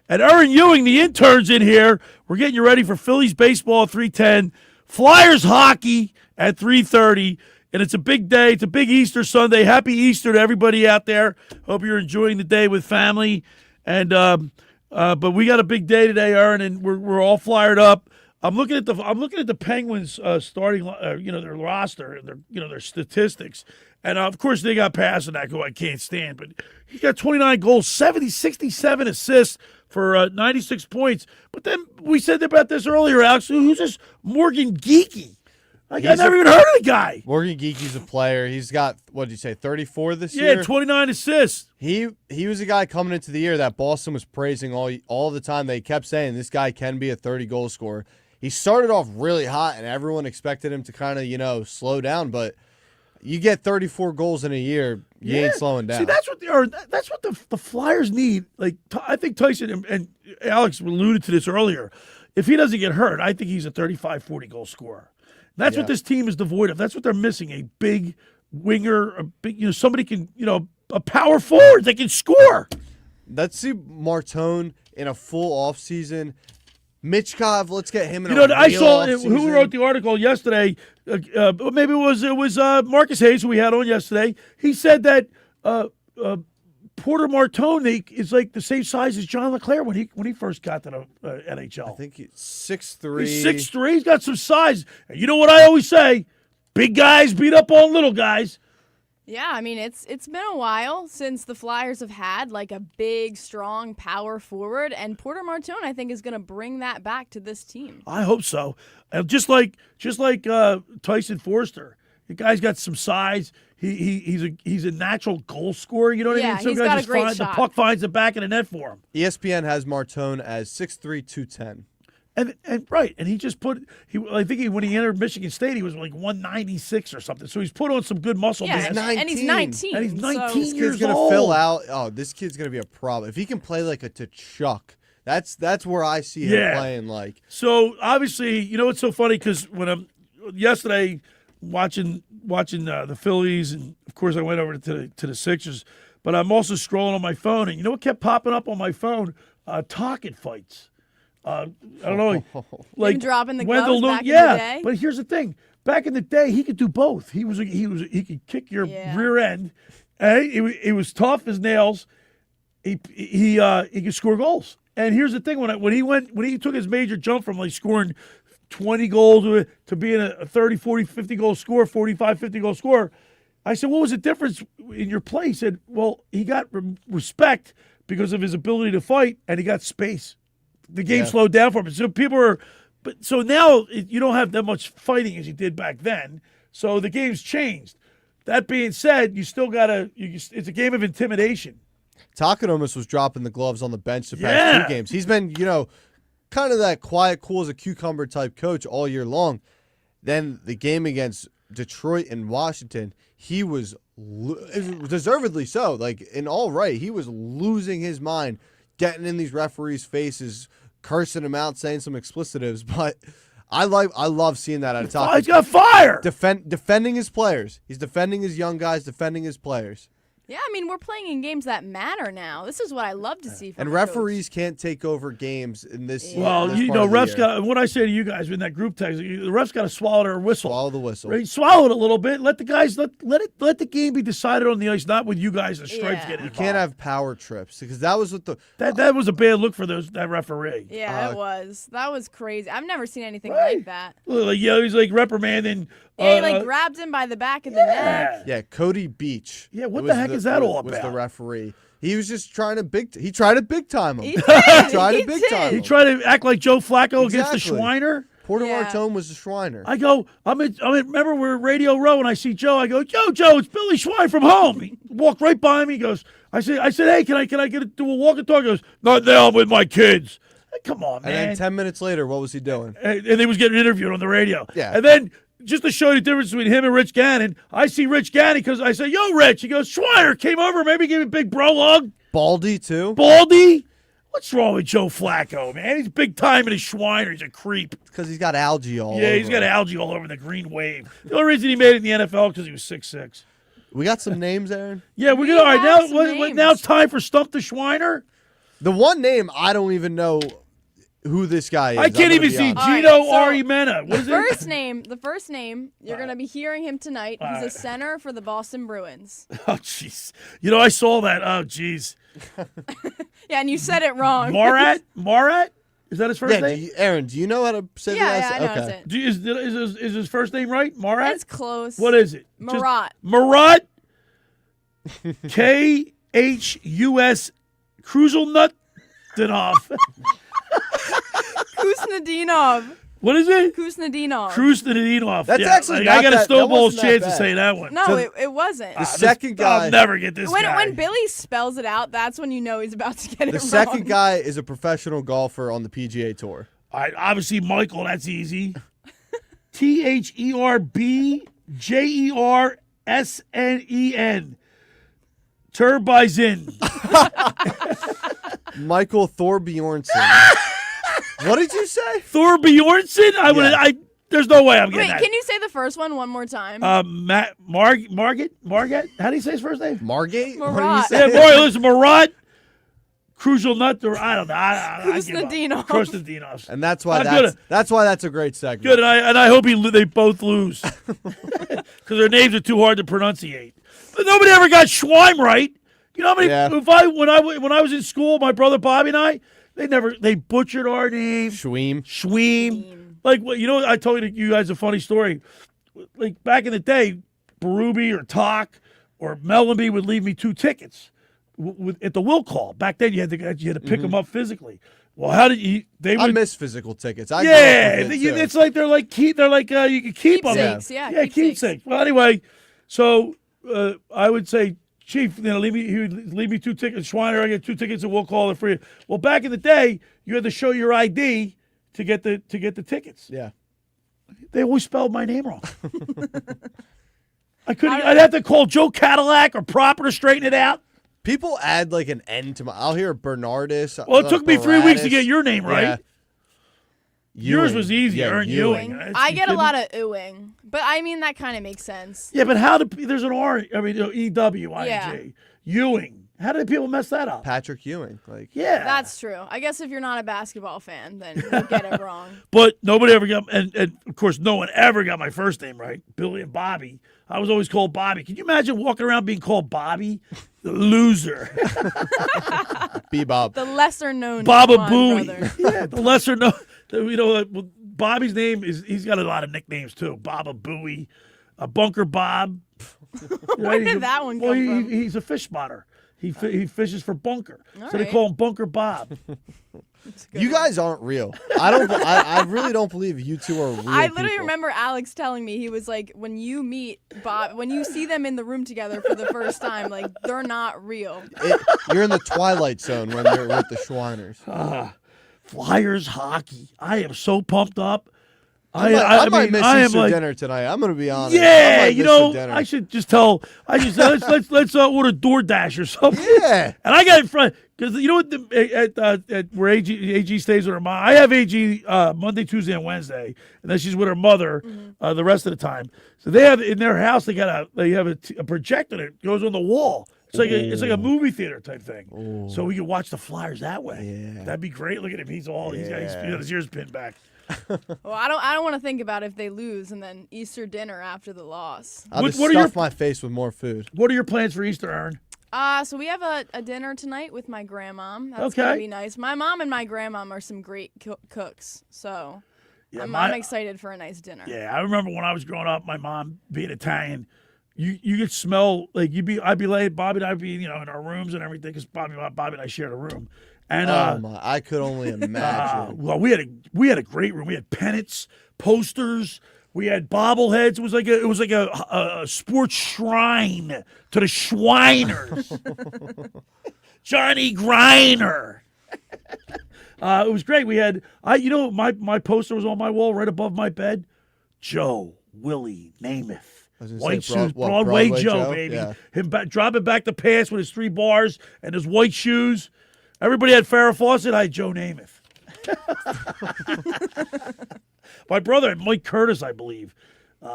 and Erin Ewing, the intern's in here. We're getting you ready for Phillies baseball at 3:10, Flyers hockey at 3:30, and it's a big day. It's a big Easter Sunday. Happy Easter to everybody out there. Hope you're enjoying the day with family. And but we got a big day today, Erin, and we're all fired up. I'm looking at the Penguins starting, their roster and their statistics, and of course they got Pasternak, who I can't stand, but he got 29 goals, 67 assists for 96 points. But then we said about this earlier, Alex. Who's this Morgan Geekie? I never even heard of the guy. Morgan Geekie's a player. He's got, what did you say, 34 this year? Yeah, 29 assists. He was a guy coming into the year that Boston was praising all the time. They kept saying this guy can be a 30-goal scorer. He started off really hot, and everyone expected him to kind of, slow down. But you get 34 goals in a year, you ain't slowing down. See, that's what the Flyers need. Like, I think Tyson and Alex alluded to this earlier. If he doesn't get hurt, I think he's a 35, 40-goal scorer. That's what this team is devoid of. That's what they're missing, a big winger, somebody can, a power forward that can score. Let's see Martone in a full offseason. Mitchkov, let's get him in a real I saw offseason. Who wrote the article yesterday. Maybe it was Marcus Hayes, who we had on yesterday. He said that Porter Martone is like the same size as John LeClair when he first got to the NHL. I think he's 6'3". He's 6'3". He's got some size. And you know what I always say? Big guys beat up on little guys. Yeah, I mean, it's been a while since the Flyers have had like a big, strong power forward, and Porter Martone, I think, is going to bring that back to this team. I hope so. And just like Tyson Forster, the guy's got some size. He's a natural goal scorer. You know what I mean? He's got a great shot. The puck finds the back of the net for him. ESPN has Martone as 6'3", 210. And he just I think when he entered Michigan State, he was like 196 or something. So he's put on some good muscle mass. And he's 19. And he's 19 This years kid's gonna old. fill out. Oh, this kid's gonna be a problem if he can play like a Tkachuk. That's where I see him playing like. So obviously, what's so funny, because when I'm yesterday watching the Phillies, and of course I went over to the Sixers, but I'm also scrolling on my phone, and you know what kept popping up on my phone? Talking fights. I don't know, like dropping the Wendell gloves back Lewis. in the day. But here's the thing: back in the day, he could do both. He could kick your rear end. He was tough as nails. He could score goals. And here's the thing: when he took his major jump from like scoring 20 goals to being a 30, 40, 50 goal scorer, 45, 50 goal scorer, I said, what was the difference in your play? He said, well, he got respect because of his ability to fight, and he got space. The game slowed down for him. So so now you don't have that much fighting as you did back then. So the game's changed. That being said, you still it's a game of intimidation. Takanomas was dropping the gloves on the bench the past 2 games. He's been, kind of that quiet, cool as a cucumber type coach all year long. Then the game against Detroit and Washington, he was deservedly so. Like, in all right, he was losing his mind, getting in these referees' faces, cursing them out, saying some explicitives. But I love seeing that out of Takanomas. He's got fire. Defending his players. He's defending his young guys, defending his players. Yeah, I mean, we're playing in games that matter now. This is what I love to see from And referees can't take over games in this. Well, refs got. What I say to you guys in that group text, the refs got to swallow their whistle. Swallow the whistle. Right? Swallow it a little bit. Let the guys let the game be decided on the ice, not with you guys and stripes getting involved. You can't have power trips because that was what that was a bad look for that referee. Yeah, it was. That was crazy. I've never seen anything like that. He's like reprimanding. Yeah, he grabbed him by the back of the neck. Yeah, Cody Beach. Yeah, what the heck is that all about? Was the referee. He was just trying to he tried to big time him. He tried He tried to act like Joe Flacco against the Schweiner. Porter Martone was the Schweiner. I go, remember we're at Radio Row and I see Joe. I go, Joe, it's Billy Schwein from home. He walked right by me. He goes, I said, hey, can I do a walk and talk? He goes, not now, I'm with my kids. Come on, man. And then 10 minutes later, what was he doing? And he was getting interviewed on the radio. Yeah. And then, just to show you the difference between him and Rich Gannon, I see Rich Gannon because I say, yo, Rich. He goes, Schweiner came over, maybe give me a big bro hug. Baldy, too. Baldy? What's wrong with Joe Flacco, man? He's big time in his Schweiner. He's a creep. Because he's got algae all over. Yeah, he's got algae all over the green wave. The only reason he made it in the NFL because he was 6'6". We got some names, Aaron? Yeah, we're good. All right, now it's time for Stump the Schweiner. The one name I don't even know who this guy is. I can't even see Gino Arimena. What is The first name, you're going to be hearing him tonight. He's a center for the Boston Bruins. Oh, jeez. I saw that. Oh, jeez. Yeah, and you said it wrong. Marat? Is that his first name? Aaron, do you know how to say Yeah, that? I know it. Is his first name right? Marat? It's close. What is it? Marat. Marat? Khus Kruzelnut Dinov. Kusnadinov. What is it? Kusnadinov. Krusnadinov. That's actually not I got a that snowball's wasn't that chance to bad. say that one. No, So it wasn't. The second guy. I'll never get this guy. When Billy spells it out, that's when you know he's about to get it The wrong. second guy is a professional golfer on the PGA Tour. All right, obviously Michael. That's easy. Therbjersen. Turbizin. Michael Thorbjornsen. What did you say? Thorbjornsen? There's no way I'm getting Wait, that. can you say the first one more time? Margate? How do you say his first name? Margate? Marat. Yeah, boy, listen, Marat. Crucial nut, or I don't know. Kusnadinov. Kusnadinov. And that's why I'm that's why that's a great segment. Good, and I hope they both lose because their names are too hard to pronunciate. But nobody ever got Schweim right. You know how many? Yeah. When I was in school, my brother Bobby and I, they butchered our name. Schweim. Like I told you guys a funny story. Like back in the day, Berube or Talk or Mellenby would leave me 2 tickets. At the will call. Back then, you had to pick them up physically. Well, how did you? I miss physical tickets. It's like you can keep them. Keepsakes, yeah, keepsakes. Well, anyway, so I would say, Chief, he would leave me 2 tickets. Schweiner, I get 2 tickets, and we'll call it free. Well, back in the day, you had to show your ID to get the tickets. Yeah, they always spelled my name wrong. I'd have to call Joe Cadillac or Proper to straighten it out. People add like an N to my. I'll hear Bernardis. Well, it took me 3 weeks to get your name right. Yeah. Yours was easy, Erin Ewing. I get a lot of Ewing, but I mean that kind of makes sense. Yeah, but there's an R. I mean, E-W-I-N-G. Yeah. Ewing. How did people mess that up? Patrick Ewing. Yeah. That's true. I guess if you're not a basketball fan, then you get it wrong. But nobody ever got, and of course, no one ever got my first name right. Billy and Bobby. I was always called Bobby. Can you imagine walking around being called Bobby? The loser. Bebop. The lesser known Baba Swan Booey. brother. Yeah, the lesser known. Bobby's name he's got a lot of nicknames too. Baba Booey, Bunker Bob. Where did that one come from? He's a fish spotter. He fishes for Bunker, All so they right. call him Bunker Bob. You guys aren't real. I really don't believe you two are real. I literally people. remember Alex telling me, he was like, when you meet Bob, when you see them in the room together for the first time, like, they're not real. You're in the Twilight Zone when you're with the Schweiners. Flyers hockey. I am so pumped up. I might miss Easter dinner tonight. I'm going to be honest. Yeah, I might miss the dinner. I should just tell. Let's order DoorDash or something. Yeah, and I got in front because you know what at where AG stays with her mom. I have AG Monday, Tuesday, and Wednesday, and then she's with her mother the rest of the time. So they have in their house they have a projector that goes on the wall. It's like a movie theater type thing. So we can watch the Flyers that way. Yeah. That'd be great. Look at him. He's got his ears pinned back. Well, I don't want to think about if they lose and then Easter dinner after the loss. I'll just stuff my face with more food. What are your plans for Easter, Aaron? So we have a dinner tonight with my grandmom. That's Okay. gonna be nice. My mom and my grandmom are some great cooks, so I'm excited for a nice dinner. Yeah, I remember when I was growing up, my mom being Italian. You could smell like I'd be late. Bobby and I'd be in our rooms and everything because Bobby and I shared a room. And I could only imagine. Well, we had a great room. We had pennants, posters. We had bobbleheads. It was like a sports shrine to the Schweiners. Johnny Greiner. It was great. We had my poster was on my wall right above my bed. Joe Willie Namath. White shoes, Broadway Joe, baby. Yeah. Him dropping back the pass with his 3 bars and his white shoes. Everybody had Farrah Fawcett. I had Joe Namath. My brother had Mike Curtis, I believe. He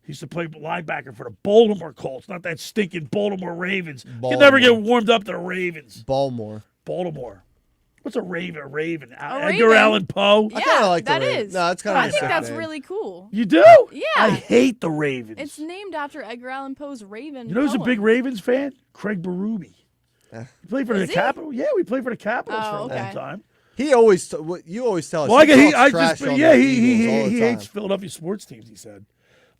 used to play linebacker for the Baltimore Colts, not that stinking Baltimore Ravens. You never get warmed up to the Ravens. Baltimore. What's a Raven? A Edgar Raven. Allan Poe? I kind of like that the Ravens. is. No, it's kind of I think that's really cool. You do? Yeah. I hate the Ravens. It's named after Edgar Allan Poe's Raven. You know who's a poem. big Ravens fan? Craig Berube. He played for the Is he? Capitals. Yeah, we played for the Capitals for a okay. long time. you always tell us. Well, he hates Philadelphia sports teams. He said,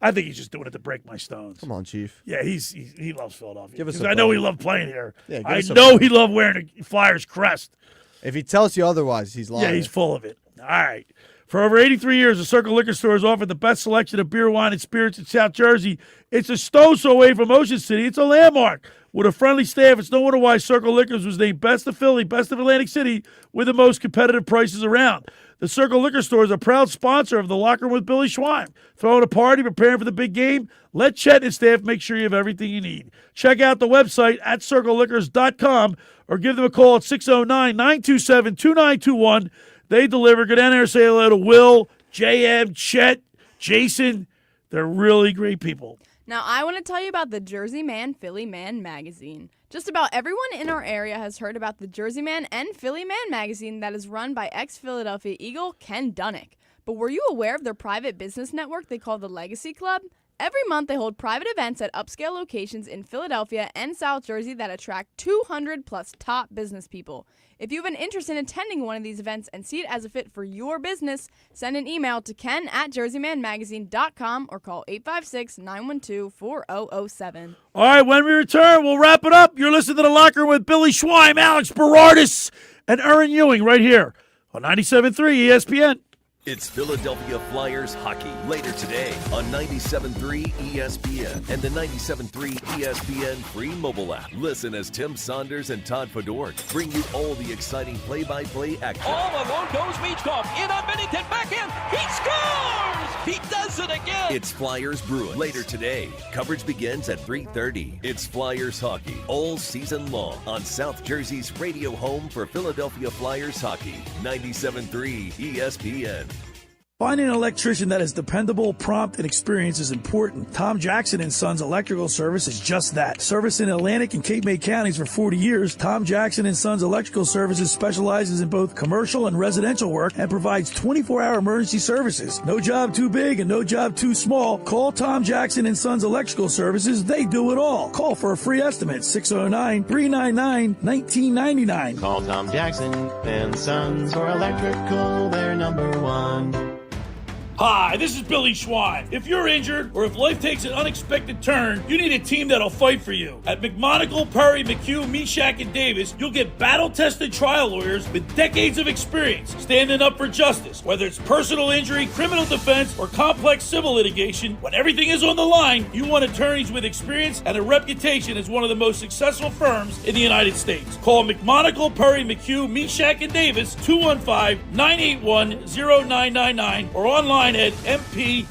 I think he's just doing it to break my stones. Come on, Chief. Yeah, he loves Philadelphia. Give us because a I know break. he loved playing here. Yeah, I know he loved wearing a Flyers crest. If he tells you otherwise, he's lying. Yeah, he's full of it. All right. For over 83 years, the Circle Liquor Store has offered the best selection of beer, wine, and spirits in South Jersey. It's a stone's throw away from Ocean City. It's a landmark. With a friendly staff, it's no wonder why Circle Liquors was named Best of Philly, Best of Atlantic City, with the most competitive prices around. The Circle Liquor Store is a proud sponsor of the Locker Room with Billy Schwein. Throwing a party, preparing for the big game? Let Chet and his staff make sure you have everything you need. Check out the website at circleliquors.com or give them a call at 609-927-2921. They deliver. Go down there and say hello to Will, JM, Chet, Jason. They're really great people. Now, I want to tell you about the Jersey Man, Philly Man magazine. Just about everyone in our area has heard about the Jersey Man and Philly Man magazine that is run by ex-Philadelphia Eagle Ken Dunnick. But were you aware of their private business network they call the Legacy Club? Every month, they hold private events at upscale locations in Philadelphia and South Jersey that attract 200-plus top business people. If you have an interest in attending one of these events and see it as a fit for your business, send an email to ken@jerseymanmagazine.com or call 856-912-4007. All right, when we return, we'll wrap it up. You're listening to The Locker Room with Billy Schwein, Alex Berardis, and Erin Ewing right here on 97.3 ESPN. It's Philadelphia Flyers hockey later today on 97.3 ESPN and the 97.3 ESPN free mobile app. Listen as Tim Saunders and Todd Fedor bring you all the exciting play-by-play action. All alone goes Michkov. In on Bennington, back in. He scores! He does it again! It's Flyers Bruins later today. Coverage begins at 3:30. It's Flyers hockey all season long on South Jersey's radio home for Philadelphia Flyers hockey. 97.3 ESPN. Finding an electrician that is dependable, prompt, and experienced is important. Tom Jackson & Sons Electrical Service is just that. Service in Atlantic and Cape May counties for 40 years, Tom Jackson & Sons Electrical Services specializes in both commercial and residential work and provides 24-hour emergency services. No job too big and no job too small. Call Tom Jackson & Sons Electrical Services. They do it all. Call for a free estimate, 609-399-1999. Call Tom Jackson & Sons for electrical, they're number one. Hi, this is Billy Schwein. If you're injured or if life takes an unexpected turn, you need a team that'll fight for you. At McMonagle, Perry, McHugh, Meshack, and Davis, you'll get battle-tested trial lawyers with decades of experience standing up for justice. Whether it's personal injury, criminal defense, or complex civil litigation, when everything is on the line, you want attorneys with experience and a reputation as one of the most successful firms in the United States. Call McMonagle, Perry, McHugh, Meshack, and Davis, 215-981-0999, or online at mpmpc.com.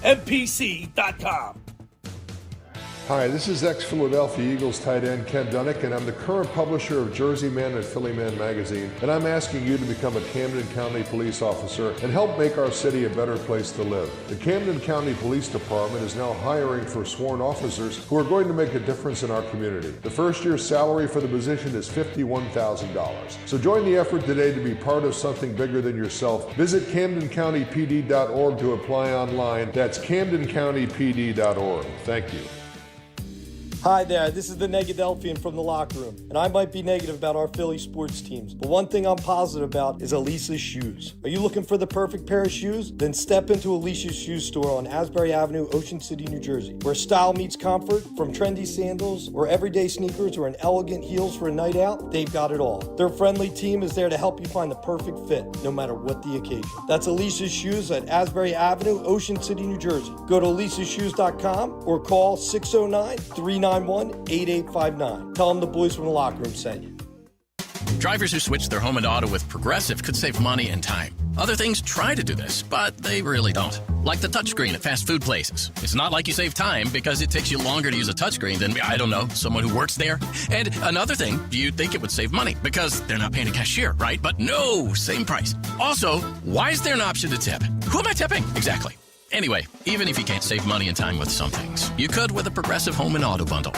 Hi, this is ex-Philadelphia Eagles tight end Ken Dunnick, and I'm the current publisher of Jersey Man and Philly Man magazine, and I'm asking you to become a Camden County police officer and help make our city a better place to live. The Camden County Police Department is now hiring for sworn officers who are going to make a difference in our community. The first year's salary for the position is $51,000. So join the effort today to be part of something bigger than yourself. Visit CamdenCountyPD.org to apply online. That's CamdenCountyPD.org. Thank you. Hi there, this is the Negadelphian from the Locker Room, and I might be negative about our Philly sports teams, but one thing I'm positive about is Elisa's shoes. Are you looking for the perfect pair of shoes? Then step into Elisa's shoe store on Asbury Avenue, Ocean City, New Jersey, where style meets comfort. From trendy sandals or everyday sneakers or an elegant heels for a night out, they've got it all. Their friendly team is there to help you find the perfect fit, no matter what the occasion. That's Elisa's Shoes at Asbury Avenue, Ocean City, New Jersey. Go to elisashoes.com or call 609-391-8859. Tell them the boys from the Locker Room sent you. Drivers who switch their home and auto with Progressive could save money and time. Other things try to do this, but they really don't. Like the touchscreen at fast food places. It's not like you save time because it takes you longer to use a touchscreen than, I don't know, someone who works there. And another thing, you'd think it would save money because they're not paying a cashier, right? But no, same price. Also, why is there an option to tip? Who am I tipping? Exactly. Anyway, even if you can't save money and time with some things, you could with a Progressive Home and Auto Bundle.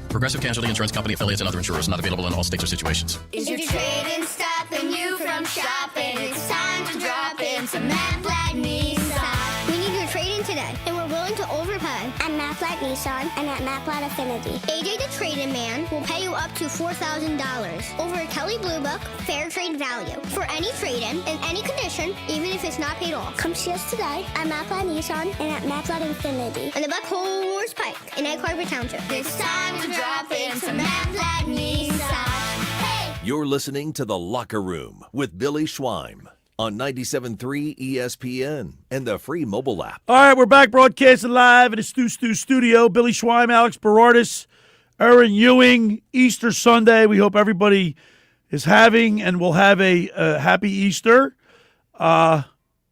Progressive Casualty Insurance Company affiliates and other insurers, not available in all states or situations. Is your trade-in stopping you from shopping? It's time to drop in some Mad Black Nissan. We need your trade-in today, and we're willing to overpay. At Mad Black Nissan and at Matt Blatt Affinity. AJ the Trade-In Man will pay you up to $4,000 over a Kelley Blue Book fair trade value for any trade-in in any condition, even if it's not paid off. Come see us today at Matt Blatt Nissan and at Matt Blatt Infinity on the Buck Horse Pike in Egg Harbor Township. It's time to drop in some Matt Blatt Nissan. Hey! You're listening to The Locker Room with Billy Schweim on 97.3 ESPN and the free mobile app. All right, we're back broadcasting live in the Stu studio. Billy Schweim, Alex Berardis, Erin Ewing, Easter Sunday. We hope everybody is having and will have a happy Easter. And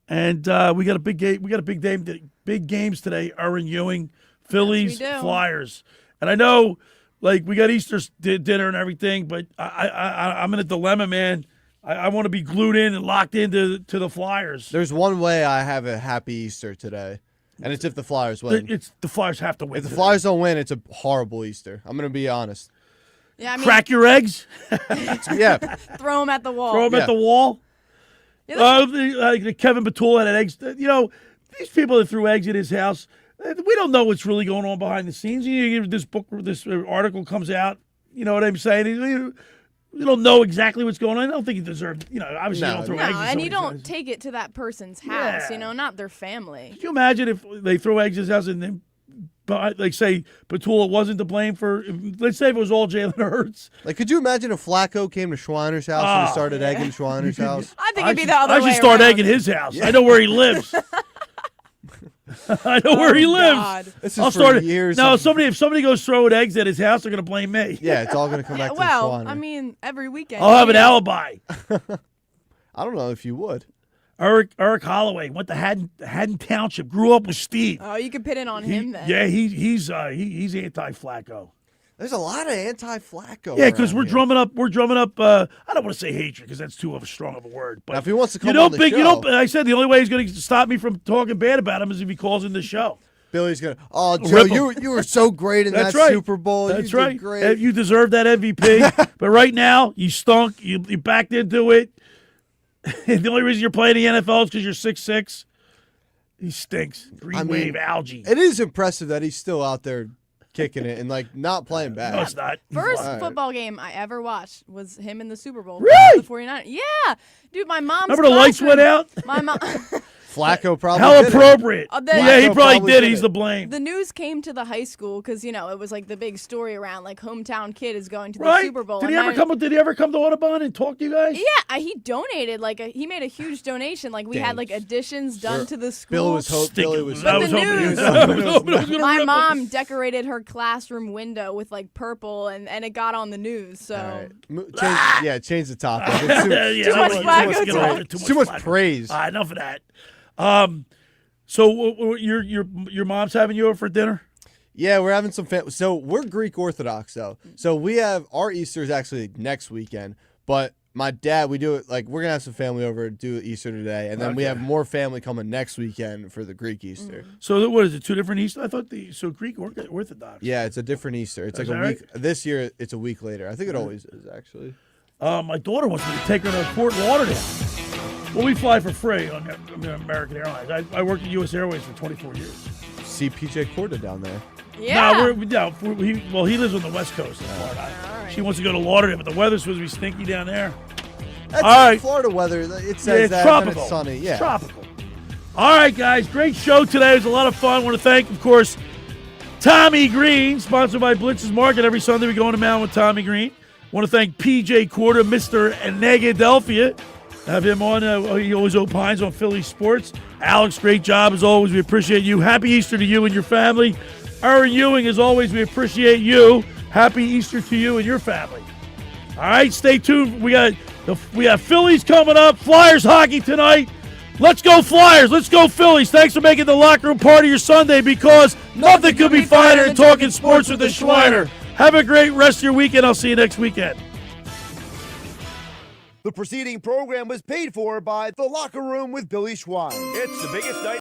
we got a big game. We got a big games today. Erin Ewing, Phillies, Flyers, and I know, like, we got Easter dinner and everything, but I'm in a dilemma, man. I want to be glued in and locked into the Flyers. There's one way I have a happy Easter today, and it's if the Flyers win. The Flyers have to win. If the Flyers don't win, it's a horrible Easter. I'm going to be honest. Yeah, I mean, crack your eggs. Yeah. Throw them at the wall. Throw them at the wall. Like Kevin Batul had eggs. You know, these people that threw eggs at his house, we don't know what's really going on behind the scenes. This article comes out. You know what I'm saying? You don't know exactly what's going on. I don't think he deserved, obviously you don't throw eggs. And you don't take it to that person's house, not their family. Could you imagine if they throw eggs at his house and then, like, say, Petula wasn't to blame for, let's say it was all Jalen Hurts. Like, could you imagine if Flacco came to Schweiner's house and started egging Schweiner's house? I think it'd be the other way I should start around. egging his house. Yeah. I know where he lives. I know where he lives. God. This is for years. No, if somebody goes throwing eggs at his house, they're going to blame me. Yeah, it's all going to come back to Schweiner. I mean, every weekend. I'll have an alibi. I don't know if you would. Eric Holloway went to Haddon Township, grew up with Steve. Oh, you could pit it on him then. Yeah, he's anti-Flacco. There's a lot of anti-Flacco. Yeah, because we're drumming up. I don't want to say hatred because that's too strong of a word. But now, if he wants to come on the show, I said the only way he's going to stop me from talking bad about him is if he calls in the show. Billy's going to, Joe, you were so great in that Super Bowl. That's you right. Did great. You deserve that MVP. But right now, you stunk. You backed into it. The only reason you're playing the NFL is because you're 6'6". He stinks. Green wave algae. It is impressive that he's still out there kicking it and, like, not playing bad. No, it's not. First football game I ever watched was him in the Super Bowl. Really? The 49ers. Yeah. Dude, my mom's Remember the lights went out? My mom. Flacco probably How did appropriate. Yeah, he probably did. He's the blame. The news came to the high school because, it was like the big story around, like, hometown kid is going to the Super Bowl. Did he ever come to Audubon and talk to you guys? Yeah, he donated. He made a huge donation. Like, we had, like, additions done to the school. Billy was My mom decorated her classroom window with, like, purple, and it got on the news. So change the topic. It's too much Flacco. Too much praise. Enough of that. So your mom's having you over for dinner? Yeah, we're having some family. So we're Greek Orthodox, though. So we have our Easter is actually next weekend. But my dad, we do it like we're gonna have some family over to do Easter today, and then we have more family coming next weekend for the Greek Easter. So what is it? 2 different Easter? I thought Greek Orthodox. Yeah, it's a different Easter. It's like a week. Right? This year, it's a week later. I think it always is actually. My daughter wants me to take her to Fort Lauderdale. Well, we fly for free on American Airlines. I worked at U.S. Airways for 24 years. See P.J. Corda down there. Yeah. He lives on the West Coast of Florida. Right. She wants to go to Lauderdale, but the weather's supposed to be stinky down there. That's all right. Florida weather. It says it's that tropical. When it's sunny. Yeah. It's tropical. All right, guys. Great show today. It was a lot of fun. I want to thank, of course, Tommy Greene, sponsored by Blitz's Market. Every Sunday we go into Mound with Tommy Greene. I want to thank P.J. Corda, Mr. Negadelphia. Have him on. He always opines on Philly sports. Alex, great job as always. We appreciate you. Happy Easter to you and your family. Erin Ewing, as always, we appreciate you. Happy Easter to you and your family. All right, stay tuned. We got Phillies coming up. Flyers hockey tonight. Let's go Flyers. Let's go Phillies. Thanks for making the locker room part of your Sunday because nothing could be finer than talking sports with the Schweiner. Have a great rest of your weekend. I'll see you next weekend. The preceding program was paid for by The Locker Room with Billy Schwein. It's the biggest night.